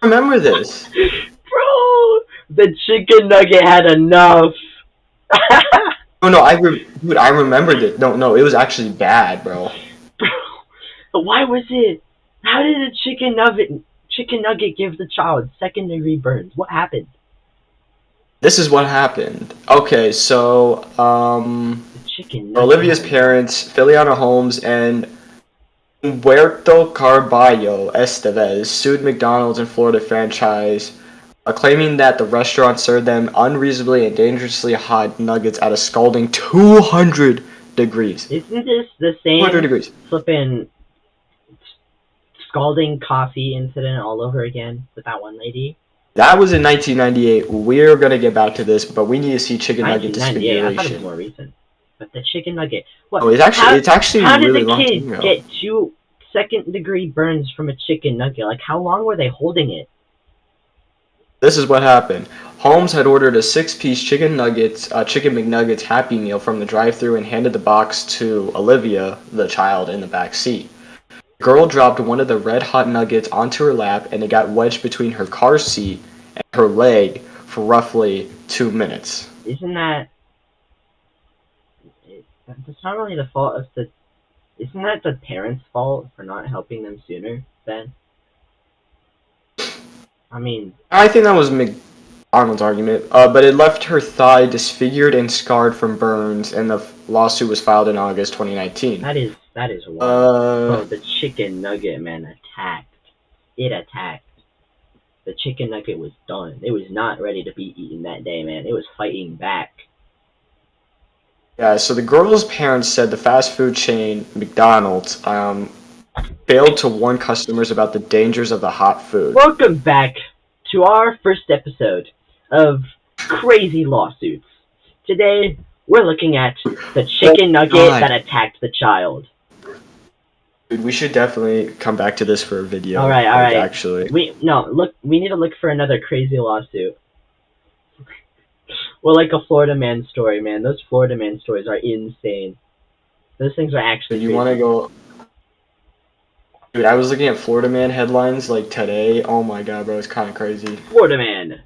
Remember this? Bro, the chicken nugget had enough. Oh no, dude, I remembered it. No, it was actually bad, bro. Bro, but why was it? How did a chicken nugget give the child second-degree burns? What happened? This is what happened. Okay, so The chicken nugget. Olivia's parents, Filiana Holmes and Humberto Carballo Estevez sued McDonald's and Florida franchise, claiming that the restaurant served them unreasonably and dangerously hot nuggets at a scalding 200 degrees. Isn't this the 200 same degrees. flippin' scalding coffee incident all over again with that one lady? That was in 1998. We're gonna get back to this, but we need to see chicken nugget 1998. I thought it was disfiguration. more recent. But the chicken nugget. What? Oh, it's actually how really did the long kid time ago. get two second-degree burns from a chicken nugget. Like, how long were they holding it? This is what happened. Holmes had ordered a six-piece chicken McNuggets Happy Meal from the drive-thru and handed the box to Olivia, the child, in the back seat. The girl dropped one of the red-hot nuggets onto her lap, and it got wedged between her car seat and her leg for roughly 2 minutes. Isn't that... That's not really the fault of the... Isn't that the parents' fault for not helping them sooner, then? I mean... I think that was McDonald's argument, but it left her thigh disfigured and scarred from burns, and the lawsuit was filed in August 2019. That is wild. Bro, the chicken nugget, man, attacked. It attacked. The chicken nugget was done. It was not ready to be eaten that day, man. It was fighting back. Yeah, so the girl's parents said the fast food chain McDonald's failed to warn customers about the dangers of the hot food. Welcome back to our first episode of Crazy Lawsuits. Today, we're looking at the chicken nugget that attacked the child. Dude, we should definitely come back to this for a video. All right. Actually, We need to look for another crazy lawsuit. Well, like a Florida man story, man. Those Florida man stories are insane. Those things are actually you crazy. want to go? Dude, I was looking at Florida man headlines like today. Oh my god, bro, it's kind of crazy. Florida man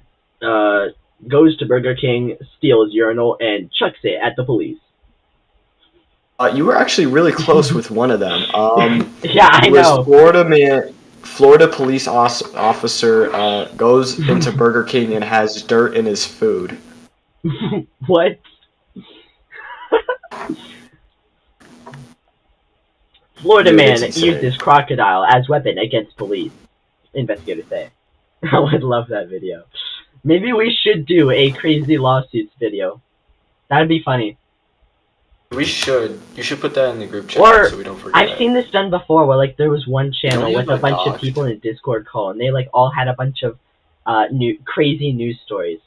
goes to Burger King, steals urinal, and chucks it at the police. You were actually really close with one of them. Yeah, I know. Florida police officer goes into Burger King and has dirt in his food. What? Florida man uses crocodile as weapon against police. Investigators say. I would love that video. Maybe we should do a crazy lawsuits video. That'd be funny. We should. You should put that in the group chat Or, so we don't forget. I've seen this done before where like there was one channel Don't with you a have a bunch of dog? people in a Discord call and they like all had a bunch of crazy news stories.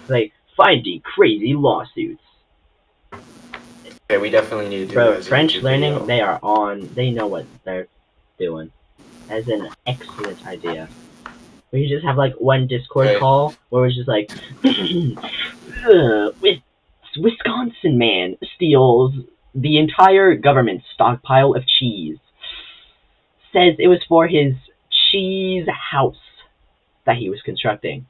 Like, finding crazy lawsuits. Okay, we definitely need to do Bro, that as a French YouTube learning, video. they are on, they know what they're doing. As an excellent idea. We just have like one Discord Okay. call where it's just like, Wisconsin man steals the entire government stockpile of cheese. Says it was for his cheese house that he was constructing.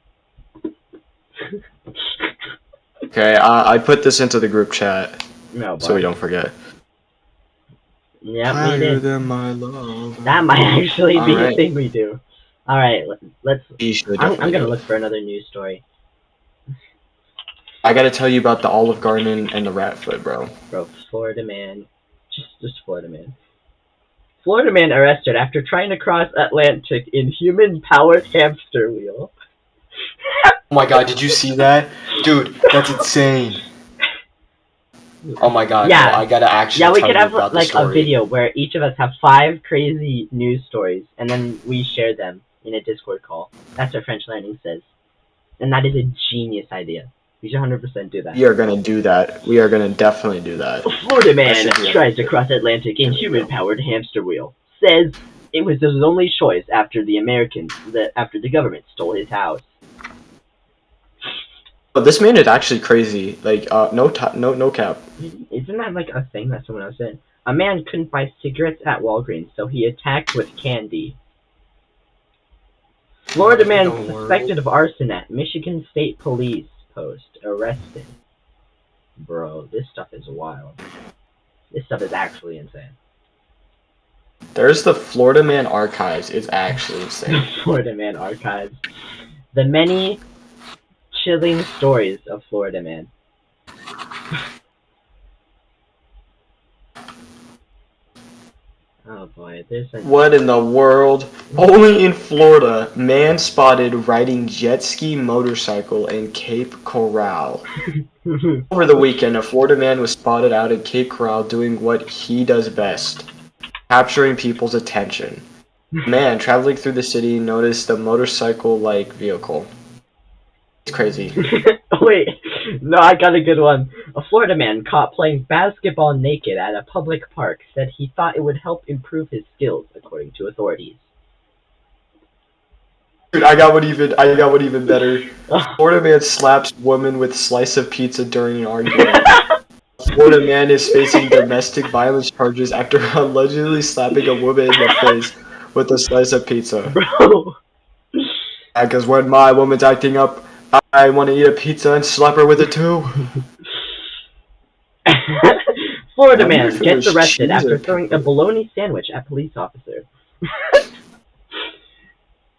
Okay, I put this into the group chat No, so we don't forget. Yeah, we did. Than my love. That might actually be a Alright. thing we do. Alright, let's... We should I'm definitely gonna do it. look for another news story. I gotta tell you about the Olive Garden and the rat foot, bro. Bro, Florida man. Just Florida man. Florida man arrested after trying to cross Atlantic in human-powered hamster wheel. Oh my god, did you see that? Dude, that's insane. Oh my god, Yeah. no, I gotta actually Yeah, we tell could you have about the like a story. video where each of us have 5 crazy news stories, and then we share them in a Discord call. That's what French Learning says. And that is a genius idea. We should 100% do that. We are gonna do that. We are gonna definitely do that. Florida man That should be tries to cross Atlantic in human-powered hamster wheel. Says it was his only choice after the government stole his house. But this man is actually crazy. Like, no cap. Isn't that like a thing that someone else said? A man couldn't buy cigarettes at Walgreens, so he attacked with candy. Florida man What in the suspected of arson at Michigan State Police post arrested. Bro, this stuff is wild. This stuff is actually insane. There's the Florida Man Archives. It's actually insane. Florida man archives. The many chilling stories of Florida man. Oh boy, there's a... What in the world? Only in Florida, man spotted riding jet ski motorcycle in Cape Coral. Over the weekend, a Florida man was spotted out in Cape Coral doing what he does best, capturing people's attention. A man traveling through the city noticed the motorcycle-like vehicle. It's crazy. Wait, No, I got a good one. A Florida man caught playing basketball naked at a public park said he thought it would help improve his skills, according to authorities. Dude, I got one even better. Florida man slaps woman with slice of pizza during an argument. Florida man is facing domestic violence charges after allegedly slapping a woman in the face with a slice of pizza. Bro. Because when my woman's acting up, I want to eat a pizza and slap her with it too. Florida I wonder man if it gets was arrested cheese after or throwing a bologna sandwich at police officer.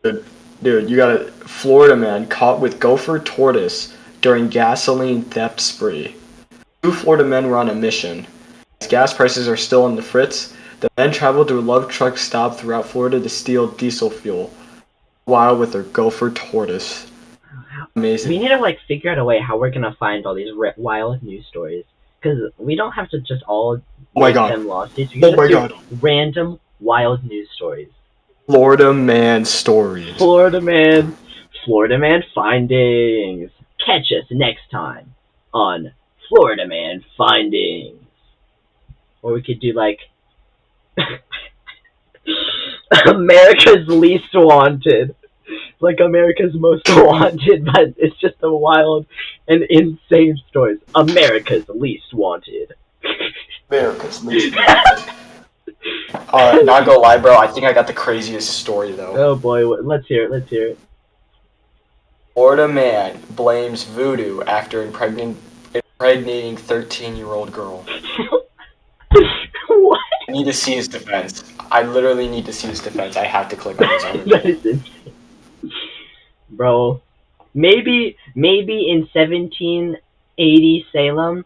Dude, you got a Florida man caught with gopher tortoise during gasoline theft spree. 2 Florida men were on a mission. As gas prices are still in the fritz, the men traveled to a love truck stop throughout Florida to steal diesel fuel, while with their gopher tortoise. Amazing. We need to figure out a way how we're gonna find all these wild news stories, because we don't have to just all make them lawsuits. We can just do random wild news stories. Florida man stories. Florida man findings. Catch us next time on Florida man findings. Or we could do America's least wanted. America's most wanted, but it's just a wild and insane stories. America's least wanted. America's least wanted. Not gonna lie, bro. I think I got the craziest story though. Oh boy, let's hear it. Florida man blames voodoo after impregnating 13-year-old girl. What? I need to see his defense. I literally need to see his defense. I have to click on his article. That is insane. Bro, maybe in 1780 Salem,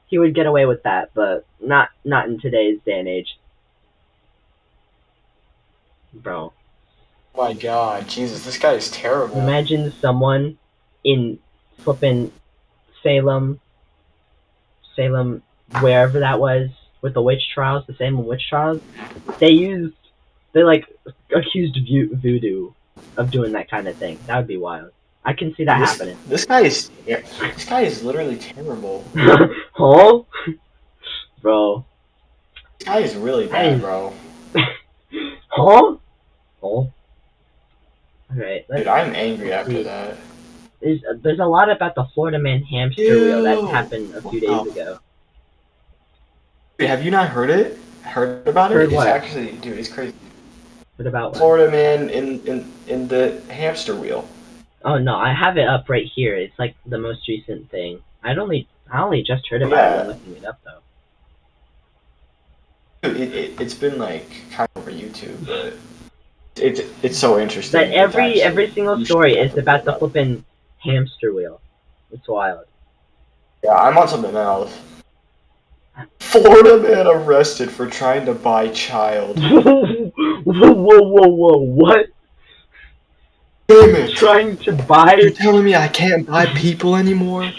he would get away with that, but not in today's day and age. Bro. Oh my god, Jesus, this guy is terrible. Imagine someone in flippin' Salem, wherever that was, with the witch trials, the Salem witch trials. They accused voodoo of doing that kind of thing. That would be wild. I can see that happening. This guy is literally terrible. Huh? Bro. This guy is really bad, bro. Huh? Oh. Alright, dude, I'm angry after that. There's a lot about the Florida man hamster wheel that happened a few days ago. Dude, have you not heard it? Heard about it? Heard what? It's actually, dude, it's crazy. What about what? Florida man in the hamster wheel. Oh no, I have it up right here. It's the most recent thing. I only just heard about it when looking it up though. It's been kind of over YouTube, but it's so interesting. That every single story is about the flippin' hamster wheel. It's wild. Yeah, I'm on something else. Florida man arrested for trying to buy child. Whoa, what? Damn it. Trying to buy? You're telling me I can't buy people anymore?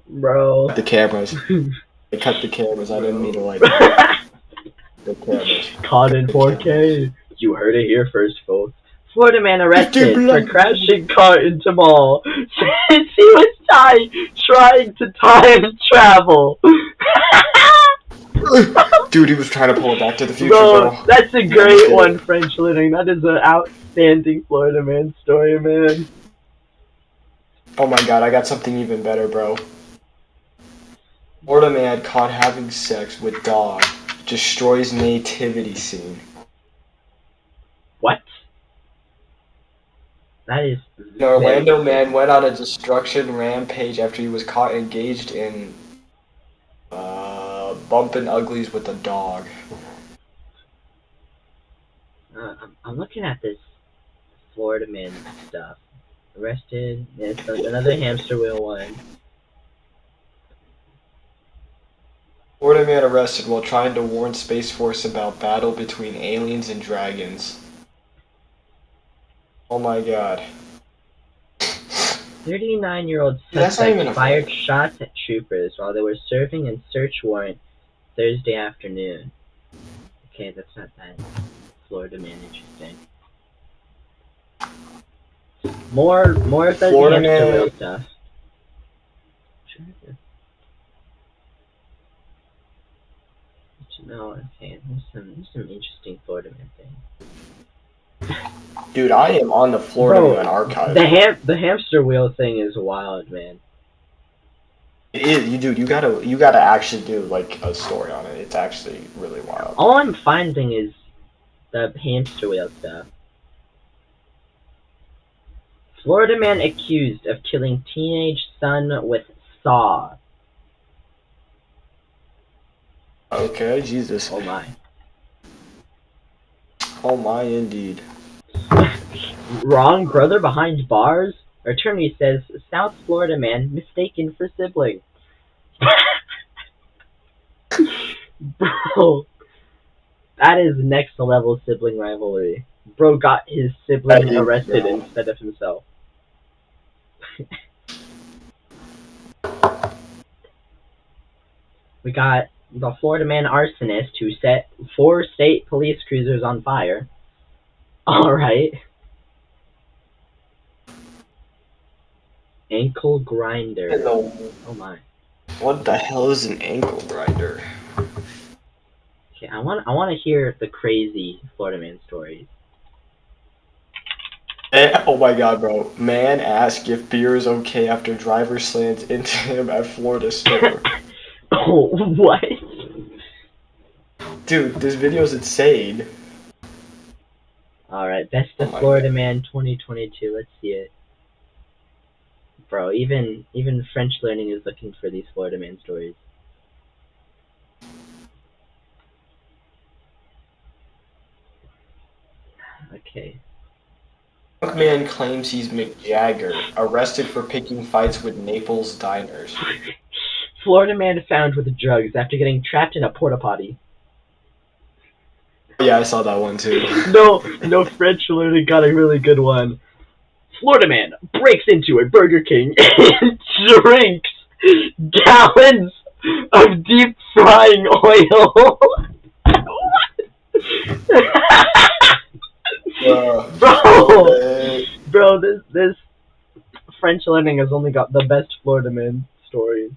Bro. The cameras. They cut the cameras. I didn't mean to the cameras. Caught in 4K. You heard it here first, folks. Florida man arrested for crashing car into mall since he was trying to time travel. Dude, he was trying to pull it back to the future, bro. That's a great one, French Living. That is an outstanding Florida man story, man. Oh my god, I got something even better, bro. Florida man caught having sex with dog destroys nativity scene. What? That is. An Orlando man went on a destruction rampage after he was caught engaged in bumping uglies with a dog. I'm looking at this Florida man stuff. Arrested. Yeah, it's another hamster wheel one. Florida man arrested while trying to warn Space Force about battle between aliens and dragons. Oh my god. 39-year-old suspect fired shots at troopers while they were serving a search warrant Thursday afternoon. Okay, that's not that Florida man interesting. More of the Florida hamster man. wheel stuff. No, okay. There's some interesting Florida man things. Dude, I am on the Florida Bro, Man archive. the hamster wheel thing is wild, man. It is, you gotta actually do like a story on it. It's actually really wild. All I'm finding is the hamster wheel stuff. Florida man accused of killing teenage son with saw. Okay, Jesus. Oh my. Oh my, indeed. Wrong brother behind bars? Attorney says South Florida man mistaken for sibling. Bro, that is next level sibling rivalry. Bro got his sibling arrested instead of himself. We got the Florida man arsonist who set 4 state police cruisers on fire. Alright. Ankle grinder. Hello. Oh my. What the hell is an ankle grinder? Okay, I want to hear the crazy Florida man stories. Oh my god, bro. Man asks if beer is okay after driver slams into him at Florida store. Oh, what? Dude, this video's insane. Alright, Best of my Florida Man 2022. Let's see it. Bro, even French Learning is looking for these Florida Man stories. Okay. Drunk man claims he's Mick Jagger, arrested for picking fights with Naples diners. Florida man found with drugs after getting trapped in a porta potty. Yeah, I saw that one too. No, French Learning got a really good one. Florida man breaks into a Burger King and drinks gallons of deep frying oil. Bro, this French Learning has only got the best Florida man stories.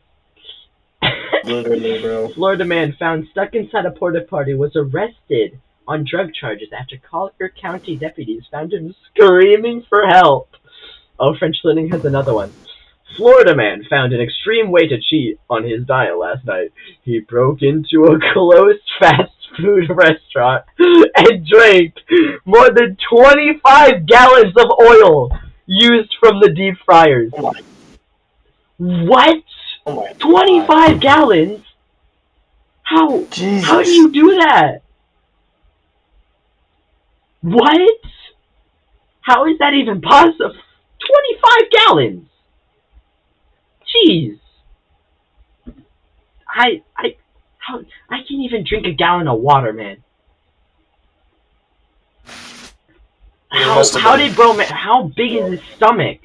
Literally, bro. Florida man found stuck inside a porta potty was arrested on drug charges after Collier County deputies found him screaming for help. Oh, French Learning has another one. Florida man found an extreme way to cheat on his diet last night. He broke into a closed fast food restaurant and drank more than 25 gallons of oil used from the deep fryers. Oh my. What? Oh my 25 God. gallons? How? Jesus. How do you do that? What? How is that even possible? 25 gallons? Jeez. I can't even drink a gallon of water, man. How did bro, man, how big is his stomach?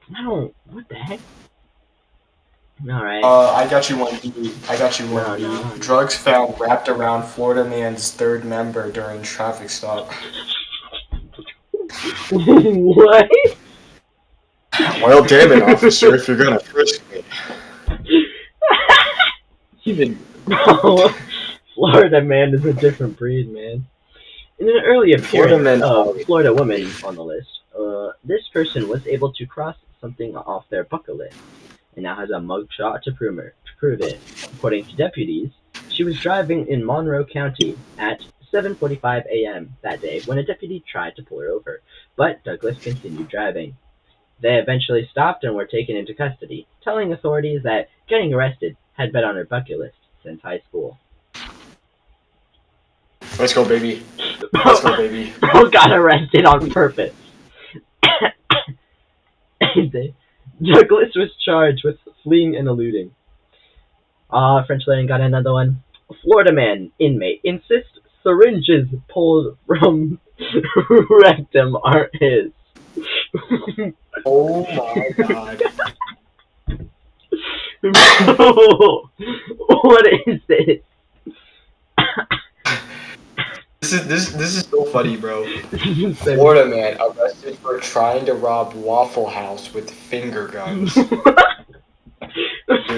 What the heck? Alright. I got you one. I got you one. No. Drugs found wrapped around Florida man's third member during traffic stop. What? Well, damn it, officer, if you're gonna frisk me. Even Florida man is a different breed, man. In an early appearance of Florida woman on the list, this person was able to cross something off their bucket list, and now has a mugshot to prove it. According to deputies, she was driving in Monroe County at 7:45 a.m. that day when a deputy tried to pull her over, but Douglas continued driving. They eventually stopped and were taken into custody, telling authorities that getting arrested had been on her bucket list since high school. Let's go, baby. Let's go, baby. Bro got arrested on purpose. Douglas was charged with fleeing and eluding. French Learning got another one. Florida man inmate insists syringes pulled from rectum aren't his. Oh my god. Bro, what is this? This is so funny, bro. This is insane. Florida man arrested for trying to rob Waffle House with finger guns. Dude,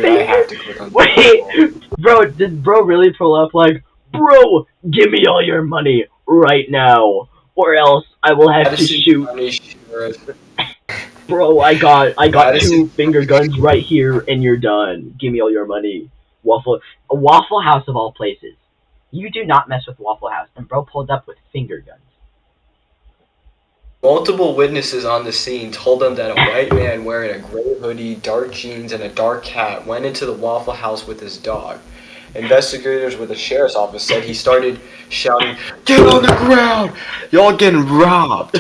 I have to click on Wait, bro, did bro really pull up like, bro, give me all your money right now, or else I will have to shoot. Bro, I got Madison 2 finger guns right here, and you're done. Give me all your money. Waffle House of all places. You do not mess with Waffle House, and bro pulled up with finger guns. Multiple witnesses on the scene told them that a white man wearing a gray hoodie, dark jeans, and a dark hat went into the Waffle House with his dog. Investigators with the sheriff's office said he started shouting, "Get on the ground! Y'all getting robbed!"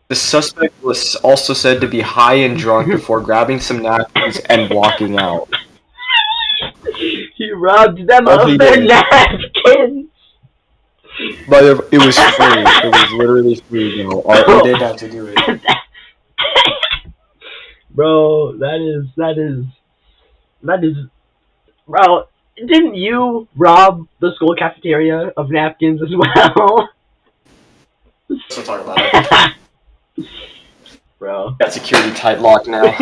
The suspect was also said to be high and drunk before grabbing some napkins and walking out. He robbed them Oh, of he their did. napkins. But it was free. It was literally free, though. We did have to do it. Bro, that is, bro, didn't you rob the school cafeteria of napkins as well? Let's talk about it. Bro. Got security tight locked now.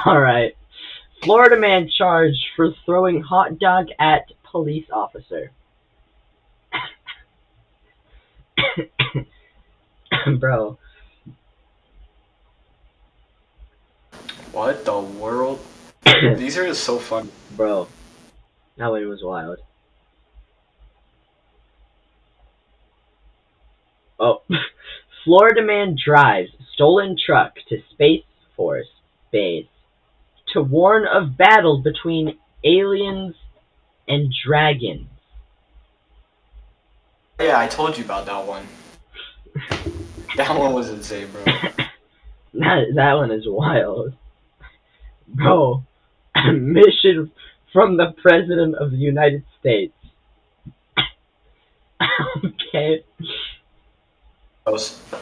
Alright. Florida man charged for throwing hot dog at police officer. Bro. What the world? These are just so funny. Bro. That one was wild. Oh. Florida man drives stolen truck to Space Force base to warn of battle between aliens and dragons. Yeah, I told you about that one. That one was insane, bro. That one is wild. Bro, a mission from the President of the United States. Okay.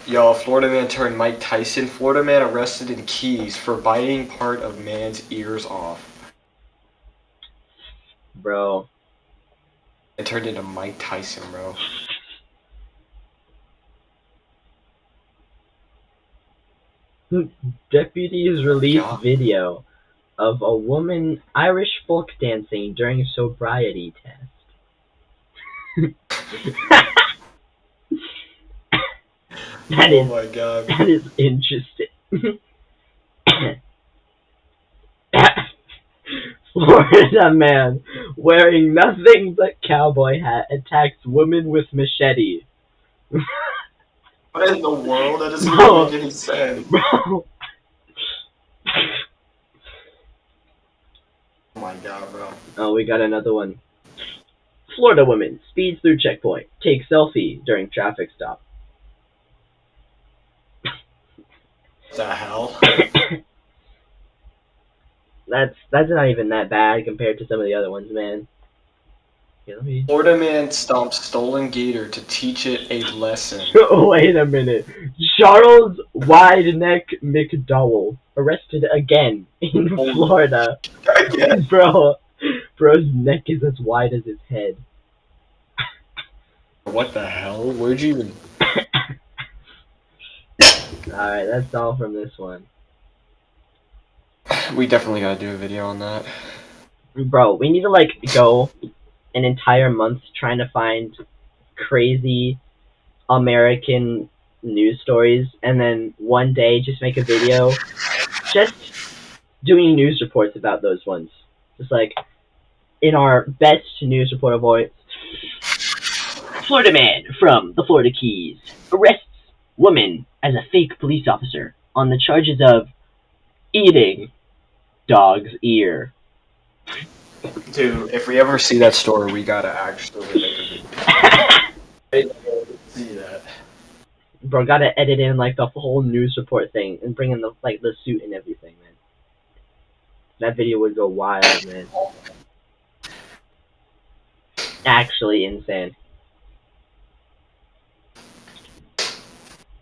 Yo, Florida man turned Mike Tyson. Florida man arrested in Keys for biting part of man's ears off. Bro. It turned into Mike Tyson, bro. Deputies released God. video of a woman Irish folk dancing during sobriety test. Oh my god. That is interesting. Florida man wearing nothing but cowboy hat attacks woman with machete. What in the world? That doesn't Bro. make any sense. Bro. Oh my god, bro. Oh, we got another one. Florida woman speeds through checkpoint, takes selfie during traffic stop. What the hell? That's not even that bad compared to some of the other ones, man. Yeah, let me... Florida man stomps stolen gator to teach it a lesson. Wait a minute. Charles Wide-Neck McDowell arrested again in Florida. Bro, bro's neck is as wide as his head. What the hell? Where'd you even... Alright, that's all from this one. We definitely gotta do a video on that. Bro, we need to, like, go an entire month trying to find crazy American news stories, and then one day just make a video just doing news reports about those ones. Just like, in our best news report voice, Florida man from the Florida Keys arrests woman as a fake police officer on the charges of eating dog's ear. Dude, if we ever see that story, we gotta actually make a video. See that. Bro, gotta edit in like the whole news report thing and bring in the the suit and everything, man. That video would go wild, man. Actually insane.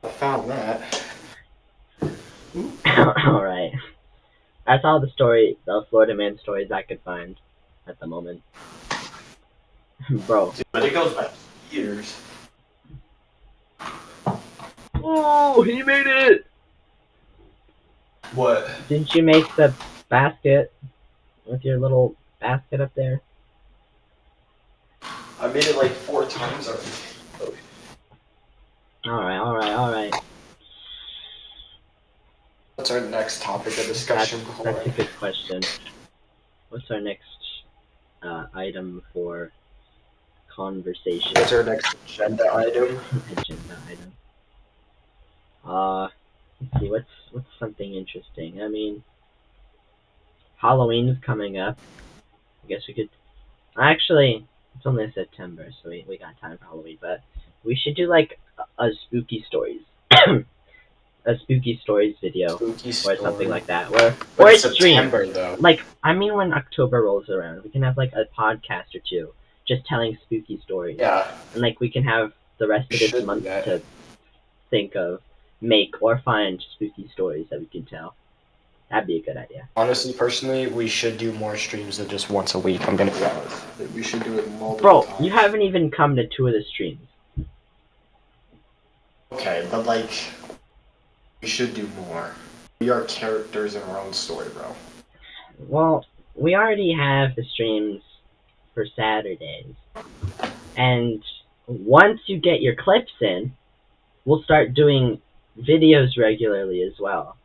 I found that. Alright. That's all the Florida man stories I could find at the moment. Bro. But it goes back. years. Oh, he made it! What? Didn't you make the basket with your little basket up there? I made it like 4 times already. Alright. What's our next topic of discussion? That's a good question. What's our next item for conversation? What's our next agenda item? Agenda item. Let's see, what's something interesting? I mean, Halloween's coming up. I guess we could... Actually, it's only September, so we got time for Halloween, but we should do, like, a spooky stories. A spooky stories video. Spooky Or story. something like that. But Or a it's stream. September, though. Like, I mean when October rolls around, we can have, like, a podcast or two just telling spooky stories. Yeah. And, like, we can have the rest We of this should do month that. to think of, make, or find spooky stories that we can tell. That'd be a good idea. Honestly, personally, we should do more streams than just once a week. I'm gonna be honest. We should do it multiple Bro, times. you haven't even come to 2 of the streams. Okay, but like, we should do more. We are characters in our own story, bro. Well, we already have the streams for Saturdays. And once you get your clips in, we'll start doing videos regularly as well.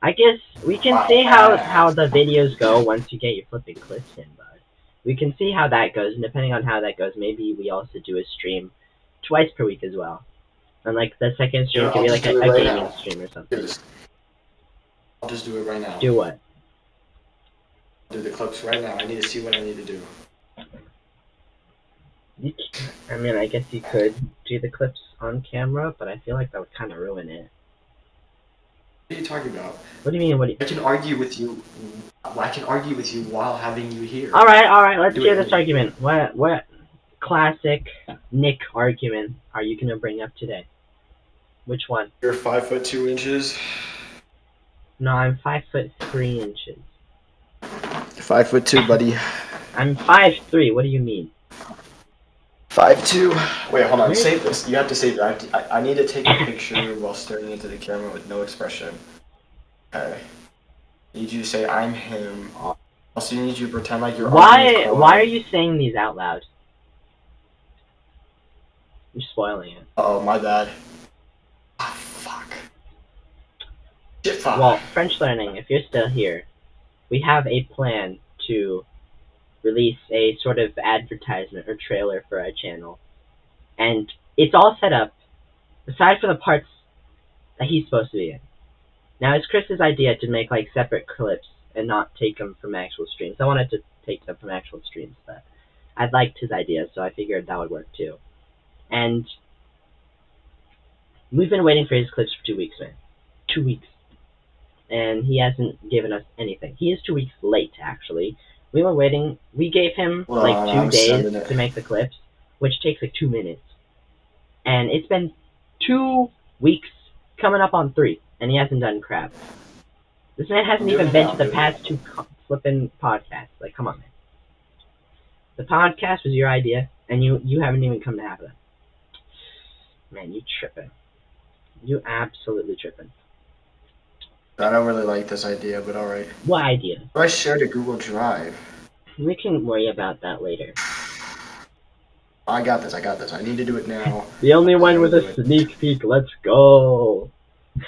I guess we can see how the videos go once you get your flipping clips in, bud. We can see how that goes, and depending on how that goes, maybe we also do a stream twice per week as well. And like the second stream Yeah, could I'll be just like do a it right gaming now. stream or Do something. this. I'll just do it right now. Do what? Do the clips right now. I need to see what I need to do. I mean, I guess you could do the clips on camera, but I feel like that would kind of ruin it. What are you talking about? What do you mean? What? I can argue with you. I can argue with you while having you here. All right. Let's Do hear it. this argument. What classic Nick argument are you gonna bring up today? Which one? You're 5'2". No, I'm 5'3". 5'2", buddy. I'm 5'3". What do you mean? 5'2". Wait, hold on. Wait. Save this. You have to save it. I need to take a picture while staring into the camera with no expression. Okay. I need you to say I'm him. Also, you need you to pretend like you're. Why are you saying these out loud? You're spoiling it. Oh, my bad. Ah, fuck. Shit, fuck. Well, French learning, if you're still here, we have a plan to release a sort of advertisement or trailer for our channel. And it's all set up, aside from the parts that he's supposed to be in. Now, it's Chris's idea to make, like, separate clips and not take them from actual streams. I wanted to take them from actual streams, but I liked his idea, so I figured that would work, too. And we've been waiting for his clips for 2 weeks, man. 2 weeks. And he hasn't given us anything. He is 2 weeks late, actually. We were waiting. We gave him, Well, like, I'm 2 days sending it. to make the clips, which takes, like, 2 minutes. And it's been 2 weeks, coming up on 3, and he hasn't done crap. This man hasn't I'm even doing been it to now, the dude. past 2 flipping podcasts. Like, come on, man. The podcast was your idea, and you haven't even come to have them. Man, you tripping. You absolutely tripping. I don't really like this idea, but alright. What idea? I shared a Google Drive. We can worry about that later. I got this. I need to do it now. The only one with a Do it. sneak peek. Let's go. You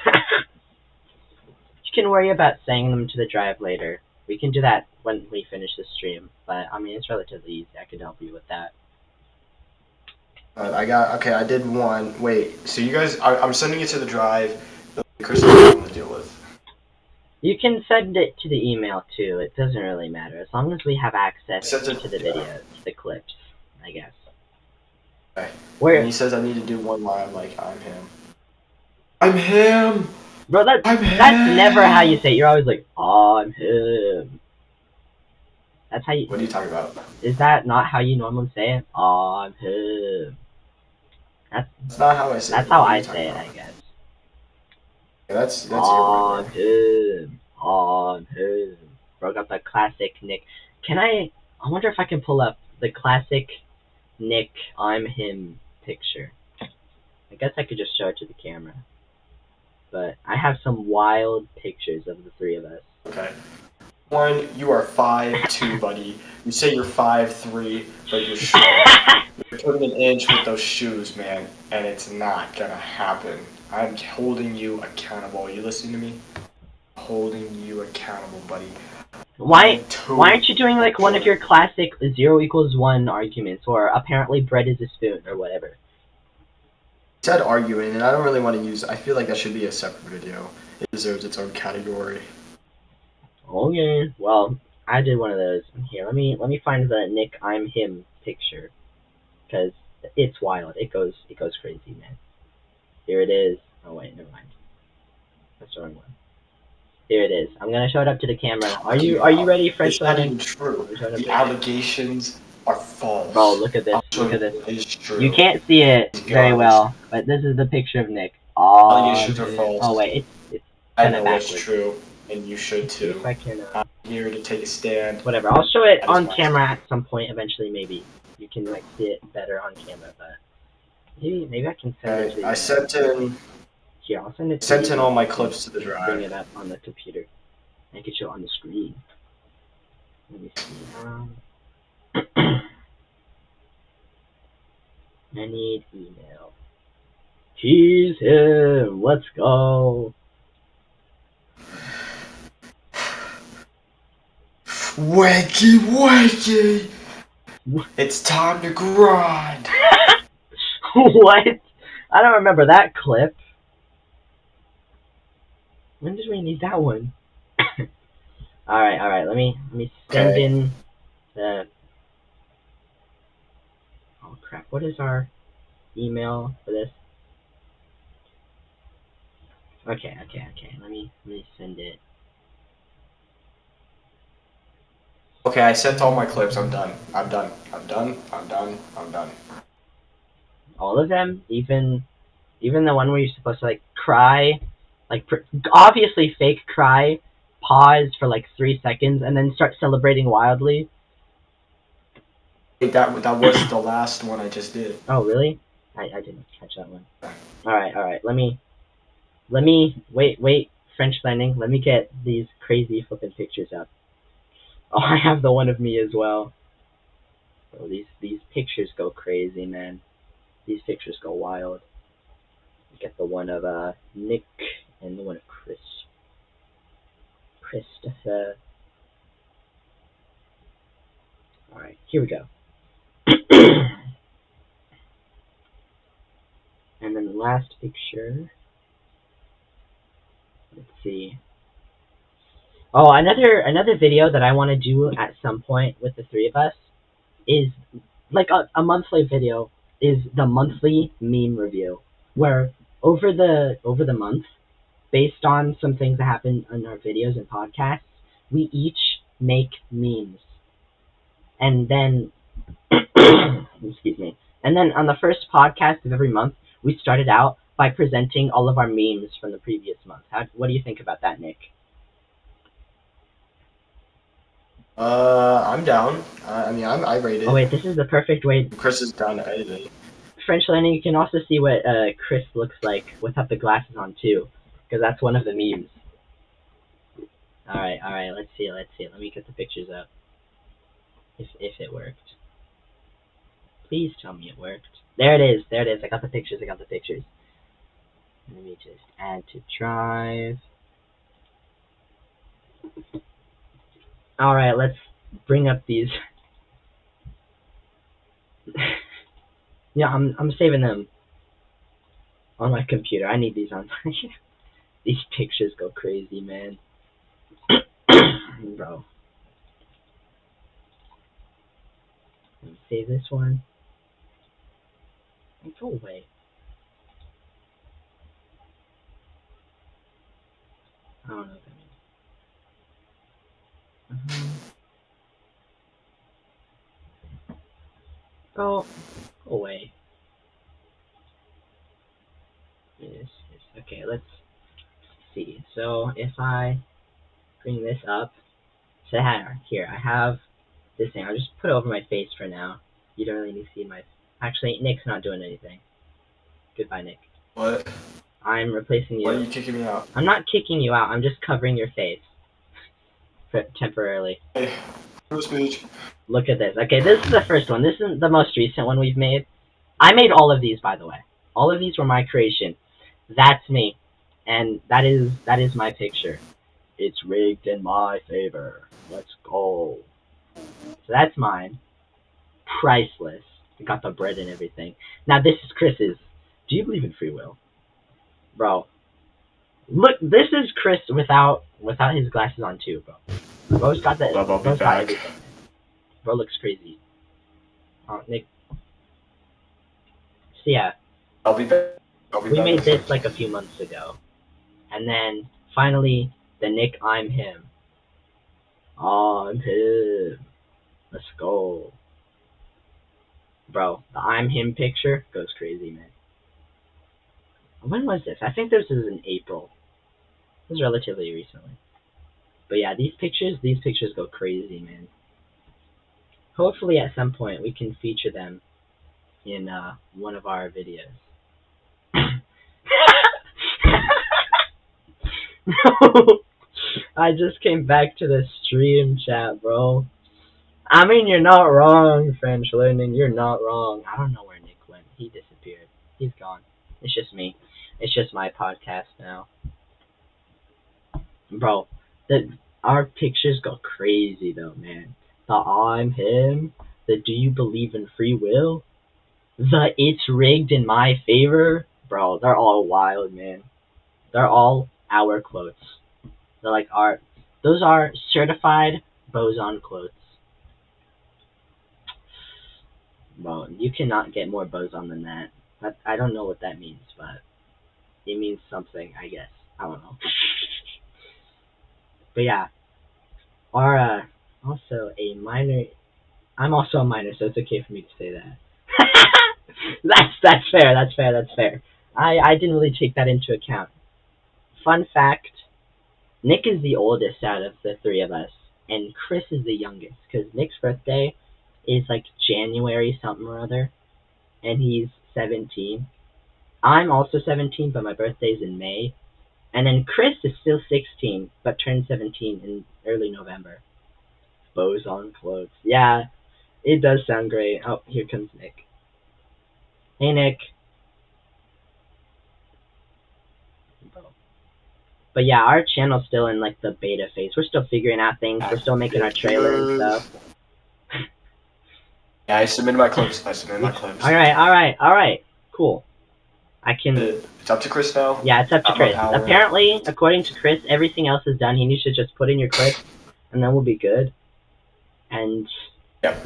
can worry about saying them to the drive later. We can do that when we finish the stream. But, I mean, it's relatively easy. I can help you with that. I did one. Wait, so you guys, I'm sending it to the drive that Chris doesn't want to deal with. You can send it to the email, too. It doesn't really matter. As long as we have access Send it- to the video, to the clips, I guess. Okay. Where, And he says I need to do one where I'm like, I'm him. I'm him! bro, I'm that's him! never how you say it. You're always like, oh, I'm him. That's how you... What are you talking about? Is that not how you normally say it? Oh, I'm him. That's not how I say That's it. how What are I you talking say it, about? I guess. Yeah, that's On your him. On him. Bro, got the classic Nick. I wonder if I can pull up the classic Nick, I'm him picture. I guess I could just show it to the camera. But I have some wild pictures of the three of us. Okay. One, you are 5'2", buddy. You say you're 5'3", but you're short. You're putting an inch with those shoes, man, and it's not gonna happen. I'm holding you accountable. Are you listening to me? Holding you accountable, buddy. Why aren't you doing like one of your classic 0=1 arguments, or apparently bread is a spoon, or whatever? Said arguing, and I don't really want to use. I feel like that should be a separate video. It deserves its own category. Okay, well, I did one of those. Here, let me find the Nick, I'm him picture, because it's wild. It goes crazy, man. Here it is. Oh wait, never mind. That's the wrong one. Here it is. I'm gonna show it up to the camera. Are you ready, French It's not Lennon? even true. The allegations are false. Bro, look at this. Look at this. It is true. You can't see it very well, but this is the picture of Nick. Oh, Allegations are false. oh wait, it's I kind of know backwards. it's true, and you should See too. if I can. I'm here to take a stand. Whatever. I'll show it That is on my camera at some point. Eventually, maybe you can like see it better on camera. But maybe I can send it to you. I sent in. Here, I'll send it. Sent to in you. all my clips to the Bring drive. it up on the computer. I can show it on the screen. Let me see. I need email. He's him. Let's go. Wakey! It's time to grind! What? I don't remember that clip. When did we need that one? Alright, let me send Okay. in the... Oh crap, what is our email for this? Okay, let me send it. Okay, I sent all my clips. I'm done. All of them? Even the one where you're supposed to like cry, like obviously fake cry, pause for like 3 seconds, and then start celebrating wildly? Wait, that was the last one I just did. Oh really? I didn't catch that one. Alright, let me wait, French landing, let me get these crazy flipping pictures up. Oh, I have the one of me as well. Oh, these pictures go crazy, man. These pictures go wild. Get the one of Nick and the one of Christopher. Alright, here we go. And then the last picture. Let's see. Oh, another video that I want to do at some point with the three of us is like a monthly video, is the monthly meme review, where over the month, based on some things that happen in our videos and podcasts, we each make memes. And then excuse me. And then on the first podcast of every month, we started out by presenting all of our memes from the previous month. What do you think about that, Nick? I'm down. I rate it. Oh wait, this is the perfect way. Chris is down to edit it. French Lenny, you can also see what Chris looks like without the glasses on too, because that's one of the memes. Alright, let's see. Let me get the pictures up. If it worked. Please tell me it worked. There it is. I got the pictures. Let me just add to drive. Alright, let's bring up these. Yeah, I'm saving them on my computer. I need these on. These pictures go crazy, man. Bro. Let me save this one. Go away. I don't know what that means. Go away. Yes. Okay, let's see. So if I bring this up, so here I have this thing. I'll just put it over my face for now. You don't really need to see my... Actually, Nick's not doing anything. Goodbye, Nick. What? I'm replacing Why are you. you kicking me out? I'm not kicking you out. I'm just covering your face. Temporarily. Hey, no speech. Look at this. Okay, this is the first one. This is the most recent one we've made. I made all of these, by the way. All of these were my creation. That's me. And that is my picture. It's rigged in my favor. Let's go. So that's mine. Priceless. Got the bread and everything. Now this is Chris's. Do you believe in free will? Bro. Look, this is Chris without his glasses on too, bro. Bro's got that. Love, I'll be Bro's got back. everything. Bro looks crazy. Oh, Nick. So yeah, I'll be back. we made this like a few months ago. And then, finally, the Nick I'm him. I'm him. Let's go. Bro, the I'm him picture goes crazy, man. When was this? I think this was in April. This was relatively recently. But yeah, these pictures go crazy, man. Hopefully at some point we can feature them in one of our videos. No, I just came back to the stream chat, bro. I mean, you're not wrong, French learning. You're not wrong. I don't know where Nick went. He disappeared. He's gone. It's just me. It's just my podcast now. Bro, our pictures go crazy, though, man. The I'm him. The do you believe in free will? The it's rigged in my favor. Bro, they're all wild, man. They're all our quotes. They're like art. Those are certified boson quotes. Bro, you cannot get more boson than that. I don't know what that means, but it means something, I guess. I don't know. But yeah. Our, also a minor... I'm also a minor, so it's okay for me to say that. That's fair. I didn't really take that into account. Fun fact, Nick is the oldest out of the three of us, and Chris is the youngest, because Nick's birthday is like January something or other, and he's 17. I'm also 17, but my birthday's in May. And then Chris is still 16, but turned 17 in early November. Boson quotes. Yeah, it does sound great. Oh, here comes Nick. Hey, Nick. But yeah, our channel's still in like the beta phase. We're still figuring out things. We're still making our trailer and stuff. Yeah, I submitted my clips. Alright. Cool. I can... It's up to Chris now. Yeah, it's up to Chris. Apparently, according to Chris, everything else is done. He needs to just put in your clips, and then we'll be good. And... Yep.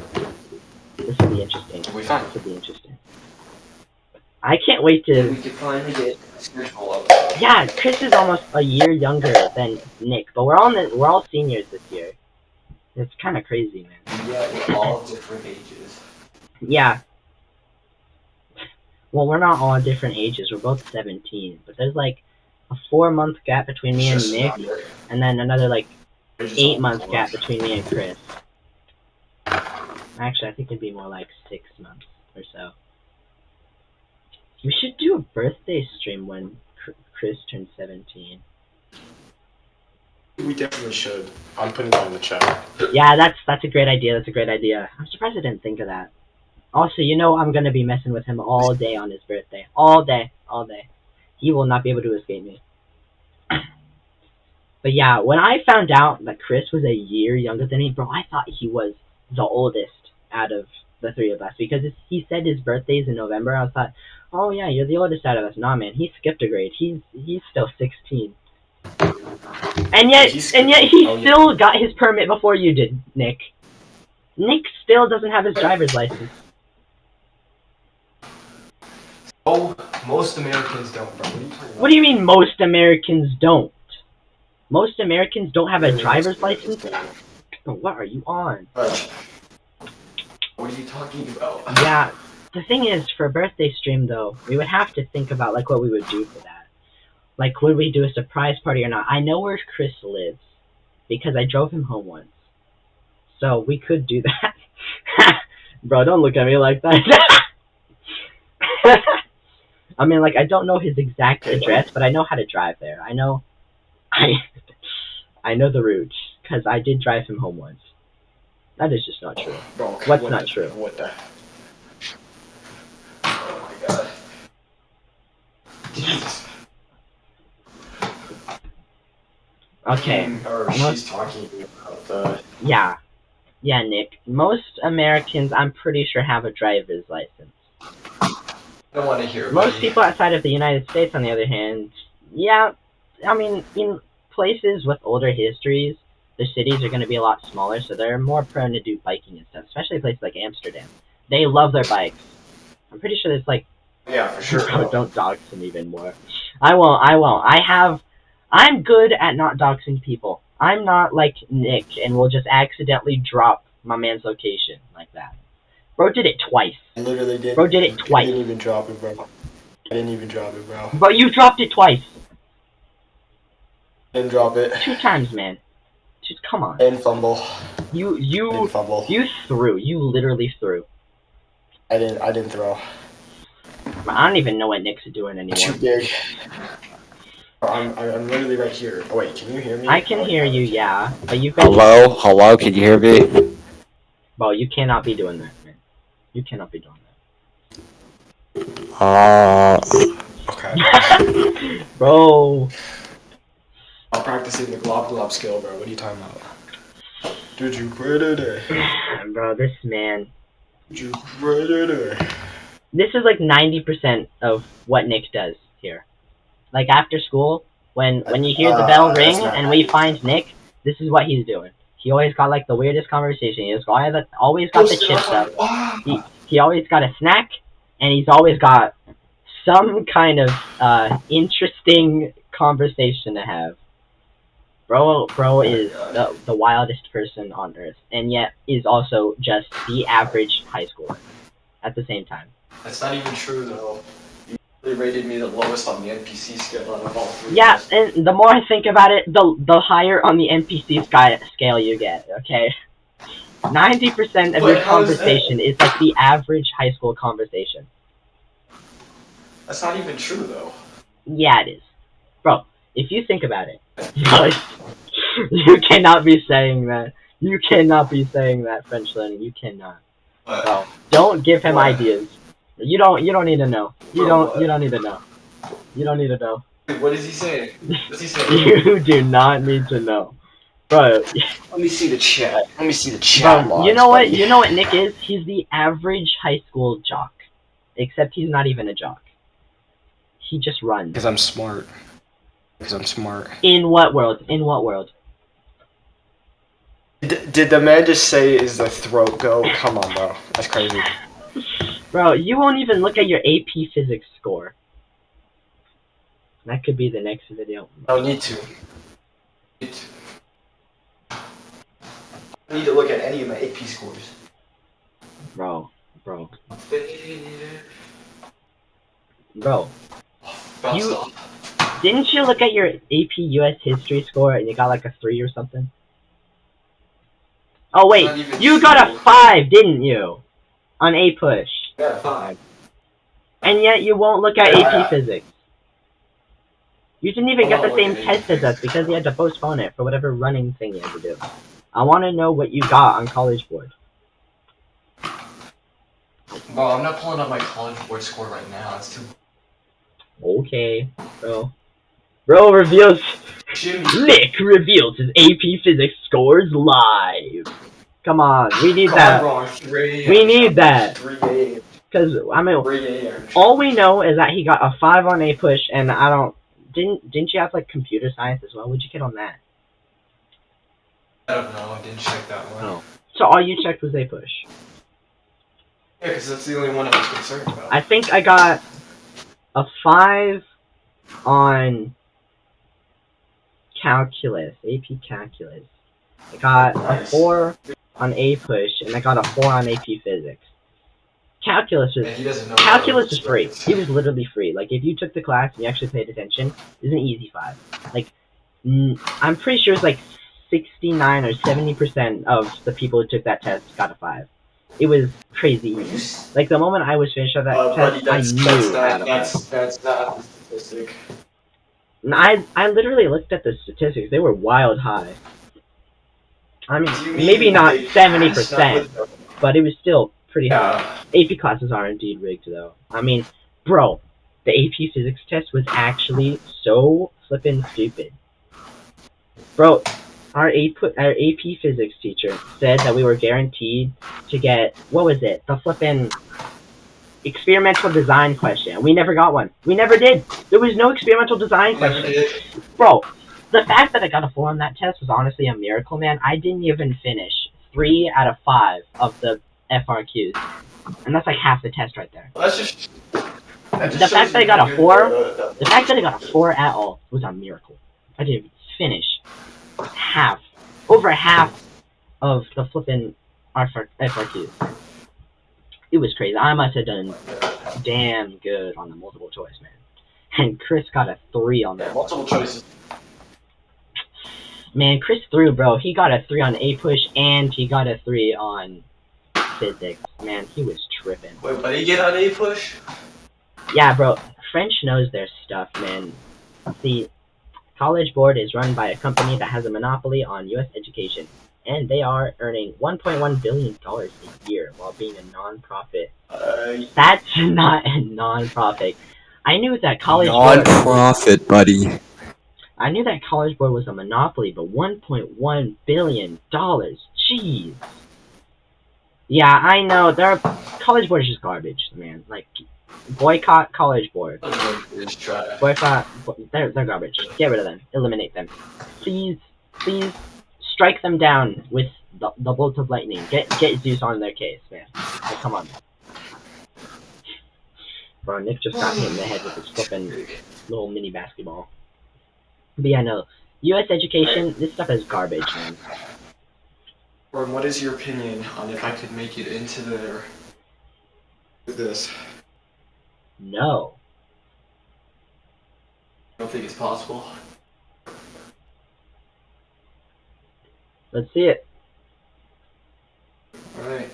This will be interesting. We'll be fine. This will be interesting. I can't wait to... We could finally get spiritual up. Yeah, Chris is almost a year younger than Nick, but we're all seniors this year. It's kind of crazy, man. Yeah, we're all different ages. Yeah. Well, we're not all different ages. We're both 17, but there's like a 4-month gap between me and Nick, and then another like 8-month gap between me and Chris. Actually, I think it'd be more like 6 months or so. We should do a birthday stream when Chris turns 17. We definitely should. I'm putting that in the chat. Yeah, that's a great idea. I'm surprised I didn't think of that. Also, you know I'm gonna be messing with him all day on his birthday. All day. He will not be able to escape me. But yeah, when I found out that Chris was a year younger than me, bro, I thought he was the oldest out of the three of us. Because he said his birthday's in November, I thought, oh yeah, you're the oldest out of us. Nah, man, he skipped a grade. He's still 16. And yet he still got his permit before you did, Nick. Nick still doesn't have his driver's license. Oh, most Americans don't, bro. What do you mean most Americans don't? Most Americans don't have a driver's license? What are you on? What are you talking about? Yeah, the thing is, for a birthday stream, though, we would have to think about, like, what we would do for that. Like, would we do a surprise party or not? I know where Chris lives, because I drove him home once. So, we could do that. Bro, don't look at me like that. I mean, like, I don't know his exact address, but I know how to drive there. I know the route, because I did drive him home once. That is just not true. Bro, What's not true? What the? Oh my god. Jesus. Okay. Or she's talking about the. Yeah, Nick. Most Americans, I'm pretty sure, have a driver's license. I don't want to hear. Most people outside of the United States, on the other hand, yeah, I mean, in places with older histories, the cities are going to be a lot smaller, so they're more prone to do biking and stuff, especially places like Amsterdam. They love their bikes. I'm pretty sure it's like, Yeah, for sure. oh, don't dox them even more. I won't. I'm good at not doxing people. I'm not like Nick and will just accidentally drop my man's location like that. Bro did it twice. I literally did. Bro did it twice. I didn't even drop it, bro. But you dropped it twice. Didn't drop it. 2 times, man. Just come on. Didn't fumble. You Fumble. threw. You literally threw. I didn't throw. I don't even know what Nick's doing anymore. Too big. I'm literally right here. Oh wait, can you hear me? I can hear you, yeah. But you've been. Hello, can you hear me? Bro, you cannot be doing that, man. You cannot be doing Okay. that. Bro. I'm practicing the glob glob skill, bro. What are you talking about? Did you pray today? Bro, this man. Did you pray today? This is like 90% of what Nick does here. Like after school, when you hear the bell ring and we find Nick, this is what he's doing. He always got like the weirdest conversation. He's always got the chips up. He always got a snack, and he's always got some kind of interesting conversation to have. Bro is the wildest person on earth, and yet is also just the average high schooler at the same time. That's not even true though. They rated me the lowest on the NPC scale out of all 3. Yeah, and the more I think about it, the higher on the NPC scale you get, okay? 90% of But your how is that? conversation is like the average high school conversation. That's not even true though. Yeah, it is. Bro, if you think about it, you cannot be saying that. You cannot be saying that, French learning. You cannot. Bro, don't give him ideas. You don't need to know. You don't need to know. You don't need to know. What is he saying? What's he saying? You do not need to know. Bro, Let me see the chat. Bro, bro, you know what? You know what Nick is? He's the average high school jock. Except he's not even a jock. He just runs. Because I'm smart. In what world? In what world? Did the man just say, is the throat go? Come on, bro. That's crazy. Bro, you won't even look at your AP Physics score. That could be the next video. I don't need to. I need to look at any of my AP scores. Bro. Bounce You- off. Didn't you look at your AP US history score and you got like a 3 or something? Oh wait, Not even you got a true. 5, didn't you? On A push. Yeah, 5. And yet you won't look at Yeah. AP Physics. You didn't even I'm get not the same looking at test as us because you had to postpone it for whatever running thing you had to do. I want to know what you got on College Board. Bro, I'm not pulling up my college board score right now. It's too. Okay, bro. Bro reveals... Jimmy. Nick reveals his AP Physics scores live. Come on, we need that. Wrong. 3 We need that. 3 a.m. Because, I mean, 3 a.m. all we know is that he got a 5 on A push, and I don't... Didn't you have, like, computer science as well? What'd you get on that? I don't know. I didn't check that one. Oh. So all you checked was A push. Yeah, because that's the only one I was concerned about. I think I got a 5 on calculus, AP calculus. I got a 4 on A push, and I got a 4 on AP physics. Calculus And is he doesn't know. calculus is free. It was literally free. Like if you took the class and you actually paid attention, it was an easy 5. Like I'm pretty sure it's like 69 or 70% of the people who took that test got a 5. It was crazy easy. Like the moment I was finished with that test, I knew how to pass. That's not a statistic. And I literally looked at the statistics. They were wild high. I mean, maybe not 70%, but it was still pretty high. AP classes are indeed rigged, though. I mean, bro, the AP physics test was actually so flippin' stupid. Bro, our AP physics teacher said that we were guaranteed to get, what was it? The flippin' experimental design question. We never got one. We never did. There was no experimental design question. Bro, the fact that I got a 4 on that test was honestly a miracle, man. I didn't even finish 3 out of 5 of the FRQs. And that's like half the test right there. Well, The fact that I got a 4 at all was a miracle. I didn't even finish over half of the flippin' FRQs. It was crazy. I must have done damn good on the multiple choice, man. And Chris got a 3 on that. Multiple choices. Man, Chris threw, bro. He got a 3 on A-Push, and he got a 3 on physics. Man, he was tripping. Wait, what did he get on A-Push? Yeah, bro. French knows their stuff, man. The College Board is run by a company that has a monopoly on U.S. education, and they are earning $1.1 billion a year while being a non-profit. That's not a non-profit. I knew that College Board... Non-profit, buddy. I knew that College Board was a monopoly, but $1.1 billion? Jeez. Yeah, I know. College Board is just garbage, man. Like, boycott College Board. Boycott. They're garbage. Get rid of them. Eliminate them. Please strike them down with the bolt of lightning. Get Zeus on their case, man. Like, come on. Bro, Nick just got hit in the head with his flippin' little mini basketball. But yeah, no. U.S. education, this stuff is garbage, man. Gordon, what is your opinion on if I could make it into there with this? No. I don't think it's possible. Let's see it. Alright.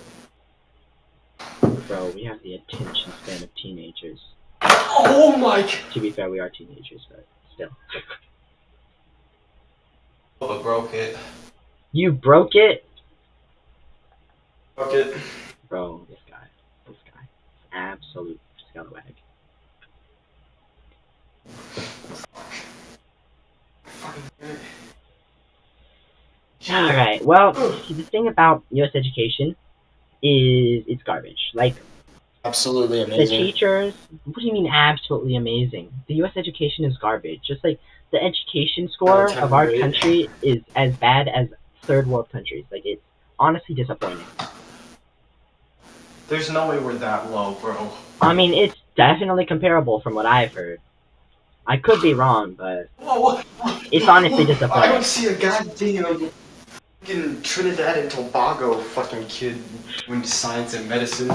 Bro, we have the attention span of teenagers. Oh my god! To be fair, we are teenagers, but still. Oh, I broke it. You broke it? Broke it. Bro, this guy. Absolute scallywag. Alright, well, the thing about U.S. education is it's garbage. Like, Absolutely the amazing. teachers, what do you mean absolutely amazing? The U.S. education is garbage. Just like, the education score of our country is as bad as third world countries. Like, it's honestly disappointing. There's no way we're that low, bro. I mean, it's definitely comparable from what I've heard. I could be wrong, but it's honestly disappointing. I don't see a goddamn fucking Trinidad and Tobago fucking kid doing science and medicine.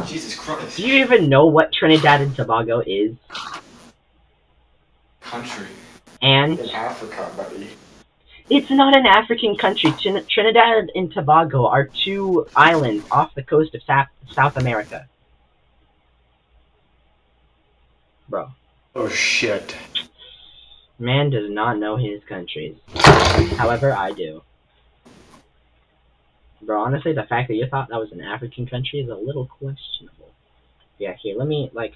Jesus Christ. Do you even know what Trinidad and Tobago is? Country. And In Africa, buddy. it's not an African country. Trinidad and Tobago are 2 islands off the coast of South America. Bro. Oh shit. Man does not know his countries. However, I do. Bro, honestly, the fact that you thought that was an African country is a little questionable. Yeah, here, let me, like,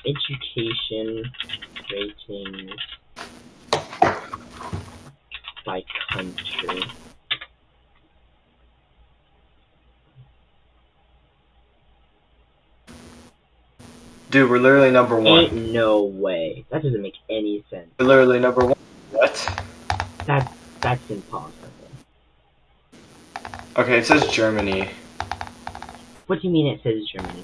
education ratings by country. Dude, we're literally number 1. Ain't no way. That doesn't make any sense. We're literally number 1. What? That's impossible. Okay, it says Germany. What do you mean it says Germany?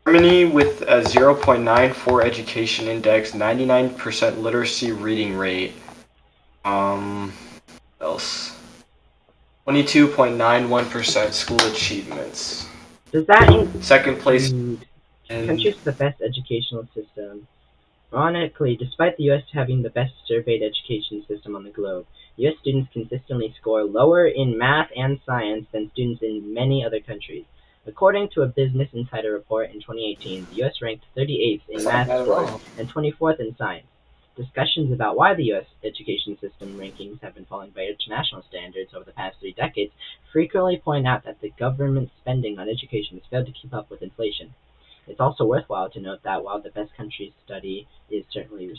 Germany with a 0.94 education index, 99% literacy reading rate. Else. 22.91% school achievements. Does that include Second place in countries with the best educational system? Ironically, despite the U.S. having the best surveyed education system on the globe, U.S. students consistently score lower in math and science than students in many other countries. According to a Business Insider report in 2018, the U.S. ranked 38th in It's not math bad at scores all. and 24th in science. Discussions about why the U.S. education system rankings have been falling by international standards over the past 3 decades frequently point out that the government spending on education has failed to keep up with inflation. It's also worthwhile to note that while the best countries study is certainly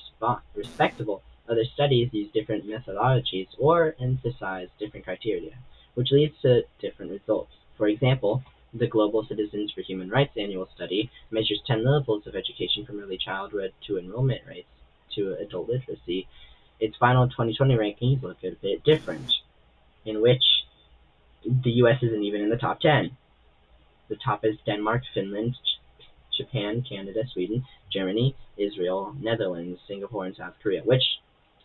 respectable, other studies use different methodologies or emphasize different criteria, which leads to different results. For example, the Global Citizens for Human Rights annual study measures 10 levels of education from early childhood to enrollment rates to adult literacy. Its final 2020 rankings look a bit different, in which the US isn't even in the top 10. The top is Denmark, Finland, Japan, Canada, Sweden, Germany, Israel, Netherlands, Singapore, and South Korea, which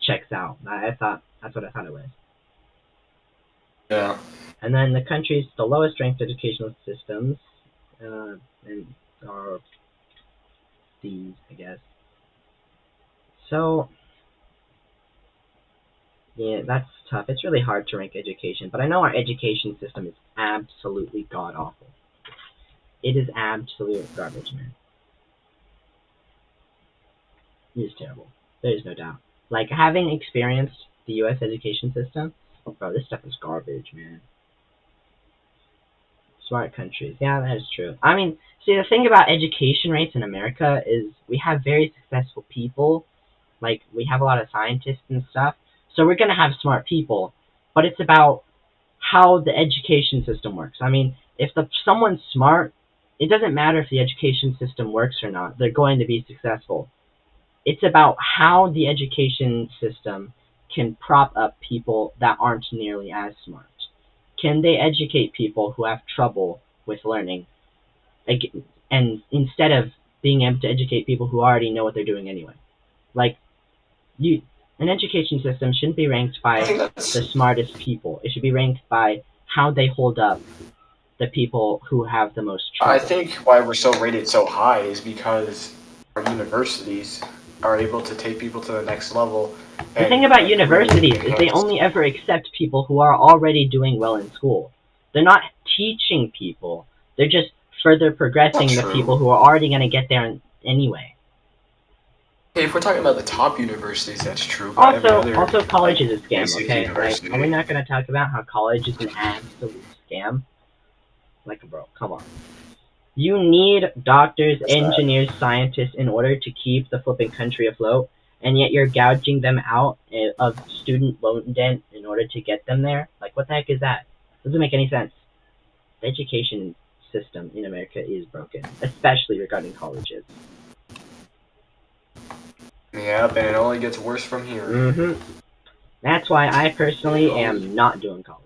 checks out. That's what I thought it was. Yeah. And then the countries, the lowest ranked educational systems, and are these, I guess. So, yeah, that's tough. It's really hard to rank education, but I know our education system is absolutely god awful. It is absolute garbage, man. It is terrible. There is no doubt. Like, having experienced the U.S. education system, bro, this stuff is garbage, man. Smart countries. Yeah, that is true. I mean, see, the thing about education rates in America is we have very successful people. Like, we have a lot of scientists and stuff. So we're going to have smart people. But it's about how the education system works. I mean, if someone's smart, it doesn't matter if the education system works or not. They're going to be successful. It's about how the education system can prop up people that aren't nearly as smart. Can they educate people who have trouble with learning? And instead of being able to educate people who already know what they're doing anyway. Like, an education system shouldn't be ranked by the smartest people. It should be ranked by how they hold up the people who have the most trouble. I think why we're so rated so high is because our universities are able to take people to the next level. The thing about universities is they only ever accept people who are already doing well in school. They're not teaching people. They're just further progressing the people who are already going to get there anyway. If we're talking about the top universities, that's true. But Also, college is a scam, okay? Like, are we not going to talk about how college is an absolute scam? Like, bro, come on. You need doctors, engineers, scientists in order to keep the flipping country afloat, and yet you're gouging them out of student loan debt in order to get them there? Like, what the heck is that? Doesn't make any sense. The education system in America is broken, especially regarding colleges. Yep, and it only gets worse from here. That's why I personally am not doing college.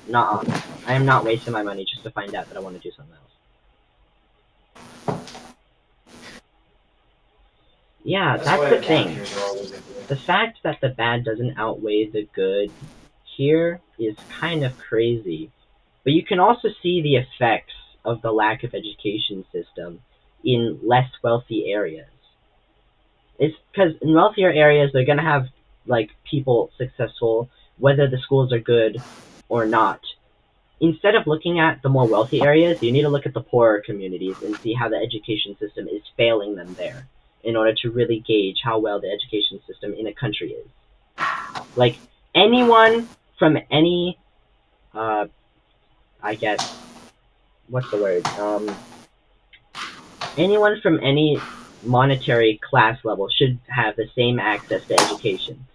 Not on. I am not wasting my money just to find out that I want to do something else. Yeah, that's the thing. The fact that the bad doesn't outweigh the good here is kind of crazy. But you can also see the effects of the lack of education system in less wealthy areas. It's because in wealthier areas, they're going to have, like, people successful, whether the schools are good or not. Instead of looking at the more wealthy areas, you need to look at the poorer communities and see how the education system is failing them there in order to really gauge how well the education system in a country is. Like, anyone from any, I guess, what's the word? Anyone from any monetary class level should have the same access to education.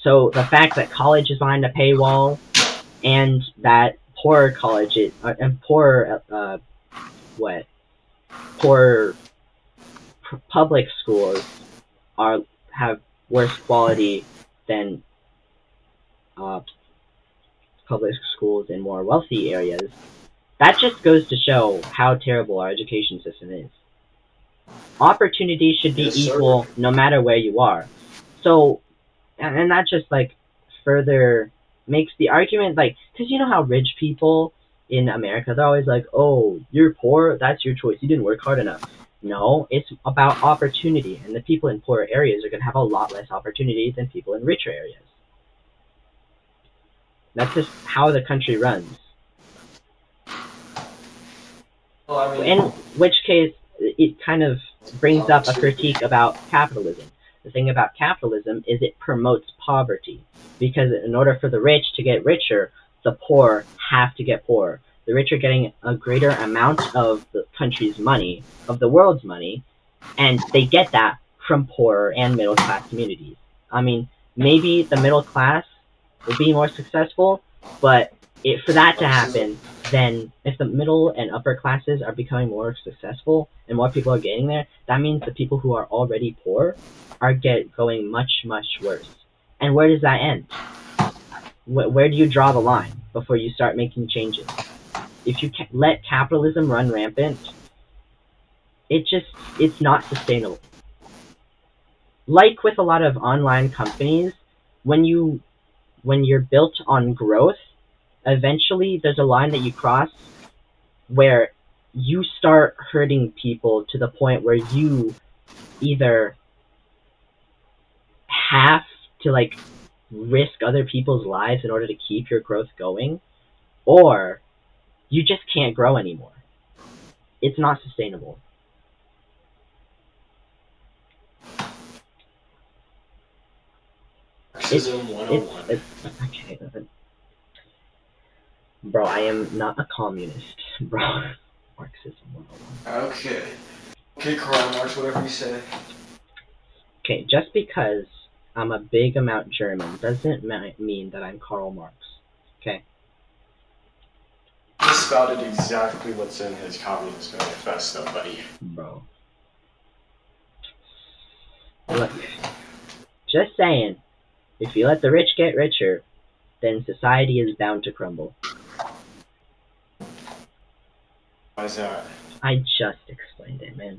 So the fact that college is behind a paywall and that poorer colleges and poorer public schools have worse quality than public schools in more wealthy areas, that just goes to show how terrible our education system is. Opportunity should be equal no matter where you are. So, and that just, like, further makes the argument, like, because you know how rich people in America, they're always like, oh, you're poor, that's your choice, you didn't work hard enough. No, it's about opportunity, and the people in poorer areas are going to have a lot less opportunity than people in richer areas. That's just how the country runs. Well, I mean, In which case, it kind of brings up a critique about capitalism. The thing about capitalism is it promotes poverty, because in order for the rich to get richer, the poor have to get poorer. The rich are getting a greater amount of the country's money, of the world's money, and they get that from poorer and middle class communities. I mean, maybe the middle class will be more successful, but for that to happen, then if the middle and upper classes are becoming more successful and more people are getting there, that means the people who are already poor are going much, much worse. And where does that end? Where do you draw the line before you start making changes? If you let capitalism run rampant, it's not sustainable. Like with a lot of online companies, when you're built on growth, eventually there's a line that you cross where you start hurting people to the point where you either have to like risk other people's lives in order to keep your growth going, or you just can't grow anymore. It's not sustainable. Marxism 101. Okay. Bro, I am not a communist, bro. Marxism 101. Okay. Okay, Karl Marx, whatever you say. Okay, just because I'm a big amount German doesn't mean that I'm Karl Marx. Okay? He spouted exactly what's in his Communist Manifesto, buddy. Bro. Look, just saying, if you let the rich get richer, then society is bound to crumble. Why is that? I just explained it, man.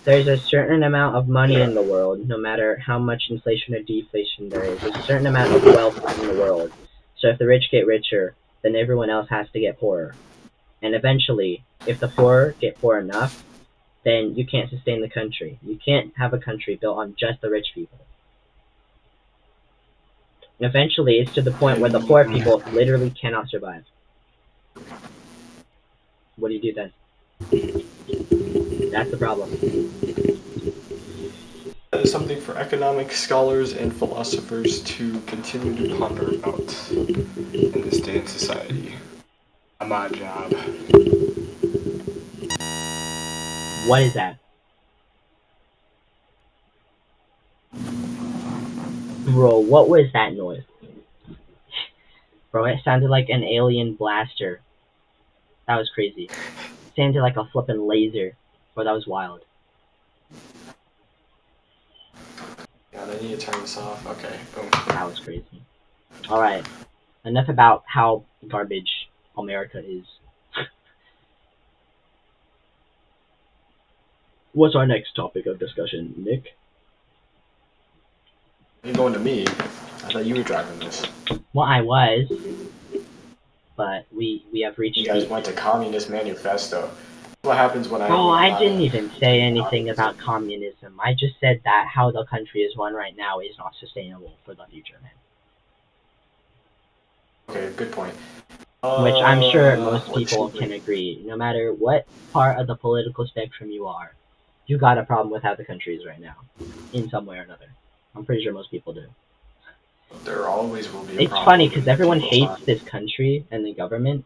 There's a certain amount of money in the world, no matter how much inflation or deflation there is. There's a certain amount of wealth in the world. So if the rich get richer, then everyone else has to get poorer. And eventually, if the poor get poor enough, then you can't sustain the country. You can't have a country built on just the rich people. Eventually, it's to the point where the poor people literally cannot survive. What do you do then? That's the problem. That is something for economic scholars and philosophers to continue to ponder about in this day and society. Not my job. What is that? Bro, what was that noise? Bro, it sounded like an alien blaster. That was crazy. It sounded like a flippin' laser. Bro, that was wild. Yeah, they need to turn this off. Okay, boom. That was crazy. Alright. Enough about how garbage America is. What's our next topic of discussion, Nick? You're going to me. I thought you were driving this. Well, I was. But we have reached... You guys went to Communist Manifesto. What happens when Bro, I didn't even say anything about communism. I just said that how the country is run right now is not sustainable for the future, man. Okay, good point. Which I'm sure most people can agree. No matter what part of the political spectrum you are, you got a problem with how the country is right now. In some way or another. I'm pretty sure most people do. There always will be a It's problem funny because with everyone people's hates lives. this country and the government,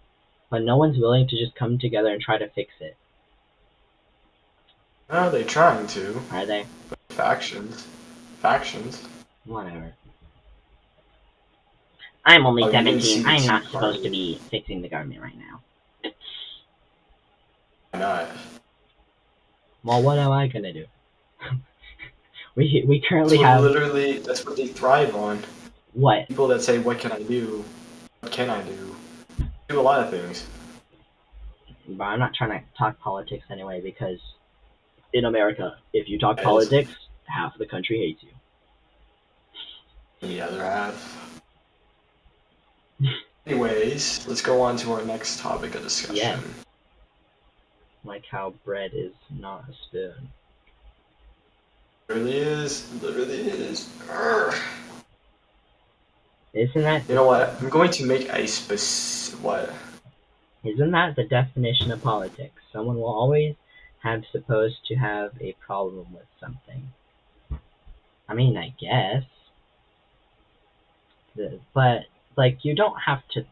but no one's willing to just come together and try to fix it. Are they trying to? Are they? Factions. Whatever. I'm only Oh, you didn't see 17. the I'm Tea not Party. supposed to be fixing the government right now. Why not? Well, what am I gonna do? we currently That's have... literally, that's what they thrive on. What? People that say, what can I do? What can I do? Do a lot of things. But I'm not trying to talk politics anyway, because in America, if you talk That is- politics, half the country hates you. The other half. Anyways, let's go on to our next topic of discussion. Yeah. Like like how bread is not a spoon. Literally is. Urgh. Isn't that You know what? I'm going to make a what? Isn't that the definition of politics? Someone will always have supposed to have a problem with something. I mean, I guess. But, like, you don't have to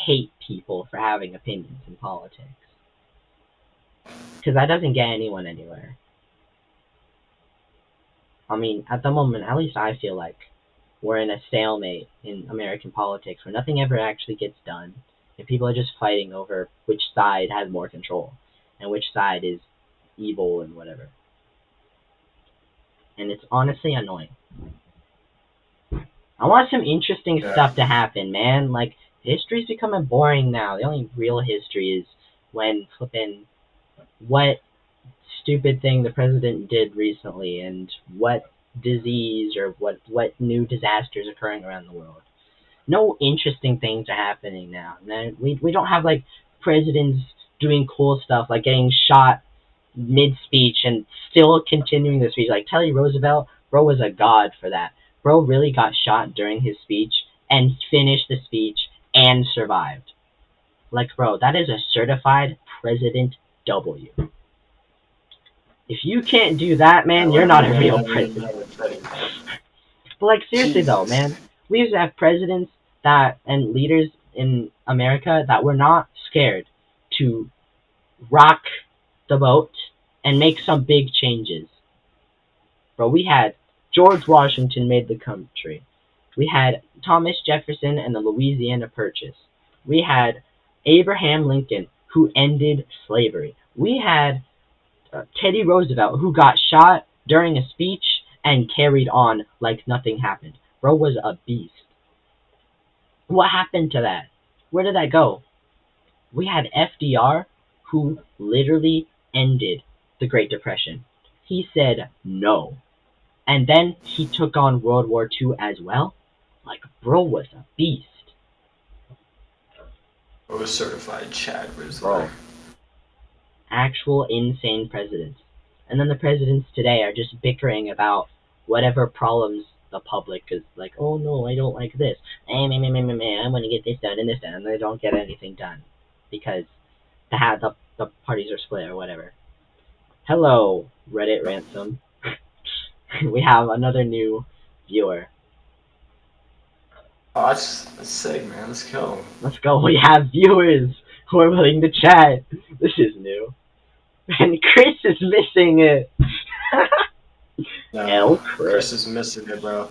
hate people for having opinions in politics. Because that doesn't get anyone anywhere. I mean, at the moment, at least I feel like we're in a stalemate in American politics where nothing ever actually gets done. And people are just fighting over which side has more control and which side is evil and whatever. And it's honestly annoying. I want some interesting stuff to happen, man. Like, history's becoming boring now. The only real history is when flipping what stupid thing the president did recently and what disease or what new disasters occurring around the world. No interesting things are happening now. We don't have like presidents doing cool stuff like getting shot mid speech and still continuing the speech. Like Teddy Roosevelt, bro was a god for that. Bro really got shot during his speech and finished the speech and survived. Like, bro, that is a certified President W. If you can't do that, man, you're not a real president. But like, seriously though, man, we used to have presidents and leaders in America that were not scared to rock the boat and make some big changes. Bro, we had George Washington made the country. We had Thomas Jefferson and the Louisiana Purchase. We had Abraham Lincoln, who ended slavery. We had Teddy Roosevelt, who got shot during a speech and carried on like nothing happened. Bro was a beast. What happened to that? Where did that go? We had FDR, who literally ended the Great Depression. He said no. And then he took on World War II as well. Like, bro was a beast. Bro was certified Chad Rizzler. Bro. Actual insane presidents. And then the presidents today are just bickering about whatever problems the public is like, oh no, I don't like this. I want to get this done and this done. And they don't get anything done. Because the parties are split or whatever. Hello, Reddit Ransom. We have another new viewer. Oh, that's sick, man. Let's go. Let's go. We have viewers who are willing to chat. This is new. And Chris is missing it. No, Chris is missing it, bro.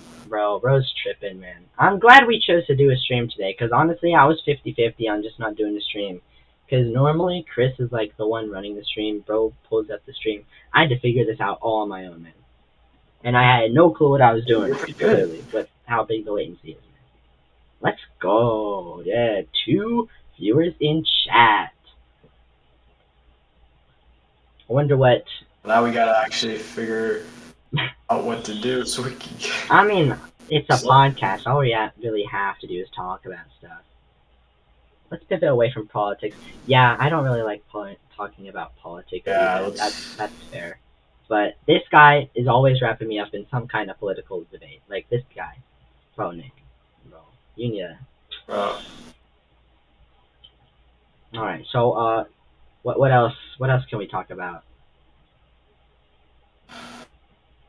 Bro's tripping, man. I'm glad we chose to do a stream today, because honestly, I was 50-50 on just not doing the stream. Because normally, Chris is like the one running the stream. Bro pulls up the stream. I had to figure this out all on my own, man. And I had no clue what I was doing, clearly, but how big the latency is, man. Let's go. Yeah, 2 viewers in chat. I wonder what... Now we gotta actually figure out what to do so we can... I mean, it's a podcast. All we really have to do is talk about stuff. Let's pivot away from politics. Yeah, I don't really like talking about politics. Yeah, that's fair. But this guy is always wrapping me up in some kind of political debate. Like this guy. Bro, Nick. Bro, you need to... Bro. Alright, so, what else can we talk about?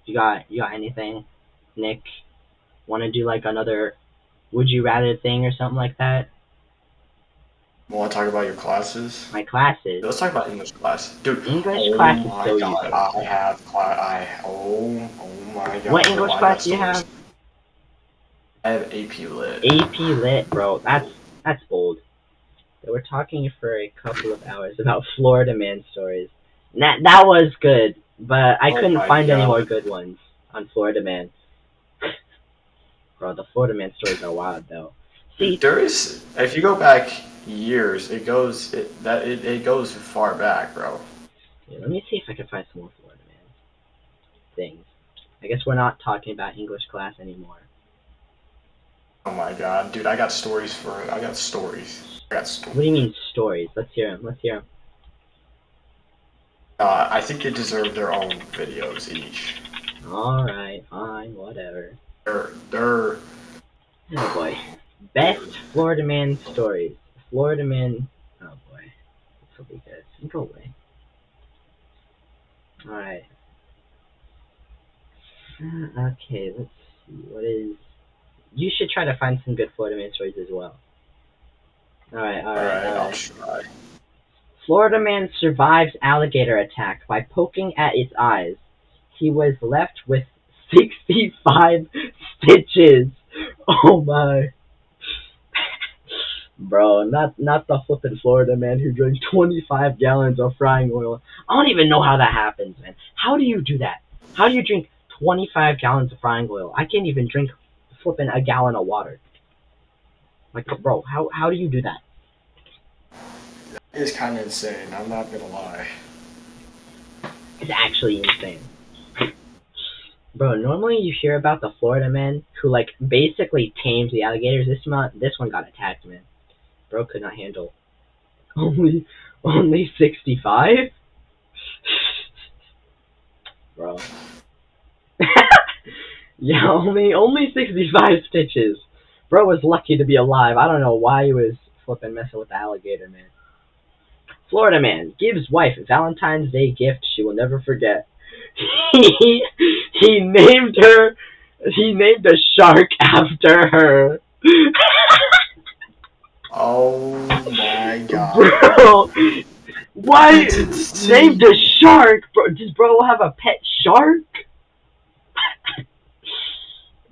You got anything, Nick? Want to do like another would you rather thing or something like that? Want to talk about your classes? My classes? Let's talk about English class. Dude, English class is so God, easy. I have oh my god. What English class do you have? I have AP Lit. AP Lit, bro. That's bold. They were talking for a couple of hours about Florida man stories. That was good, but I couldn't find any more good ones on Florida man. Bro, the Florida man stories are wild though. See, There is, if you go back years, it goes far back, bro. yeah, let me see if I can find some more Florida man things. I guess we're not talking about English class anymore. Oh my god, dude, I got stories. What do you mean stories? Let's hear them. I think they deserve their own videos each. Alright, fine, whatever. They're Oh boy. Best Florida man stories. Florida man. Oh boy. This will be good. Go away. Alright. Okay, let's see. What is. You should try to find some good Florida man stories as well. alright. I'll try. Florida man survives alligator attack by poking at its eyes. He was left with 65 stitches. Oh my. Bro, not the flippin' Florida man who drinks 25 gallons of frying oil. I don't even know how that happens, man. How do you do that? How do you drink 25 gallons of frying oil? I can't even drink flippin' a gallon of water. Like, bro, how do you do that? It's kind of insane. I'm not gonna lie. It's actually insane. Bro, normally you hear about the Florida man who, like, basically tames the alligators. This one got attacked, man. Bro could not handle. Only 65? Bro. Yeah, only 65 stitches. Bro was lucky to be alive. I don't know why he was flipping messing with the alligator, man. Florida man gives wife Valentine's Day gift she will never forget. He named a shark after her. Oh my god. Bro, why That's insane. named a shark? Bro, does bro have a pet shark?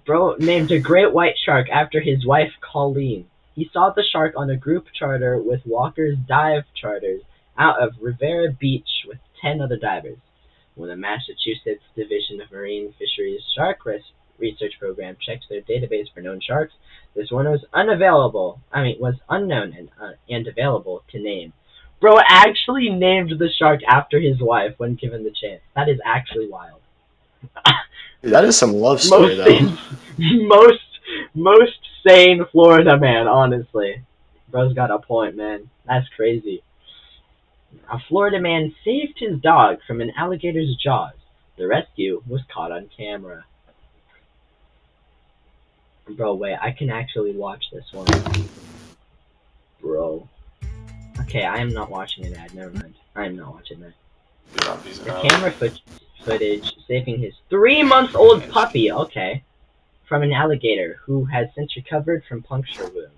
Bro named a great white shark after his wife Colleen. He saw the shark on a group charter with Walker's Dive Charters out of Rivera Beach with 10 other divers. When the Massachusetts Division of Marine Fisheries Shark Research Program checked their database for known sharks, this one was unknown and available to name. Bro actually named the shark after his wife when given the chance. That is actually wild. Dude, that is some love story, Most sane Florida man, honestly. Bro's got a point, man. That's crazy. A Florida man saved his dog from an alligator's jaws. The rescue was caught on camera. Bro, wait, I can actually watch this one. Bro. Okay, I am not watching an ad, never mind. I am not watching that. The camera footage saving his 3-month-old puppy, okay, from an alligator who has since recovered from puncture wound.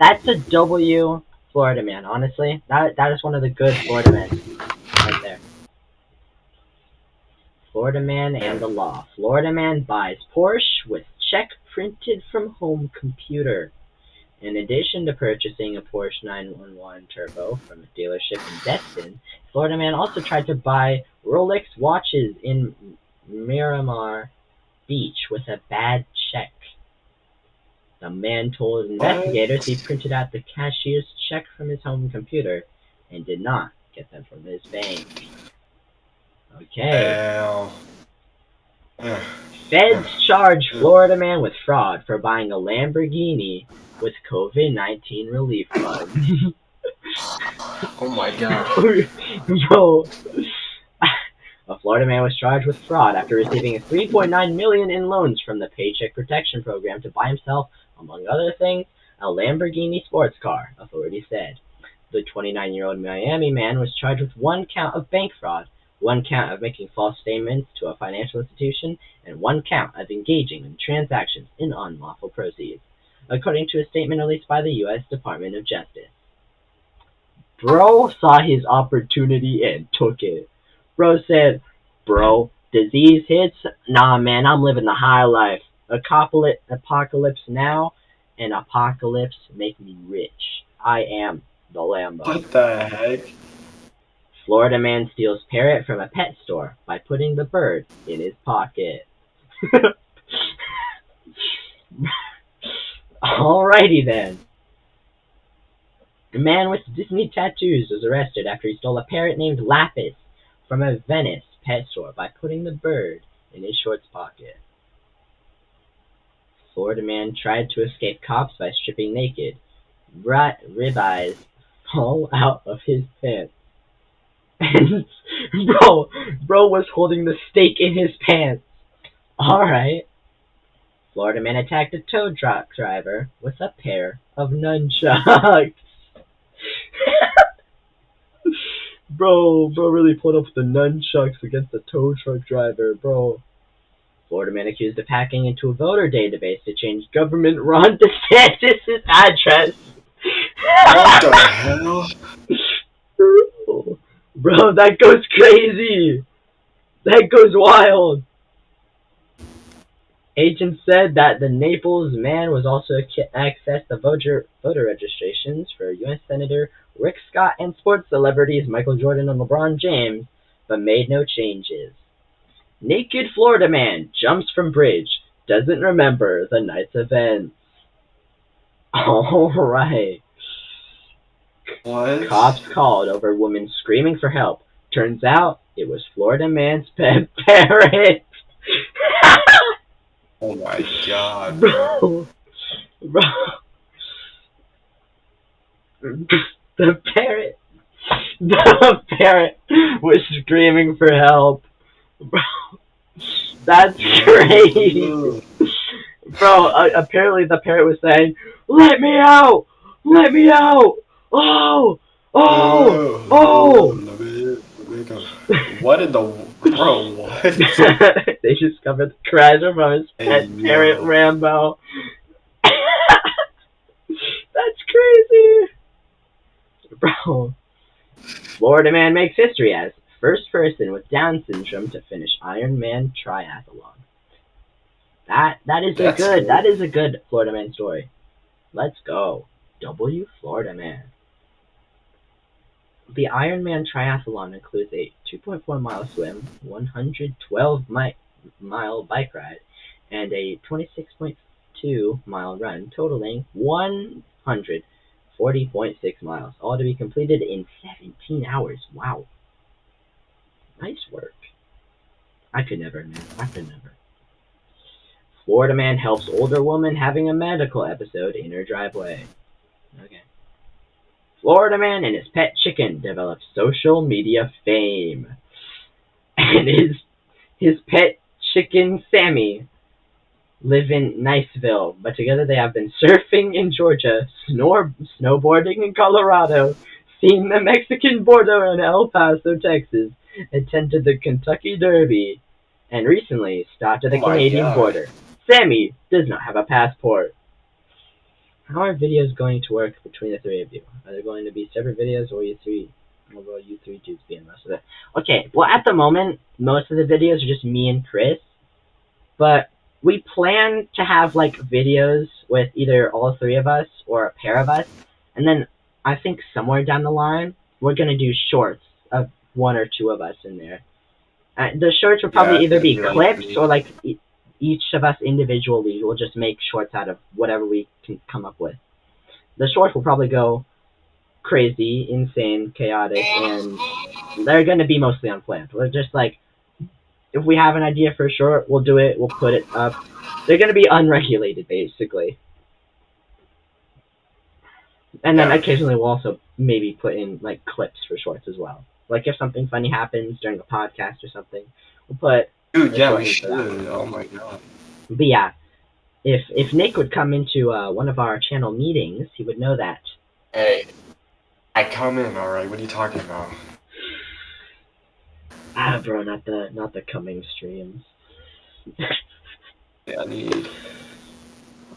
That's a W, Florida man, honestly. That is one of the good Florida men right there. Florida man and the law. Florida man buys Porsche with check printed from home computer. In addition to purchasing a Porsche 911 Turbo from a dealership in Destin, Florida man also tried to buy Rolex watches in Miramar Beach with a bad check. The man told investigators he printed out the cashier's check from his home computer and did not get them from his bank. Okay. Feds charge Florida man with fraud for buying a Lamborghini with COVID-19 relief funds. Oh my god. Bro. A Florida man was charged with fraud after receiving $3.9 million in loans from the Paycheck Protection Program to buy himself, among other things, a Lamborghini sports car, authorities said. The 29-year-old Miami man was charged with 1 count of bank fraud, 1 count of making false statements to a financial institution, and 1 count of engaging in transactions in unlawful proceeds, according to a statement released by the U.S. Department of Justice. Bro saw his opportunity and took it. Bro said, bro, disease hits? Nah, man, I'm living the high life. Apocalypse now, and apocalypse make me rich. I am the Lambo. What the heck? Florida man steals parrot from a pet store by putting the bird in his pocket. Alrighty then. A man with Disney tattoos was arrested after he stole a parrot named Lapis from a Venice pet store by putting the bird in his shorts pocket. Florida man tried to escape cops by stripping naked. Ribeyes fall out of his pants. And bro was holding the steak in his pants. Alright. Florida man attacked a tow truck driver with a pair of nunchucks. Bro really pulled up with the nunchucks against the tow truck driver, bro. Florida man accused of hacking into a voter database to change government Ron DeSantis' address. What the hell? Bro, that goes crazy. That goes wild. Agents said that the Naples man was also accessed the voter registrations for U.S. Senator Rick Scott and sports celebrities Michael Jordan and LeBron James, but made no changes. Naked Florida man jumps from bridge, doesn't remember the night's events. Alright. What? Cops called over woman screaming for help. Turns out it was Florida man's pet parrot. Oh my god. Bro. The parrot was screaming for help. Bro, that's crazy. Bro, apparently the parrot was saying, "Let me out! Let me out! Oh! Oh! Oh!" What in the... Bro, what? They discovered the crash from his pet parrot, Rambo. That's crazy. Bro. Florida man makes history as first person with Down syndrome to finish Ironman triathlon. That is a good Florida man story. Let's go. W Florida man. The Ironman triathlon includes a 2.4 mile swim, 112-mile bike ride, and a 26.2 mile run, totaling 140.6 miles, all to be completed in 17 hours. Wow. Nice work. I could never, man. I could never. Florida man helps older woman having a medical episode in her driveway. Okay. Florida man and his pet chicken develop social media fame. And his pet chicken, Sammy, live in Niceville, but together they have been surfing in Georgia, snowboarding in Colorado, seeing the Mexican border in El Paso, Texas, attended the Kentucky Derby, and recently stopped at the Canadian border. Sammy does not have a passport. How are videos going to work between the three of you? Are there going to be separate videos, or will you three dudes be in most of it? Okay, well at the moment, most of the videos are just me and Chris, but we plan to have like videos with either all three of us or a pair of us, and then I think somewhere down the line, we're gonna do shorts of one or two of us in there. The shorts will probably either be clips or like each of us individually will just make shorts out of whatever we can come up with. The shorts will probably go crazy, insane, chaotic, and they're going to be mostly unplanned. We're just like, if we have an idea for a short, we'll do it, we'll put it up. They're going to be unregulated, basically. And then occasionally we'll also maybe put in like clips for shorts as well. Like if something funny happens during a podcast or something, we'll put... Dude, yeah, we should. Oh my god. But yeah, if Nick would come into one of our channel meetings, he would know that. Hey, I come in, alright? What are you talking about? Bro, not the coming streams. Yeah, I need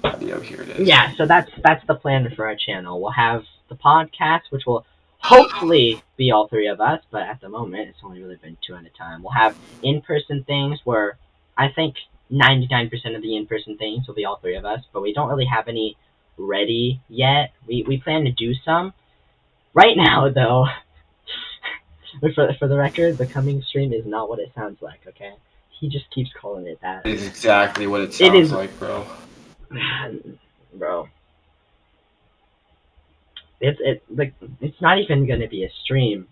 audio. Here it is. Yeah, so that's the plan for our channel. We'll have the podcast, which will hopefully be all three of us, but at the moment it's only really been two at a time. We'll have in-person things where I think 99% of the in-person things will be all three of us, but we don't really have any ready yet. We plan to do some. Right now, though, for the record, the coming stream is not what it sounds like, okay? He just keeps calling it that. It is exactly what it sounds like, bro. Bro. It's not even gonna be a stream,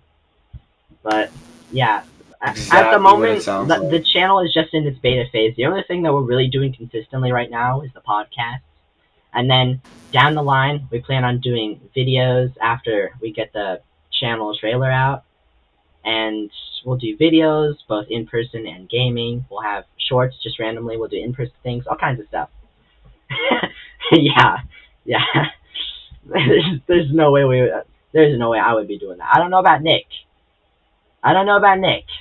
but yeah. Exactly at the moment, the channel is just in its beta phase. The only thing that we're really doing consistently right now is the podcast, and then down the line, we plan on doing videos after we get the channel trailer out, and we'll do videos, both in person and gaming. We'll have shorts just randomly. We'll do in person things, all kinds of stuff. yeah, yeah. There's no way there's no way I would be doing that. I don't know about Nick.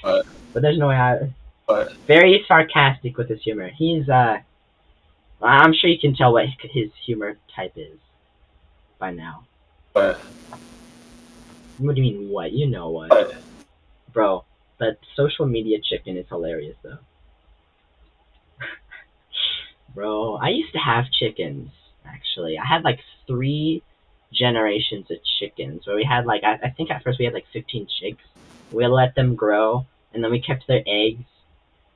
But But there's no way but very sarcastic with his humor. He's I'm sure you can tell what his humor type is by now. but What do you mean what? You know what. but Bro, that social media chicken is hilarious though. Bro, I used to have chickens, actually. I had like 3 generations of chickens where we had like I think at first we had like 15 chicks. We let them grow and then we kept their eggs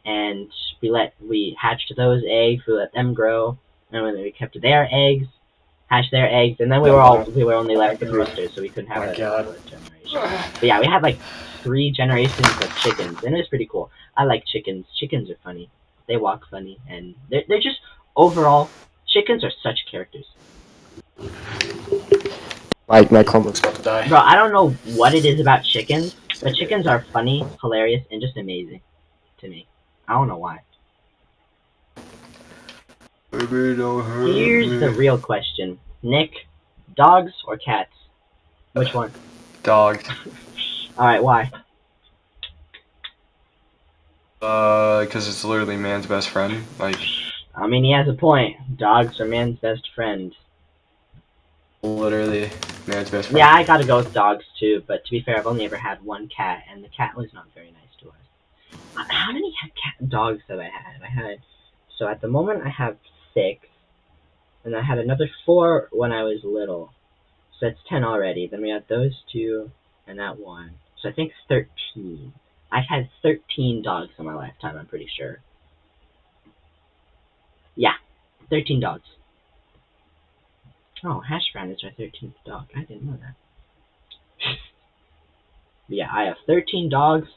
and we hatched those eggs, we let them grow, and then we kept their eggs, hatched their eggs, and then we were only left with roosters, so we couldn't have my a God. generation. But yeah, we had like 3 generations of chickens, and it was pretty cool. I like chickens. Chickens are funny. They walk funny, and they're just overall chickens are such characters. my Chromebook's about to die. Bro, I don't know what it is about chickens, but chickens are funny, hilarious, and just amazing to me. I don't know why. Baby, don't hurt Here's me. the real question. Nick, dogs or cats? Which one? Dog. Alright, why? Because it's literally man's best friend. Like, I mean, he has a point. Dogs are man's best friend. literally man's best friend. Yeah, I gotta go with dogs too, but to be fair, I've only ever had one cat, and the cat was not very nice to us. How many dogs have I had? So at the moment I have 6, and I had another 4 when I was little. So that's 10 already. Then we had those 2, and that 1. So I think 13. I've had 13 dogs in my lifetime, I'm pretty sure. Yeah, 13 dogs. Oh, hash brown is our 13th dog. I didn't know that. Yeah, I have 13 dogs,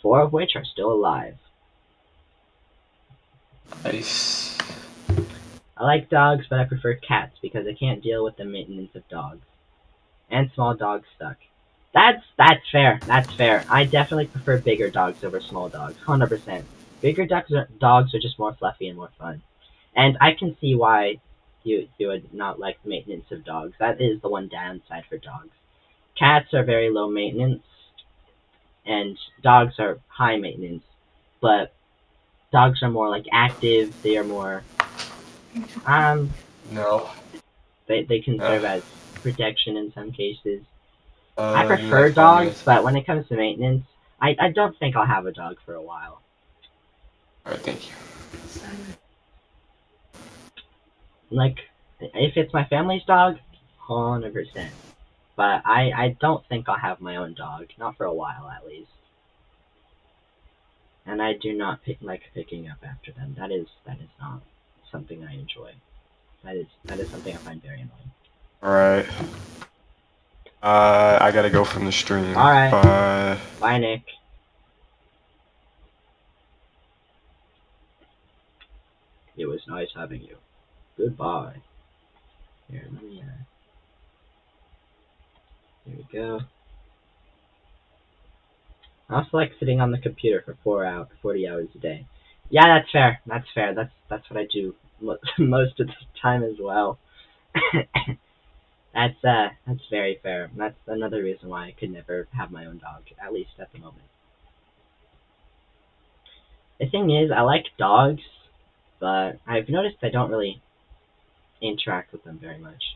4 of which are still alive. Nice. I like dogs, but I prefer cats because I can't deal with the maintenance of dogs. And small dogs suck. That's fair. That's fair. I definitely prefer bigger dogs over small dogs. 100%. Bigger dogs are just more fluffy and more fun. And I can see why you would not like the maintenance of dogs. That is the one downside for dogs. Cats are very low maintenance, and dogs are high maintenance. But dogs are more like active. They are more No. they can serve as protection in some cases. I I prefer dogs, but when it comes to maintenance, I don't think I'll have a dog for a while. Alright, thank you. Like, if it's my family's dog, 100%. But I don't think I'll have my own dog, not for a while at least. And I do not like picking up after them. That is not something I enjoy. That is something I find very annoying. Alright. I gotta go from the stream. Alright. Bye. Bye, Nick. It was nice having you. Goodbye. Here, let me, there we go. I also like sitting on the computer for 40 hours a day. Yeah, that's fair. That's fair. That's what I do most of the time as well. That's very fair. That's another reason why I could never have my own dog, at least at the moment. The thing is, I like dogs, but I've noticed I don't really interact with them very much.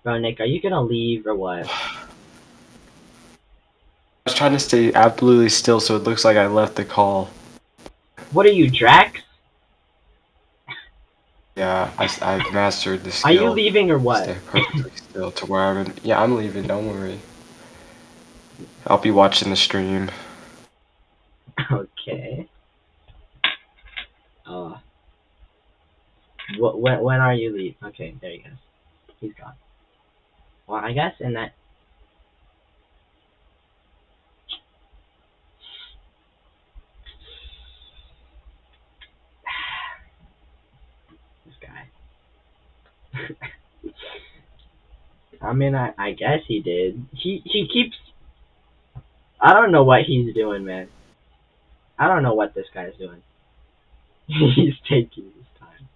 Bro, Nick, are you gonna leave or what? I was trying to stay absolutely still so it looks like I left the call. What are you, Drax? Yeah, I've mastered the skill. Are you leaving or what? Stay perfectly still to where I'm in. Yeah, I'm leaving, don't worry. I'll be watching the stream. Okay. When are you leaving? Okay, there he goes. He's gone. Well, I guess in that... This guy. I mean, I guess he did. He keeps... I don't know what he's doing, man. I don't know what this guy's doing. He's taking his time.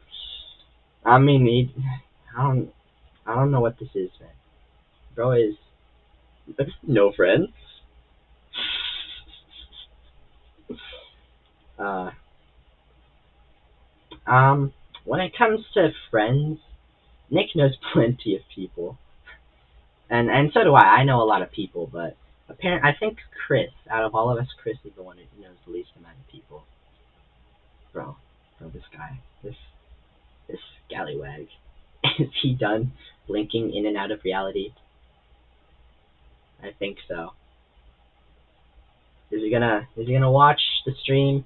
I mean, I don't, I don't know what this is, man. Bro is no friends. Uh, when it comes to friends, Nick knows plenty of people, and so do I. I know a lot of people, but apparently, I think Chris, out of all of us, Chris is the one who knows the least amount of people. Bro, this guy, this scallywag, is he done blinking in and out of reality? I think so. Is he gonna watch the stream?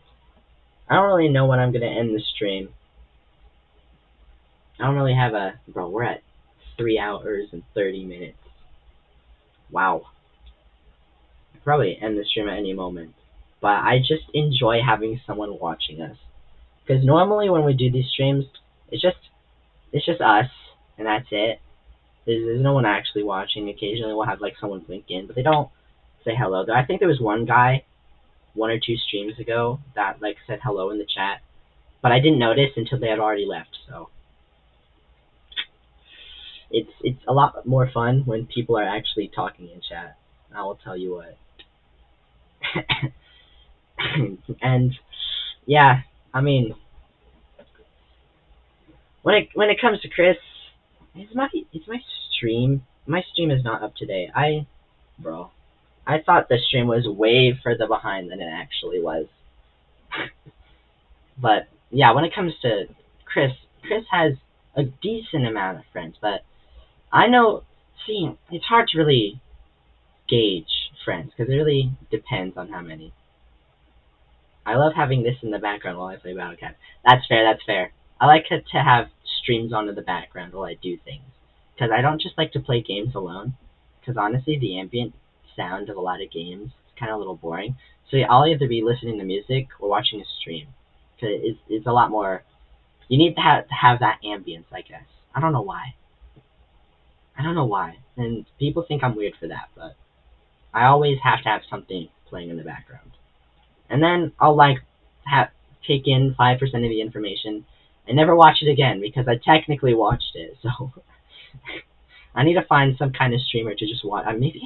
I don't really know when I'm gonna end the stream. I don't really have bro, we're at 3 hours and 30 minutes. Wow. I'll probably end the stream at any moment. But I just enjoy having someone watching us. Because normally when we do these streams, it's just us, and that's it. There's no one actually watching. Occasionally we'll have like someone blink in, but they don't say hello. I think there was one guy 1 or 2 streams ago that like said hello in the chat, but I didn't notice until they had already left. So it's a lot more fun when people are actually talking in chat. I will tell you what. And yeah, I mean, when it comes to Chris, is my stream is not up to date. Bro, I thought the stream was way further behind than it actually was. But yeah, when it comes to Chris has a decent amount of friends, but I know, see, it's hard to really gauge friends because it really depends on how many. I love having this in the background while I play Battlecat. That's fair. I like to have streams on in the background while I do things. Because I don't just like to play games alone. Because honestly, the ambient sound of a lot of games is kind of a little boring. So I'll either be listening to music or watching a stream. Because it's a lot more... You need to have that ambience, I guess. I don't know why. And people think I'm weird for that, but I always have to have something playing in the background. And then I'll like take in 5% of the information and never watch it again because I technically watched it. So I need to find some kind of streamer to just watch. Maybe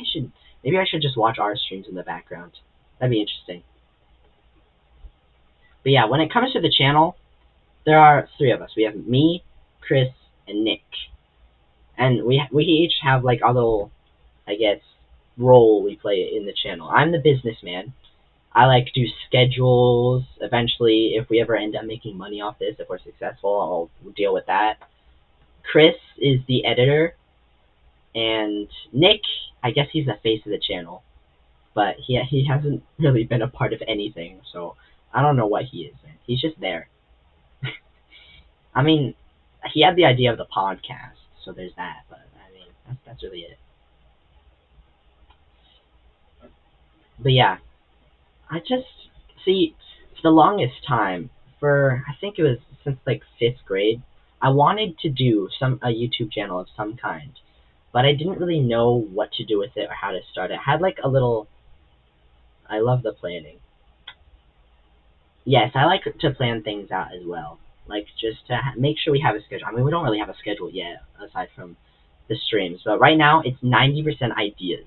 I should just watch our streams in the background. That'd be interesting. But yeah, when it comes to the channel, there are 3 of us. We have me, Chris, and Nick. And we each have like our little, I guess, role we play in the channel. I'm the businessman. I like do schedules. Eventually, if we ever end up making money off this, if we're successful, I'll deal with that. Chris is the editor, and Nick, I guess he's the face of the channel, but he hasn't really been a part of anything, so I don't know what he is, man. He's just there. I mean, he had the idea of the podcast, so there's that, but I mean, that's really it. But yeah. I just, see, for the longest time, I think it was since like 5th grade, I wanted to do a YouTube channel of some kind, but I didn't really know what to do with it or how to start it. I had like I love the planning. Yes, I like to plan things out as well, like just to make sure we have a schedule. I mean, we don't really have a schedule yet, aside from the streams, but right now it's 90% ideas.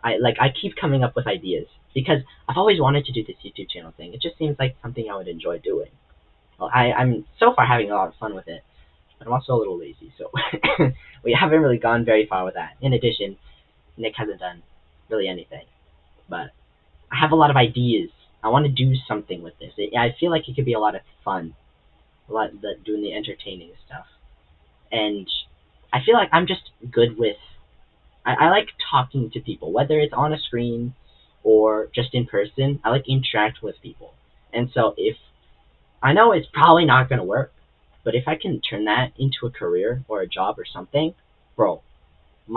I keep coming up with ideas because I've always wanted to do this YouTube channel thing. It just seems like something I would enjoy doing. Well, I'm so far having a lot of fun with it, but I'm also a little lazy, so we haven't really gone very far with that. In addition, Nick hasn't done really anything, but I have a lot of ideas. I want to do something with this. I feel like it could be a lot of fun, doing the entertaining stuff, and I feel like I'm just good with. I like talking to people, whether it's on a screen or just in person. I like interacting with people. And so I know it's probably not going to work, but if I can turn that into a career or a job or something, bro,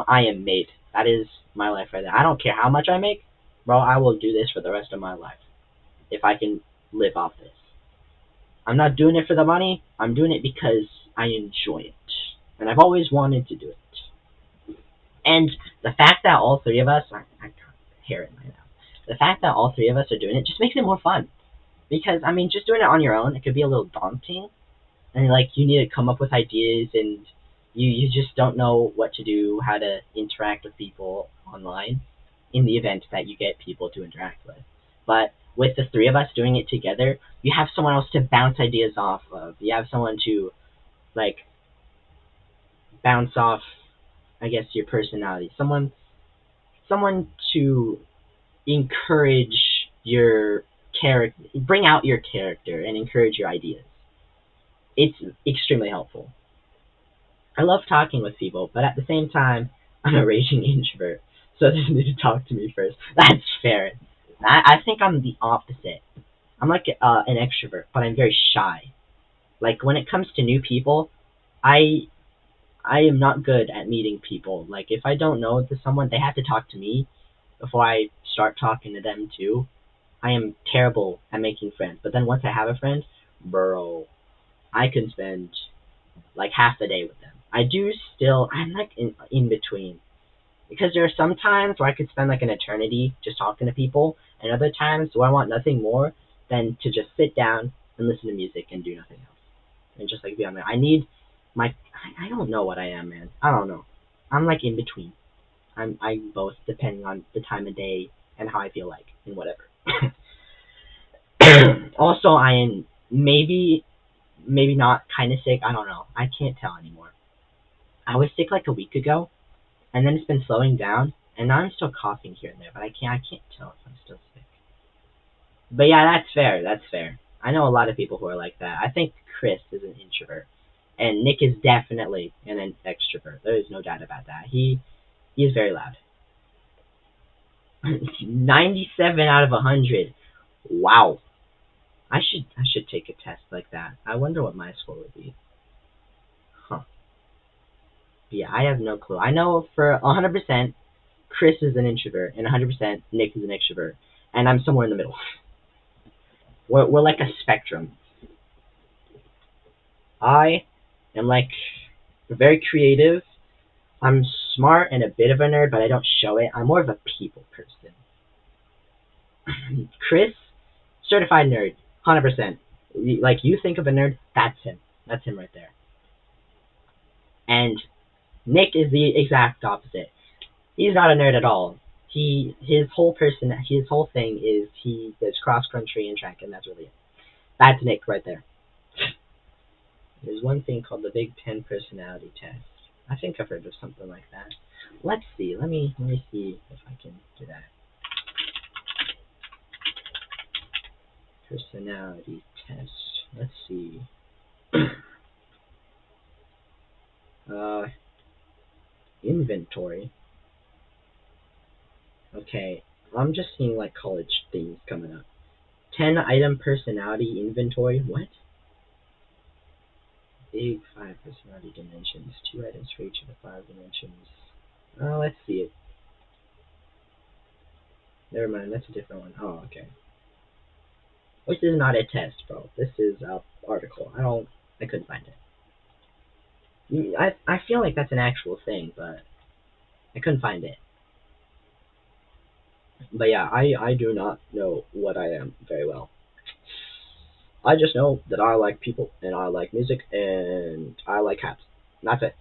I am made. That is my life right there. I don't care how much I make, bro, I will do this for the rest of my life if I can live off this. I'm not doing it for the money. I'm doing it because I enjoy it. And I've always wanted to do it. And the fact that all 3 of us, I got hair in my mouth. the fact that all three of us are doing it just makes it more fun. Because I mean, just doing it on your own, it could be a little daunting, and like you need to come up with ideas, and you just don't know what to do, how to interact with people online, in the event that you get people to interact with. But with the three of us doing it together, you have someone else to bounce ideas off of. You have someone to like bounce off, I guess, your personality. Someone to encourage your character, bring out your character, and encourage your ideas. It's extremely helpful. I love talking with people, but at the same time, I'm a raging introvert, so they need to talk to me first. That's fair. I think I'm the opposite. I'm like an extrovert, but I'm very shy. Like when it comes to new people, I I am not good at meeting people. Like if I don't know someone, they have to talk to me before I start talking to them too. I am terrible at making friends. But then once I have a friend, bro, I can spend like half the day with them. I do still. I'm like in between because there are some times where I could spend like an eternity just talking to people, and other times where I want nothing more than to just sit down and listen to music and do nothing else and just like be on there. I need my. I don't know what I am, man. I don't know. I'm like in between. I'm both depending on the time of day and how I feel like and whatever. Also, I am maybe not kind of sick. I don't know. I can't tell anymore. I was sick like a week ago, and then it's been slowing down, and now I'm still coughing here and there, but I can't tell if I'm still sick. But yeah, that's fair. That's fair. I know a lot of people who are like that. I think Chris is an introvert, and Nick is definitely an extrovert. There is no doubt about that. He is very loud. 97 out of 100. Wow. I should take a test like that. I wonder what my score would be. Huh. But yeah, I have no clue. I know for 100% Chris is an introvert and 100% Nick is an extrovert, and I'm somewhere in the middle. We're like a spectrum. I am like very creative. I'm smart and a bit of a nerd, but I don't show it. I'm more of a people person. Chris, certified nerd, 100%. Like you think of a nerd, that's him. That's him right there. And Nick is the exact opposite. He's not a nerd at all. His whole thing is he does cross country and track, and that's really it. That's Nick right there. There's one thing called the Big Ten personality test. I think I've heard of something like that. Let's see. Let me see if I can do that. Personality test. Let's see. Inventory. Okay, I'm just seeing like college things coming up. 10 item personality inventory. What? Big 5 personality dimensions. 2 items for each of the 5 dimensions. Let's see it. Never mind, that's a different one. Oh, okay. This is not a test, bro. This is an article. I couldn't find it. I feel like that's an actual thing, but I couldn't find it. But yeah, I do not know what I am very well. I just know that I like people, and I like music, and I like hats. That's it.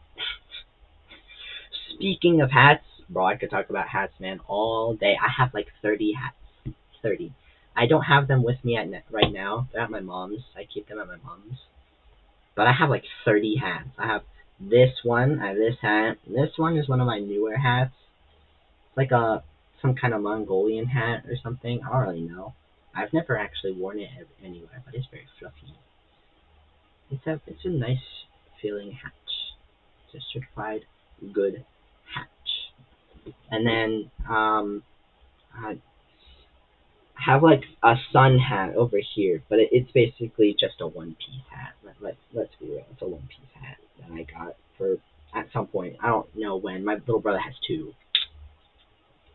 Speaking of hats, bro, I could talk about hats, man, all day. I have like 30 hats. 30. I don't have them with me right now. They're at my mom's. I keep them at my mom's. But I have like 30 hats. I have this one. I have this hat. This one is one of my newer hats. It's like some kind of Mongolian hat or something. I don't really know. I've never actually worn it anywhere, but it's very fluffy. It's a nice feeling hat. It's a certified good hat. And then I have like a sun hat over here, but it's basically just a one-piece hat. Let's be real, it's a one-piece hat that I got for at some point. I don't know when. My little brother has 2.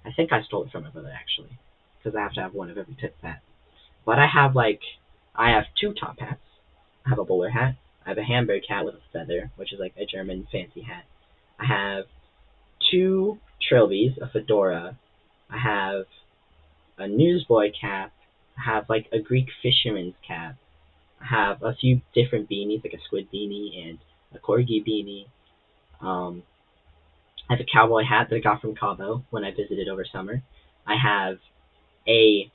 I think I stole it from my brother actually, because I have to have one of every tip hat. But I have 2 top hats. I have a bowler hat. I have a Hamburg hat with a feather, which is like a German fancy hat. I have 2 trilbies, a fedora. I have a newsboy cap. I have like a Greek fisherman's cap. I have a few different beanies, like a squid beanie and a corgi beanie. Um, I have a cowboy hat that I got from Cabo when I visited over summer. I have a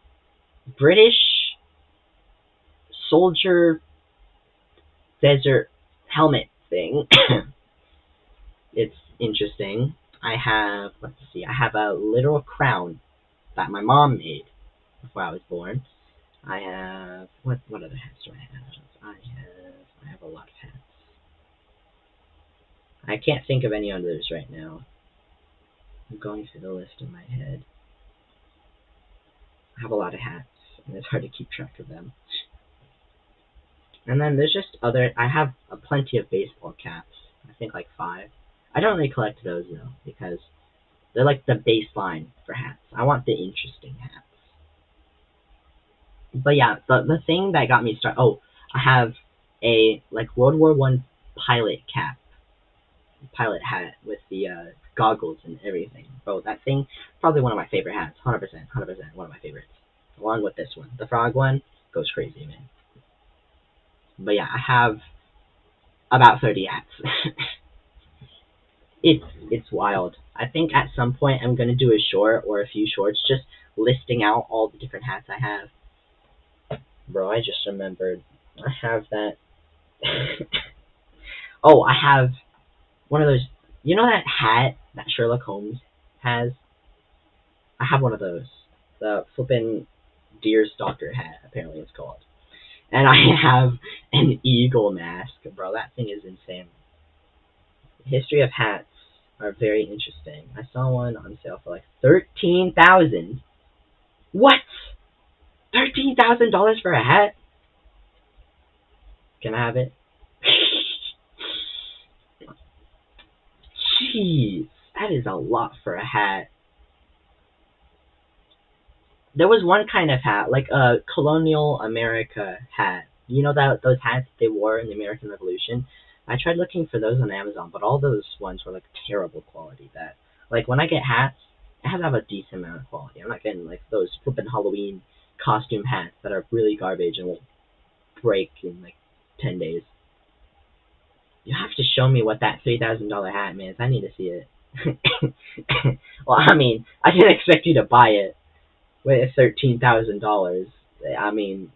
British soldier desert helmet thing. It's interesting. I have, let's see, I have a literal crown that my mom made before I was born. I have, what other hats do I have? I have a lot of hats. I can't think of any others right now. I'm going through the list in my head. I have a lot of hats, and it's hard to keep track of them. And then there's just I have plenty of baseball caps. I think like 5. I don't really collect those though, because they're like the baseline for hats. I want the interesting hats. But yeah, the thing that got me started. Oh, I have a like World War One pilot cap, pilot hat with the goggles and everything. Bro, that thing probably one of my favorite hats. 100%, 100%, one of my favorites. Along with this one, the frog one goes crazy, man. But yeah, I have about 30 hats. It's wild. I think at some point I'm gonna do a short or a few shorts just listing out all the different hats I have. Bro, I just remembered. I have that. Oh, I have one of those. You know that hat that Sherlock Holmes has? I have one of those. The flippin' deer stalker hat, apparently it's called. And I have an eagle mask. Bro, that thing is insane. The history of hats are very interesting. I saw one on sale for like 13,000. What? $13,000 for a hat? Can I have it? Jeez, that is a lot for a hat. There was one kind of hat, like a colonial America hat. You know that those hats they wore in the American Revolution? I tried looking for those on Amazon, but all those ones were like terrible quality. That like when I get hats, it has to have a decent amount of quality. I'm not getting like those flippin' Halloween costume hats that are really garbage and will break in like 10 days. You have to show me what that $3,000 hat means. I need to see it. Well, I mean, I didn't expect you to buy it with $13,000. I mean,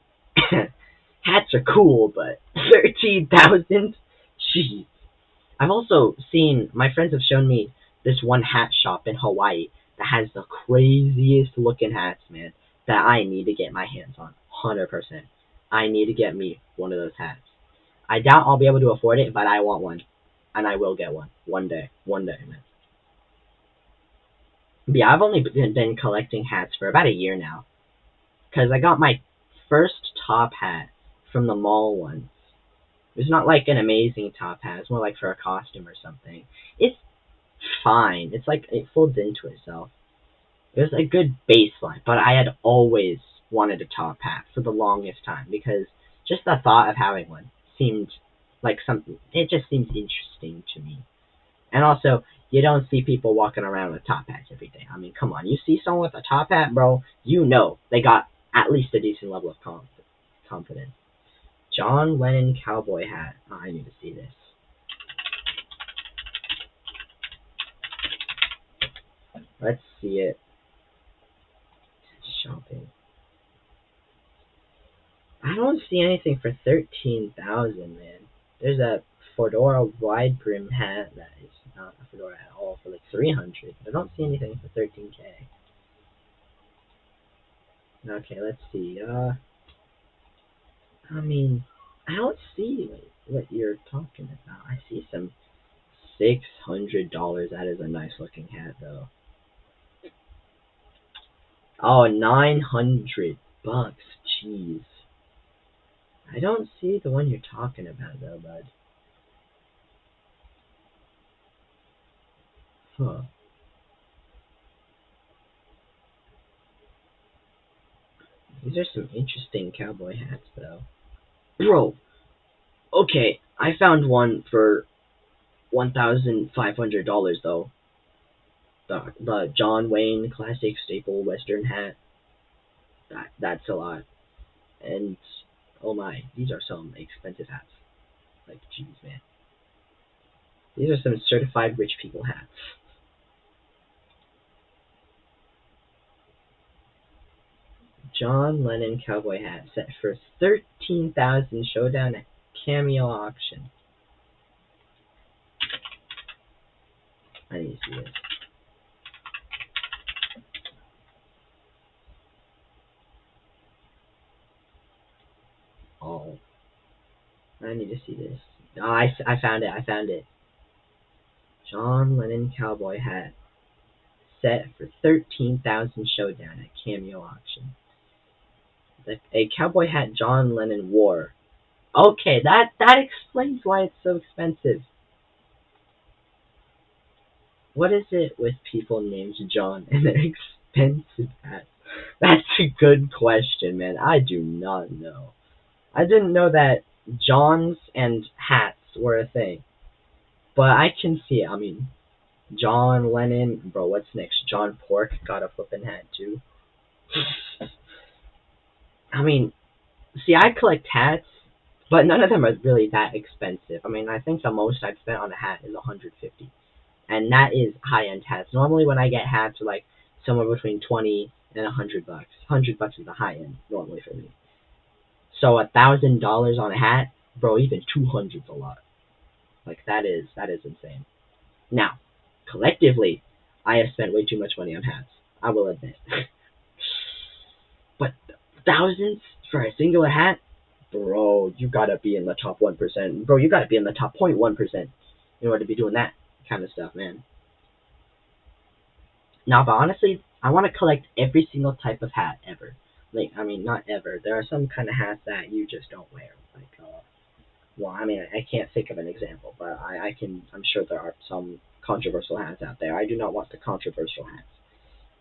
hats are cool, but 13,000? Jeez. I've also seen, my friends have shown me this one hat shop in Hawaii that has the craziest looking hats, man, that I need to get my hands on. 100%. I need to get me one of those hats. I doubt I'll be able to afford it, but I want one. And I will get one. One day, man. But yeah, I've only been collecting hats for about a year now. Because I got my first top hat from the mall once. It's not like an amazing top hat. It's more like for a costume or something. It's fine. It's like it folds into itself. It was a good baseline, but I had always wanted a top hat for the longest time because just the thought of having one seemed like something. It just seems interesting to me. And also, you don't see people walking around with top hats every day. I mean, come on. You see someone with a top hat, bro, you know they got at least a decent level of confidence. John Lennon cowboy hat. Oh, I need to see this. Let's see it. Shopping. I don't see anything for 13,000, man. There's a fedora wide brim hat that is not a fedora at all for like 300. I don't see anything for 13K. Okay, let's see. I mean, I don't see what you're talking about. I see some $600. That is a nice looking hat, though. Oh, $900. Jeez. I don't see the one you're talking about, though, bud. Huh. These are some interesting cowboy hats, though. Bro, okay, I found one for $1,500, though. The John Wayne classic staple Western hat. That's a lot. And oh my, these are some expensive hats. Like, jeez, man. These are some certified rich people hats. John Lennon cowboy hat set for 13,000 showdown at Cameo auction. I need to see this. Oh, I need to see this. Oh, I found it. I found it. John Lennon cowboy hat set for 13,000 showdown at Cameo auction. A cowboy hat John Lennon wore. Okay, that explains why it's so expensive. What is it with people named John and their expensive hats? That's a good question, man. I do not know. I didn't know that Johns and hats were a thing. But I can see it. I mean, John Lennon, bro, what's next? John Pork got a flippin' hat too. I mean, see, I collect hats, but none of them are really that expensive. I mean, I think the most I've spent on a hat is $150, and that is high-end hats. Normally, when I get hats, are like somewhere between $20 and $100. $100 is the high end normally for me. So $1,000 on a hat, bro, even 200's a lot. Like that is insane. Now, collectively, I have spent way too much money on hats. I will admit. But thousands for a singular hat, bro, you gotta be in the top 1%. Bro, you gotta be in the top 0.1% in order to be doing that kind of stuff, man. Now, but honestly, I want to collect every single type of hat ever. Like, I mean, not ever. There are some kind of hats that you just don't wear. Like, well, I mean, I can't think of an example, but I'm sure there are some controversial hats out there. I do not want the controversial hats.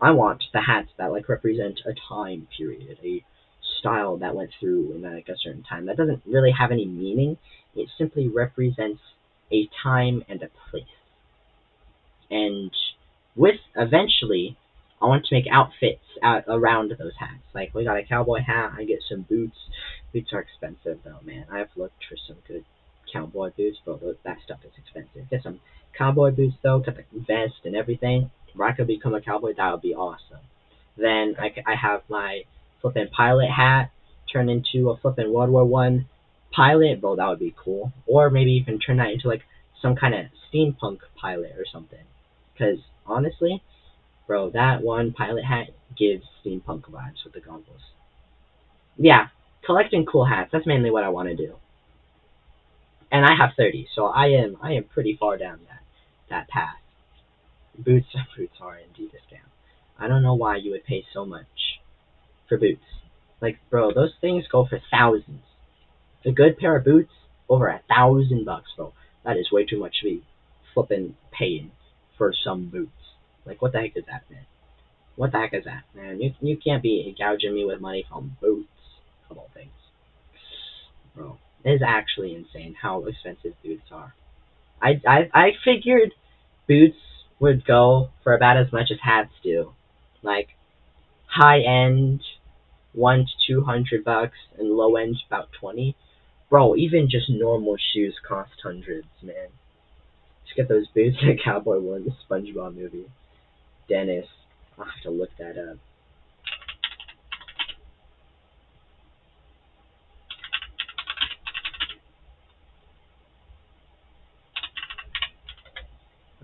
I want the hats that, like, represent a time period, a style that went through in, like, a certain time. That doesn't really have any meaning. It simply represents a time and a place. And eventually, I want to make outfits out around those hats. Like, we got a cowboy hat, I get some boots. Boots are expensive though, man. I've looked for some good cowboy boots, but that stuff is expensive. Get some cowboy boots though, got the vest and everything. If I could become a cowboy, that would be awesome. Then I have my flippin' pilot hat turn into a flippin' World War One pilot, bro, that would be cool. Or maybe even turn that into like some kind of steampunk pilot or something. Because honestly, bro, that one pilot hat gives steampunk vibes with the goggles. Yeah, collecting cool hats, that's mainly what I want to do. And I have 30, so I am pretty far down that path. Boots are indeed a scam. I don't know why you would pay so much for boots. Like, bro, those things go for thousands. A good pair of boots, over $1,000, bro. That is way too much to be flipping paying for some boots. Like, what the heck is that, man? What the heck is that, man? You can't be gouging me with money from boots, of all things. Bro, it is actually insane how expensive boots are. I figured boots would go for about as much as hats do. Like, high end, $100 to $200, and low end about 20. Bro, even just normal shoes cost hundreds, man. Just get those boots that Cowboy wore in the SpongeBob movie. Dennis. I'll have to look that up.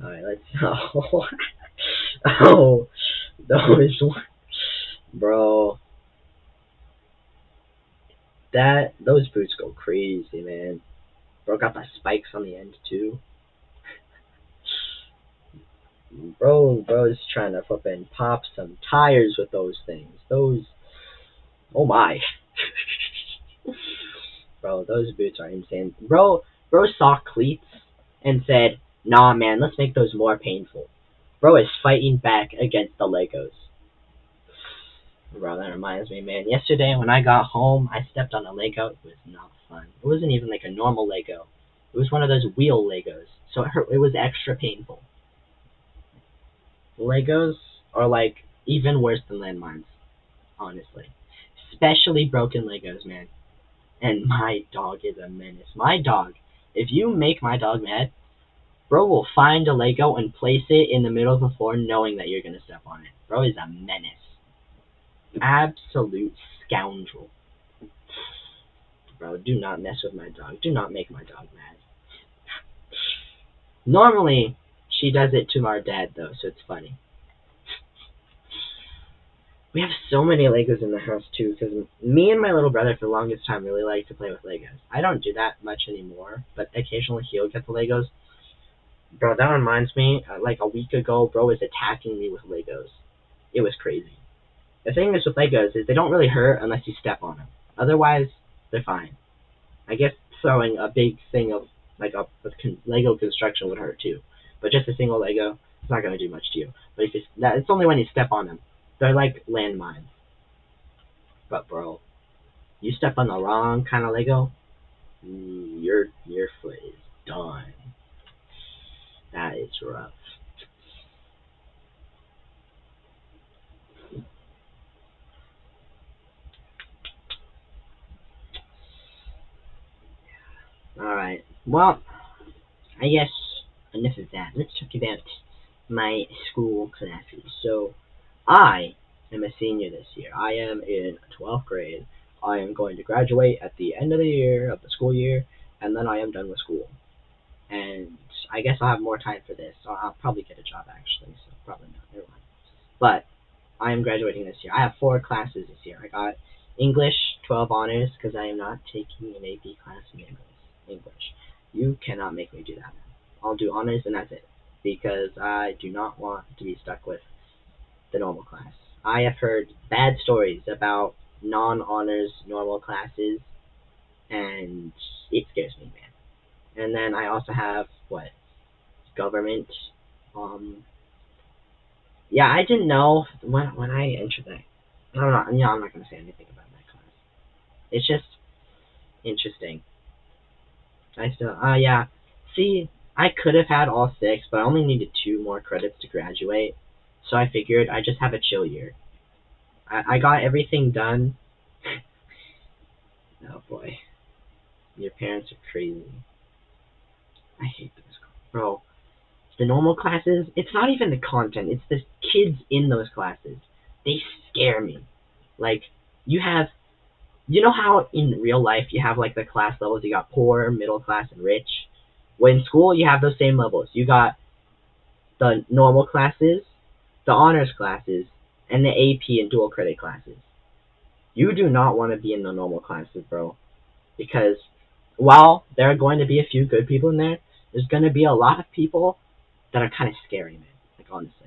Alright, let's. Oh, those. Bro. Those boots go crazy, man. Bro got the spikes on the end, too. Bro's trying to flippin' pop some tires with those things. Oh my. Bro, those boots are insane. Bro saw cleats and said, nah, man, let's make those more painful. Bro is fighting back against the Legos. Bro, that reminds me, man. Yesterday when I got home, I stepped on a Lego. It was not fun. It wasn't even like a normal Lego. It was one of those wheel Legos. So it hurt. It was extra painful. Legos are like even worse than landmines, honestly. especially broken Legos, man. And my dog is a menace. My dog, if you make my dog mad, bro will find a Lego and place it in the middle of the floor knowing that you're gonna step on it. Bro is a menace. Absolute scoundrel. Bro, do not mess with my dog. Do not make my dog mad. Normally, she does it to our dad, though, so it's funny. We have so many Legos in the house, too, because me and my little brother, for the longest time, really like to play with Legos. I don't do that much anymore, but occasionally he'll get the Legos. Bro, that reminds me, like a week ago, bro was attacking me with Legos. It was crazy. The thing is with Legos is they don't really hurt unless you step on them. Otherwise, they're fine. I guess throwing a big thing of like a Lego construction would hurt too, but just a single Lego, it's not gonna do much to you. But if it's only when you step on them. They're like landmines. But bro, you step on the wrong kind of Lego, your foot is done. That is rough. Alright, well, I guess enough of that. Let's talk about my school classes. So, I am a senior this year. I am in 12th grade. I am going to graduate at the end of the year, of the school year, and then I am done with school. And I guess I'll have more time for this. So I'll probably get a job, actually, so probably not. Never mind. But I am graduating this year. I have 4 classes this year. I got English, 12 honors, because I am not taking an AP class in English. You cannot make me do that. I'll do honors and that's it, because I do not want to be stuck with the normal class. I have heard bad stories about non-honors normal classes, and it scares me, man. And then I also have, government. Yeah, I didn't know when I entered that. I don't know. I'm not going to say anything about that class. It's just interesting. Yeah. See, I could have had all 6, but I only needed 2 more credits to graduate. So I figured I'd just have a chill year. I got everything done. Oh boy. Your parents are crazy. I hate this. Bro, the normal classes, it's not even the content, it's the kids in those classes. They scare me. Like, you know how in real life you have like the class levels, you got poor, middle class, and rich? Well, in school you have those same levels. You got the normal classes, the honors classes, and the AP and dual credit classes. You do not want to be in the normal classes, bro. Because while there are going to be a few good people in there, there's going to be a lot of people that are kind of scary, man. Like, honestly,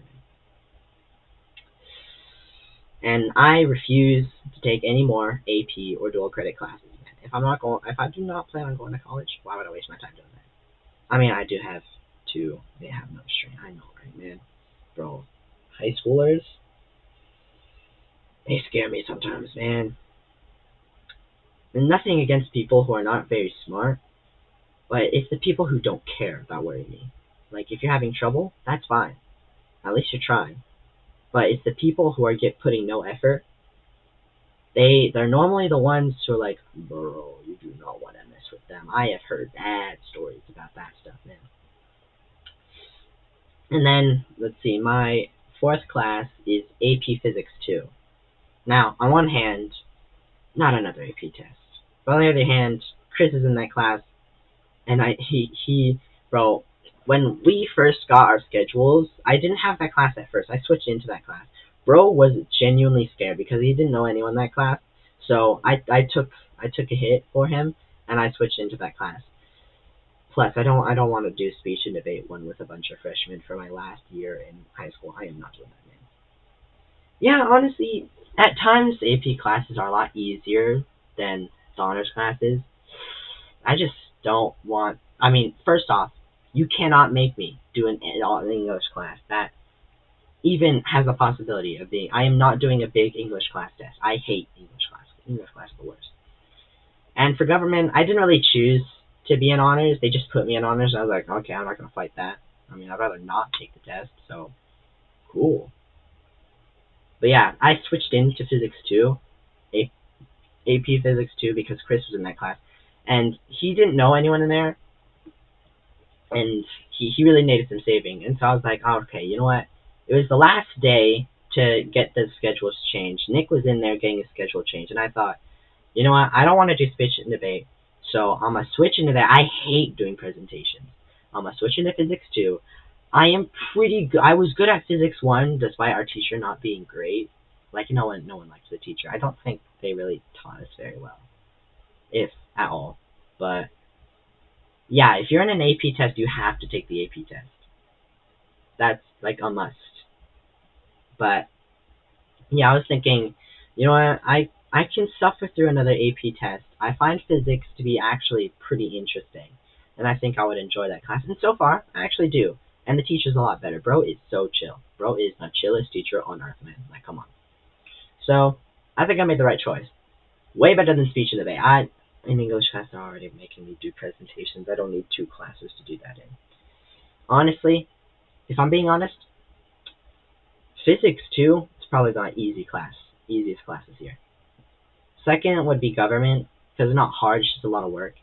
man. And I refuse to take any more AP or dual credit classes, man. If I do not plan on going to college, why would I waste my time doing that? I mean, I do have 2. They have no string. I know, right, man? Bro, high schoolers, they scare me sometimes, man. And nothing against people who are not very smart, but it's the people who don't care that worry me. Like, if you're having trouble, that's fine. At least you're trying. But it's the people who are putting no effort. They're normally the ones who are like, bro, you do not want to mess with them. I have heard bad stories about that stuff, man. And then, let's see, my 4th class is AP Physics 2. Now, on one hand, not another AP test. But on the other hand, Chris is in that class, and bro, when we first got our schedules, I didn't have that class at first. I switched into that class. Bro was genuinely scared because he didn't know anyone in that class. So I took a hit for him, and I switched into that class. Plus, I don't want to do speech and debate one with a bunch of freshmen for my last year in high school. I am not doing that, man. Yeah, honestly, at times AP classes are a lot easier than the honors classes. I just don't want. I mean, first off, you cannot make me do an English class that even has a possibility of being. I am not doing a big English class test. I hate English class. English class is the worst. And for government, I didn't really choose to be in honors. They just put me in honors. I was like, okay, I'm not gonna fight that. I mean, I'd rather not take the test. So, cool. But yeah, I switched into Physics 2. AP Physics 2 because Chris was in that class, and he didn't know anyone in there, and he really needed some saving, and so I was like, oh, okay, you know what? It was the last day to get the schedules changed. Nick was in there getting his schedule changed, and I thought, you know what? I don't want to do speech and debate, so I'm gonna switch into that. I hate doing presentations. I'm gonna switch into Physics 2. I am pretty good. I was good at Physics 1, despite our teacher not being great. Like, no one likes the teacher. I don't think they really taught us very well, if at all. But yeah, if you're in an AP test, you have to take the AP test. That's like a must. But yeah, I was thinking, you know what? I can suffer through another AP test. I find physics to be actually pretty interesting, and I think I would enjoy that class. And so far, I actually do. And the teacher's a lot better. Bro is so chill. Bro is the chillest teacher on earth, man. Like, come on. So I think I made the right choice. Way better than speech and debate. In English class, they're already making me do presentations. I don't need 2 classes to do that in. Honestly, if I'm being honest, Physics 2 is probably the easiest class this year. Second would be government, because it's not hard, it's just a lot of work.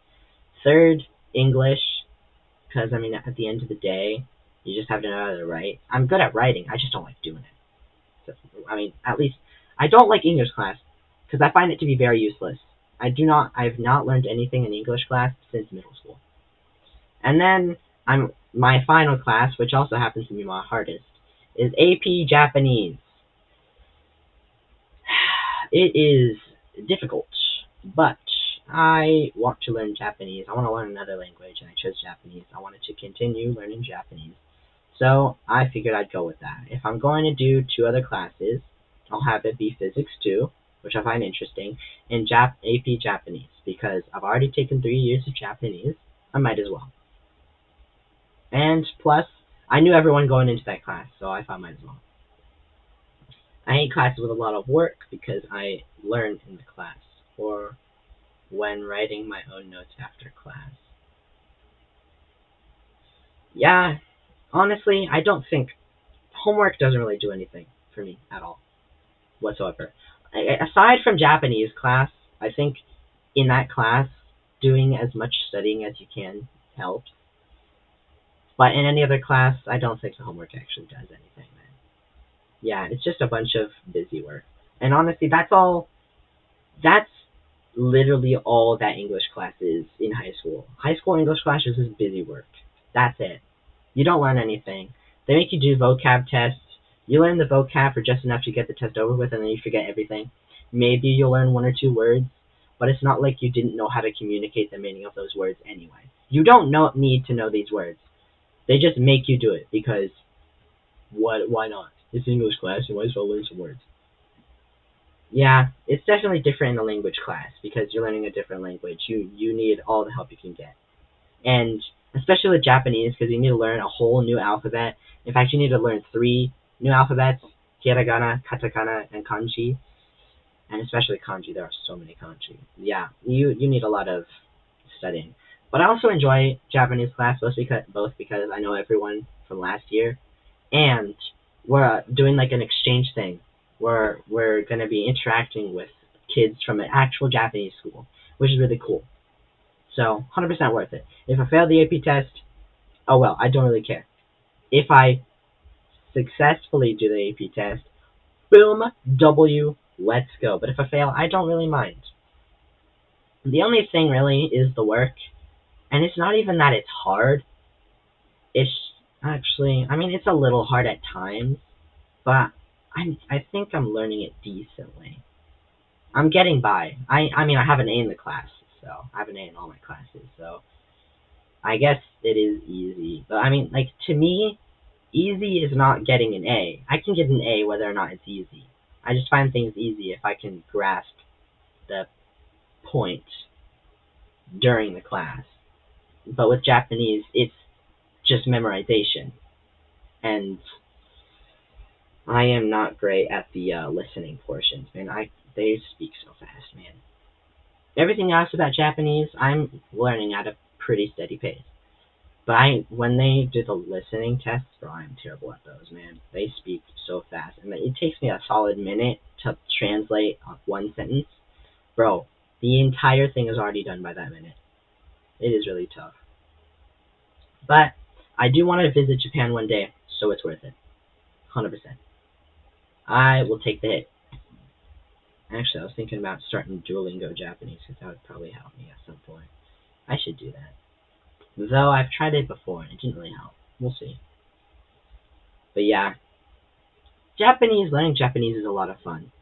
Third, English, because, I mean, at the end of the day, you just have to know how to write. I'm good at writing, I just don't like doing it. So, I mean, at least, I don't like English class, because I find it to be very useless. I've not learned anything in English class since middle school. And then, my final class, which also happens to be my hardest, is AP Japanese. It is difficult, but I want to learn Japanese. I want to learn another language, and I chose Japanese. I wanted to continue learning Japanese, so I figured I'd go with that. If I'm going to do 2 other classes, I'll have it be Physics 2, which I find interesting, and AP Japanese, because I've already taken 3 years of Japanese. I might as well. And plus, I knew everyone going into that class, so I thought I might as well. I hate classes with a lot of work because I learn in the class, or when writing my own notes after class. Yeah, honestly, I don't think homework doesn't really do anything for me at all, whatsoever. Aside from Japanese class, I think in that class, doing as much studying as you can helps. But in any other class, I don't think the homework actually does anything, man. Yeah, it's just a bunch of busy work. And honestly, that's literally all that English class is in high school. High school English class is just busy work. That's it. You don't learn anything. They make you do vocab tests. You learn the vocab for just enough to get the test over with, and then you forget everything. Maybe you'll learn 1 or 2 words, but it's not like you didn't know how to communicate the meaning of those words anyway. You don't need to know these words. They just make you do it, because why not? It's English class, you might as well learn some words. Yeah, it's definitely different in a language class, because you're learning a different language. You need all the help you can get. And especially with Japanese, because you need to learn a whole new alphabet. In fact, you need to learn 3 new alphabets: hiragana, katakana, and kanji. And especially kanji, there are so many kanji. Yeah, you need a lot of studying. But I also enjoy Japanese class, both because I know everyone from last year, and we're doing like an exchange thing where we're going to be interacting with kids from an actual Japanese school, which is really cool. So, 100% worth it. If I fail the AP test, oh well, I don't really care. If I successfully do the AP test, boom, W, let's go. But if I fail, I don't really mind. The only thing really is the work, and it's not even that it's hard. It's actually, I mean, it's a little hard at times, but I think I'm learning it decently. I'm getting by. I mean, I have an A in the class, so I have an A in all my classes, so I guess it is easy. But I mean, like, to me, easy is not getting an A. I can get an A whether or not it's easy. I just find things easy if I can grasp the point during the class. But with Japanese, it's just memorization. And I am not great at the listening portions, man. They speak so fast, man. Everything else about Japanese, I'm learning at a pretty steady pace. But when they do the listening tests, bro, I'm terrible at those, man. They speak so fast, and it takes me a solid minute to translate one sentence. Bro, the entire thing is already done by that minute. It is really tough. But I do want to visit Japan one day, so it's worth it. 100%. I will take the hit. Actually, I was thinking about starting Duolingo Japanese because that would probably help me at some point. I should do that. Though I've tried it before and it didn't really help. We'll see. But yeah, learning Japanese is a lot of fun.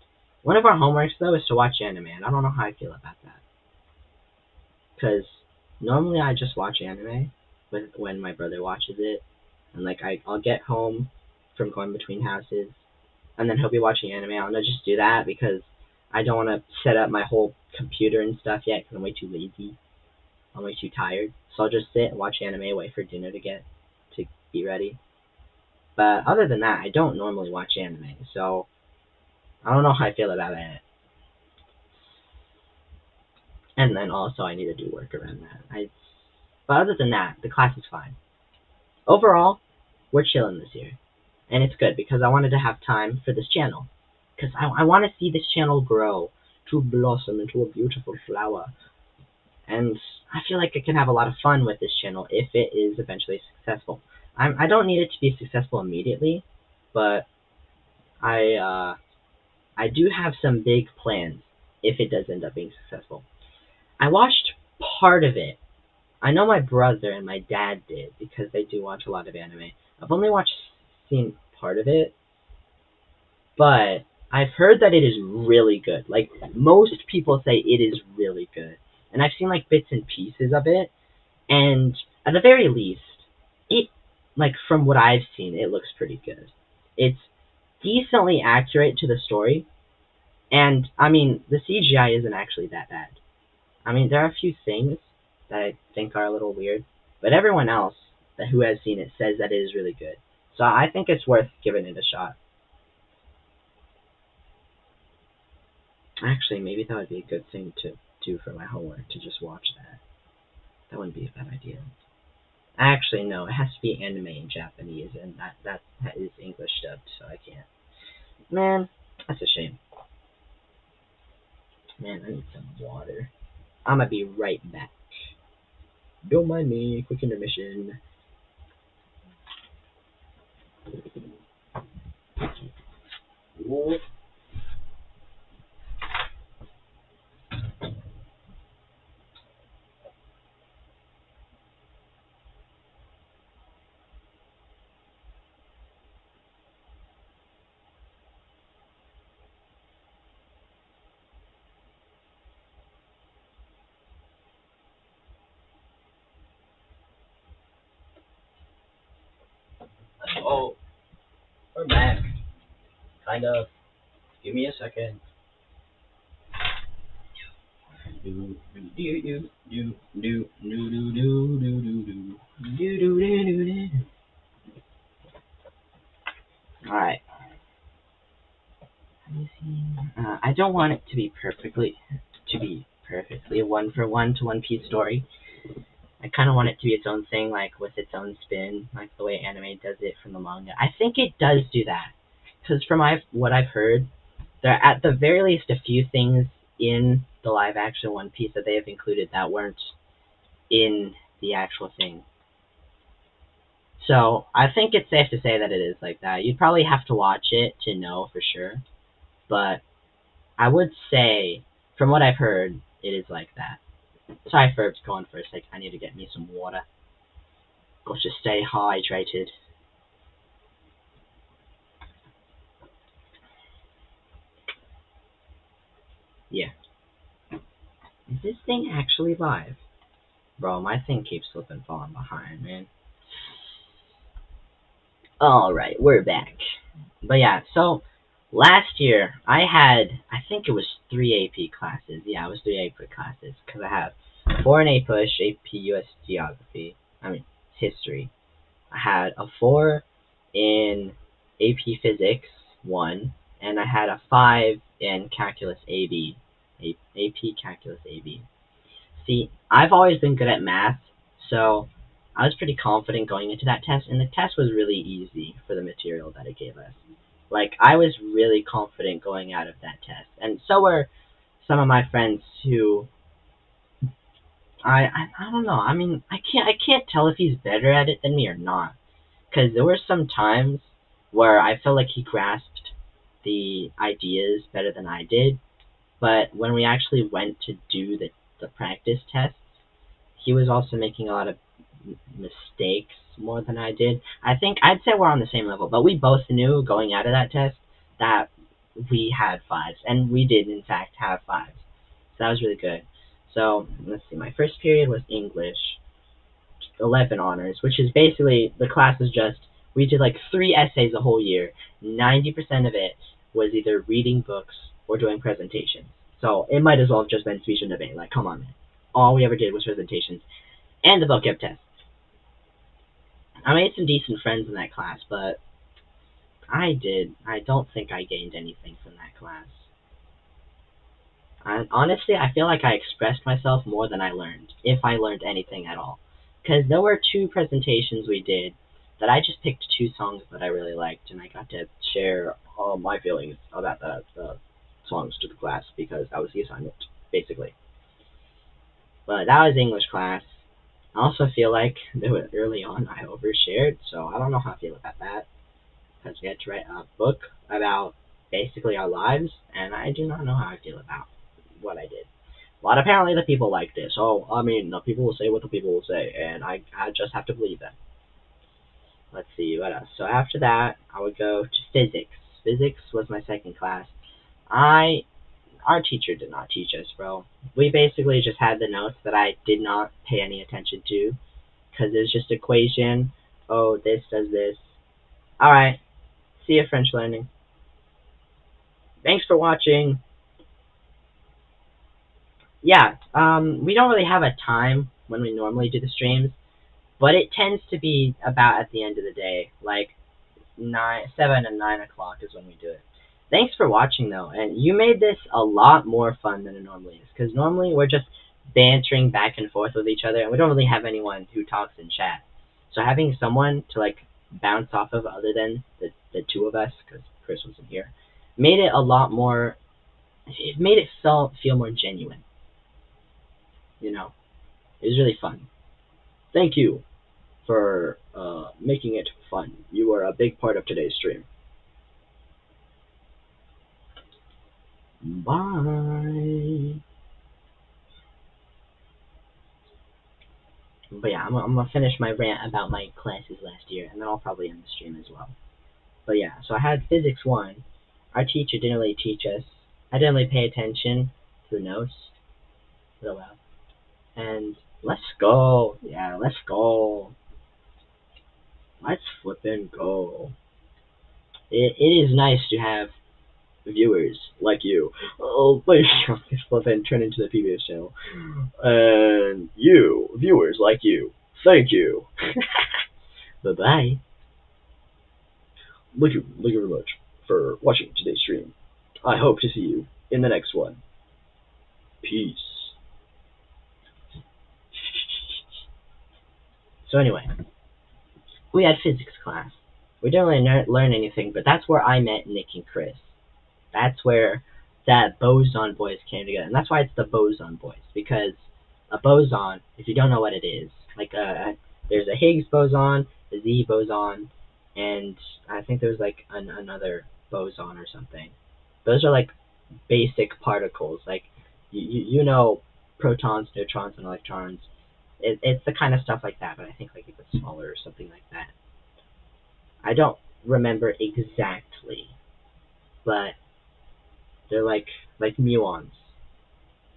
One of our homeworks, though, is to watch anime, and I don't know how I feel about that. Because normally I just watch anime when my brother watches it, and like I'll get home from going between houses, and then he'll be watching anime. I'll just do that because I don't want to set up my whole computer and stuff yet because I'm way too lazy. I'm way too tired. So I'll just sit and watch anime, wait for dinner to be ready. But other than that, I don't normally watch anime, so I don't know how I feel about it. And then also I need to do work around that. But other than that, the class is fine. Overall, we're chilling this year. And it's good because I wanted to have time for this channel. Because I want to see this channel grow to blossom into a beautiful flower. And I feel like I can have a lot of fun with this channel if it is eventually successful. I don't need it to be successful immediately, but I do have some big plans if it does end up being successful. I watched part of it. I know my brother and my dad did because they do watch a lot of anime. I've only seen part of it, but I've heard that it is really good. Like, most people say it is really good. And I've seen, like, bits and pieces of it, and at the very least, it, like, from what I've seen, it looks pretty good. It's decently accurate to the story, and, I mean, the CGI isn't actually that bad. I mean, there are a few things that I think are a little weird, but everyone else who has seen it says that it is really good. So I think it's worth giving it a shot. Actually, maybe that would be a good thing to do for my homework, to just watch that. That wouldn't be a bad idea. Actually, no, it has to be anime in Japanese, and that is English dubbed, so I can't. Man, that's a shame. Man, I need some water. I'm gonna be right back. Don't mind me, quick intermission. Oh, we're back. Kind of. Give me a second. Alright. I don't want it to be perfectly a one-for-one to One Piece story. I kind of want it to be its own thing, like with its own spin, like the way anime does it from the manga. I think it does do that, because from what I've heard, there are at the very least a few things in the live-action One Piece that they have included that weren't in the actual thing. So I think it's safe to say that it is like that. You'd probably have to watch it to know for sure, but I would say, from what I've heard, it is like that. Sorry for going for a sec. I need to get me some water. Got to stay hydrated. Yeah. Is this thing actually live? Bro, my thing keeps slipping, falling behind, man. Alright, we're back. But yeah, so last year I think it was 3 AP classes. Yeah, it was 3 AP classes because I have 4 in push, AP US Geography, History. I had a 4 in AP Physics 1, and I had a 5 in Calculus AB. AP Calculus AB. See, I've always been good at math, so I was pretty confident going into that test, and the test was really easy for the material that it gave us. Like, I was really confident going out of that test, and so some of my friends who I don't know. I mean, I can't tell if he's better at it than me or not. Because there were some times where I felt like he grasped the ideas better than I did, but when we actually went to do the practice tests, he was also making a lot of mistakes more than I did. I think I'd say we're on the same level, but we both knew going out of that test that we had fives, and we did in fact have fives. So that was really good. So let's see. My first period was English, 11 honors, which is basically the class is just we did like 3 essays a whole year. 90% of it was either reading books or doing presentations. So it might as well have just been speech and debate. Like, come on, man. All we ever did was presentations and the vocab test. I made some decent friends in that class, but I don't think I gained anything from that class. Honestly, I feel like I expressed myself more than I learned, if I learned anything at all. Because there were 2 presentations we did that I just picked 2 songs that I really liked, and I got to share all my feelings about the songs to the class because that was the assignment, basically. But that was English class. I also feel like early on I overshared, so I don't know how I feel about that. Because we had to write a book about basically our lives, and I do not know how I feel about what I did. But apparently the people like this. So, I mean, the people will say what the people will say, and I just have to believe them. Let's see, what else? So after that, I would go to physics. Physics was my second class. Our teacher did not teach us, bro. We basically just had the notes that I did not pay any attention to, because it was just equation. Oh, this does this. Alright, see you, French learning. Thanks for watching. Yeah, we don't really have a time when we normally do the streams, but it tends to be about at the end of the day, like 7 and 9 o'clock is when we do it. Thanks for watching, though, and you made this a lot more fun than it normally is, because normally we're just bantering back and forth with each other, and we don't really have anyone who talks in chat. So having someone to, like, bounce off of other than the 2 of us, because Chris wasn't here, made it a lot more, it made it feel more genuine. You know, it was really fun. Thank you for making it fun. You were a big part of today's stream. Bye. But yeah, I'm gonna finish my rant about my classes last year, and then I'll probably end the stream as well. But yeah, so I had physics 1. Our teacher didn't really teach us. I didn't really pay attention to the notes real well. And let's go. Yeah, let's go. Let's flippin' go. It is nice to have viewers like you. Oh, please flip and turn into the PBS channel. And you, viewers like you, thank you. Bye-bye. Thank you very much for watching today's stream. I hope to see you in the next one. Peace. So anyway, we had physics class. We didn't really learn anything, but that's where I met Nick and Chris. That's where that boson boys came together, and that's why it's the boson boys, because a boson, if you don't know what it is, like there's a Higgs boson, a Z boson, and I think there's like another boson or something. Those are like basic particles, like you know protons, neutrons, and electrons. It's the kind of stuff like that, but I think like if it's smaller or something like that. I don't remember exactly, but they're like muons.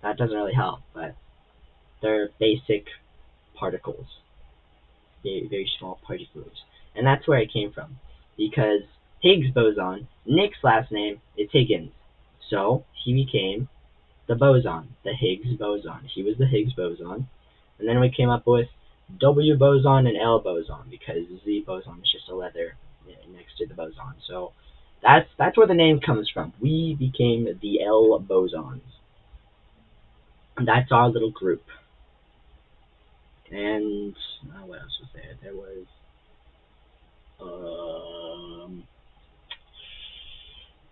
That doesn't really help, but they're basic particles, very, very small particles, and that's where it came from. Because Higgs boson, Nick's last name is Higgins, so he became the boson, the Higgs boson. He was the Higgs boson, and then we came up with W boson and L boson because Z boson is just a letter next to the boson. So that's where the name comes from. We became the L bosons. That's our little group. And what else was there? There was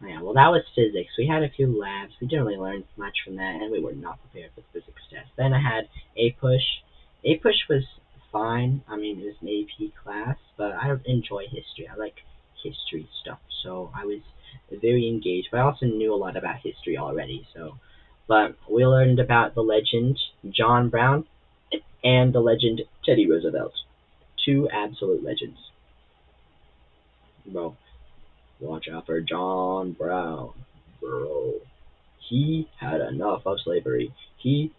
Yeah, well, that was physics. We had a few labs. We didn't really learn much from that, and we were not prepared for the physics test. Then I had A push. A push was fine. I mean, it was an AP class, but I enjoy history. I like history stuff, so I was very engaged. But I also knew a lot about history already. But we learned about the legend John Brown and the legend Teddy Roosevelt. Two absolute legends. Bro, watch out for John Brown, bro. He had enough of slavery. He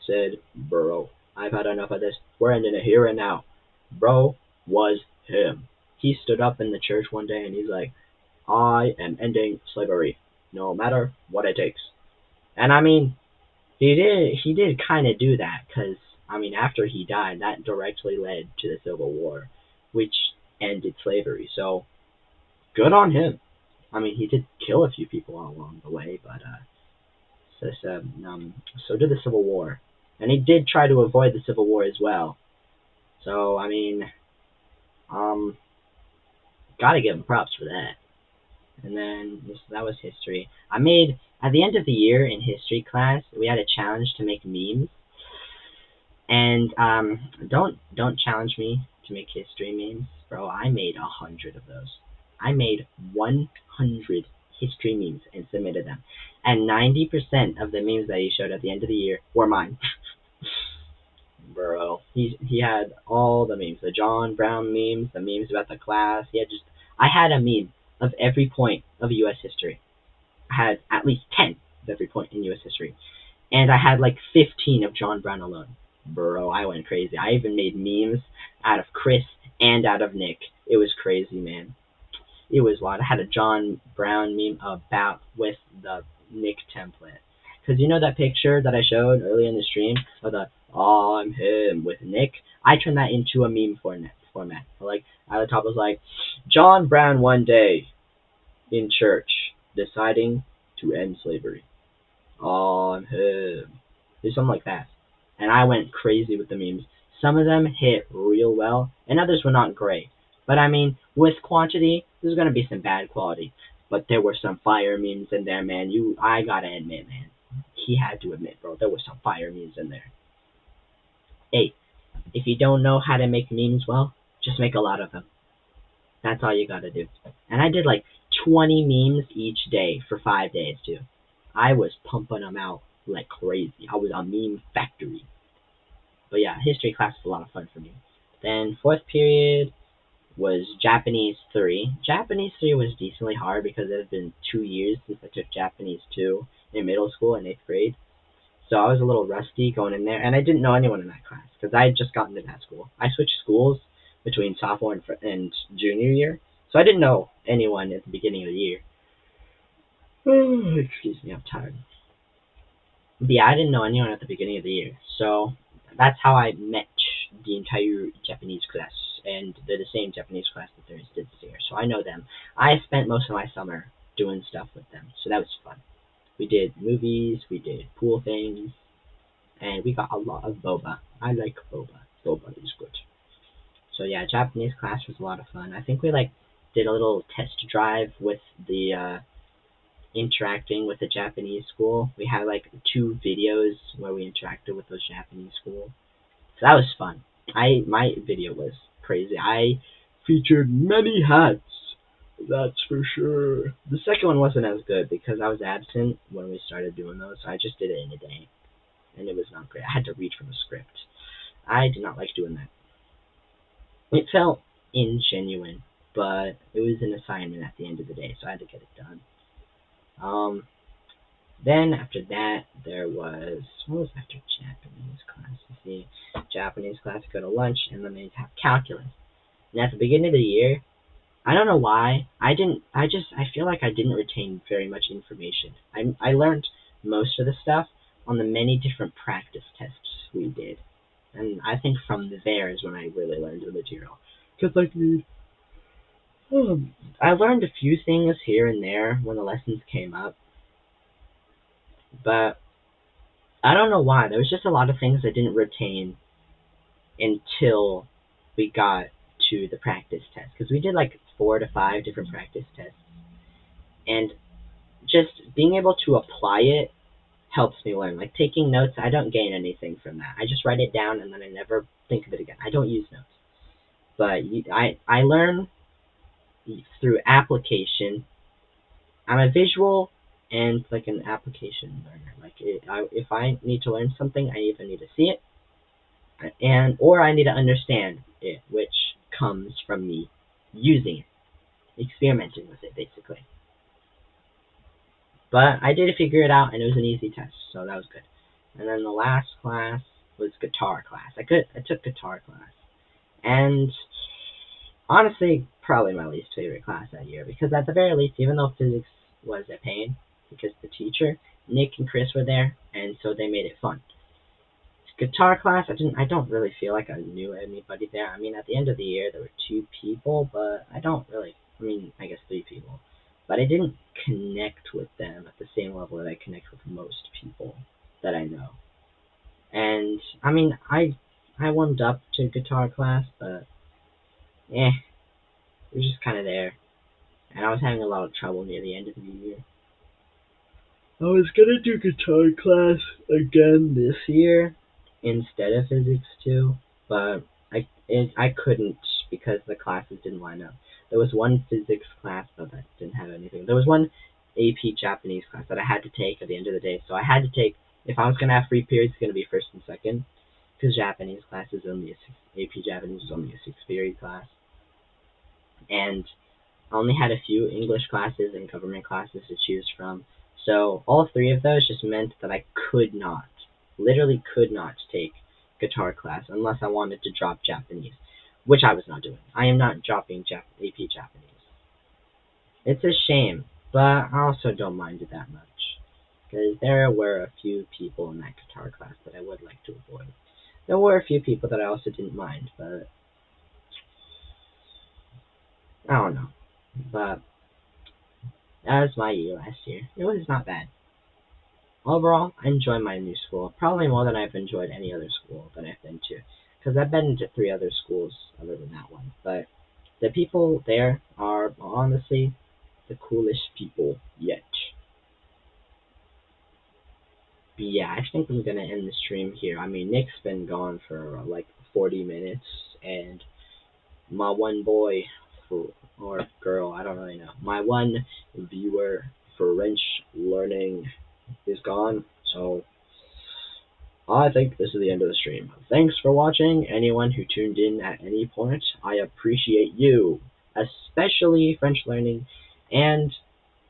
said, bro, I've had enough of this. We're ending it here and now. Bro was him. He stood up in the church one day and he's like, I am ending slavery, no matter what it takes. And I mean, he did kind of do that because, I mean, after he died, that directly led to the Civil War, which ended slavery. So, good on him. I mean, he did kill a few people along the way, but so did the Civil War, and he did try to avoid the Civil War as well. So I mean, um, gotta give him props for that. And then that was history. I made at the end of the year in history class, we had a challenge to make memes, and don't challenge me to make history memes, bro. I made 100 of those. I made 100 history memes and submitted them, and 90% of the memes that he showed at the end of the year were mine. Bro, he had all the memes, the John Brown memes, the memes about the class. I had a meme of every point of U.S. history. I had at least 10 of every point in U.S. history, and I had like 15 of John Brown alone. Bro, I went crazy. I even made memes out of Chris and out of Nick. It was crazy, man. It was wild. I had a John Brown meme about with the Nick template. Because you know that picture that I showed earlier in the stream of the I'm him with Nick? I turned that into a meme format. Like, at the top was like, John Brown one day in church deciding to end slavery. I'm him. There's something like that. And I went crazy with the memes. Some of them hit real well, and others were not great. But I mean, with quantity, there's gonna be some bad quality. But there were some fire memes in there, man. I gotta admit, man. He had to admit, bro, there were some fire memes in there. Hey, if you don't know how to make memes well, just make a lot of them. That's all you gotta do. And I did like 20 memes each day for 5 days, too. I was pumping them out like crazy. I was a meme factory. But yeah, history class was a lot of fun for me. Then fourth period was Japanese 3. Japanese 3 was decently hard because it had been 2 years since I took Japanese 2 in middle school in 8th grade. So I was a little rusty going in there, and I didn't know anyone in that class because I had just gotten to that school. I switched schools between sophomore and junior year, so I didn't know anyone at the beginning of the year. Excuse me, I'm tired. But yeah, I didn't know anyone at the beginning of the year, so that's how I met the entire Japanese class, and they're the same Japanese class that there is this year, so I know them. I spent most of my summer doing stuff with them, so that was fun. We did movies, we did pool things, and we got a lot of boba. I like boba. Boba is good. So yeah, Japanese class was a lot of fun. I think we like did a little test drive with the interacting with the Japanese school. We had like 2 videos where we interacted with those Japanese schools. So that was fun. My video was crazy. I featured many hats. That's for sure. The second one wasn't as good because I was absent when we started doing those, so I just did it in a day. And it was not great. I had to read from a script. I did not like doing that. It felt ingenuine, but it was an assignment at the end of the day, so I had to get it done. Then after that, there was what was after Japanese class? Let's see, Japanese class, go to lunch, and then they have calculus. And at the beginning of the year, I don't know why, I feel like I didn't retain very much information. I learned most of the stuff on the many different practice tests we did, and I think from there is when I really learned the material. Cause like I learned a few things here and there when the lessons came up, but I don't know why. There was just a lot of things I didn't retain until we got to the practice test. Because we did like 4 to 5 different practice tests. And just being able to apply it helps me learn. Like taking notes, I don't gain anything from that. I just write it down and then I never think of it again. I don't use notes. But I learn through application. I'm a visual and like an application learner. Like if I need to learn something, I either need to see it or I need to understand it, which comes from me using it, experimenting with it, basically. But I did figure it out, and it was an easy test, so that was good. And then the last class was guitar class. I took guitar class, and honestly, probably my least favorite class that year, because at the very least, even though physics was a pain, because the teacher, Nick and Chris, were there, and so they made it fun. Guitar class, I don't really feel like I knew anybody there. I mean, at the end of the year, there were 2 people, but I guess 3 people. But I didn't connect with them at the same level that I connect with most people that I know. And, I mean, I warmed up to guitar class, but, it was just kind of there. And I was having a lot of trouble near the end of the year. I was gonna do guitar class again this year instead of physics too, but I couldn't because the classes didn't line up. There was one physics class, but that didn't have anything. There was one AP Japanese class that I had to take at the end of the day, so I had to take, if I was gonna have free periods, it's gonna be first and second, because Japanese class is only AP Japanese is only a 6-period class, and I only had a few English classes and government classes to choose from. So all 3 of those just meant that I literally could not take guitar class unless I wanted to drop Japanese, which I was not doing. I am not dropping AP Japanese. It's a shame, but I also don't mind it that much, because there were a few people in that guitar class that I would like to avoid. There were a few people that I also didn't mind, but I don't know. But that was my year last year. It was not bad. Overall, I enjoy my new school, probably more than I've enjoyed any other school that I've been to, because I've been to 3 other schools other than that one. But the people there are honestly the coolest people yet. But yeah, I think I'm gonna end the stream here. I mean, Nick's been gone for like 40 minutes, and my one boy or girl, I don't really know. My one viewer for French learning is gone, so I think this is the end of the stream. Thanks for watching, anyone who tuned in at any point. I appreciate you, especially French learning, and,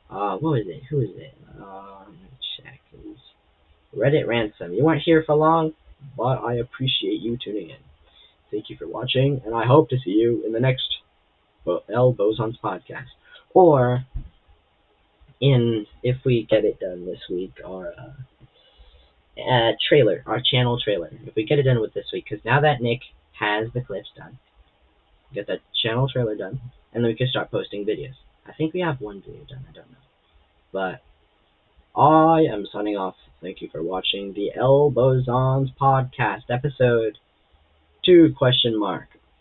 what is it? Who is it? Let me check. It was Reddit Ransom. You weren't here for long, but I appreciate you tuning in. Thank you for watching, and I hope to see you in the next L Boson's podcast, or if we get it done this week, our trailer, our channel trailer. If we get it done with this week, because now that Nick has the clips done, get that channel trailer done, and then we can start posting videos. I think we have one video done, I don't know. But I am signing off. Thank you for watching the L Boson's podcast, episode 2, ?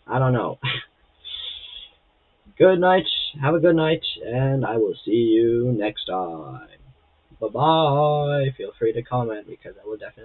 I don't know. Good night, have a good night, and I will see you next time. Bye-bye. Feel free to comment, because I will definitely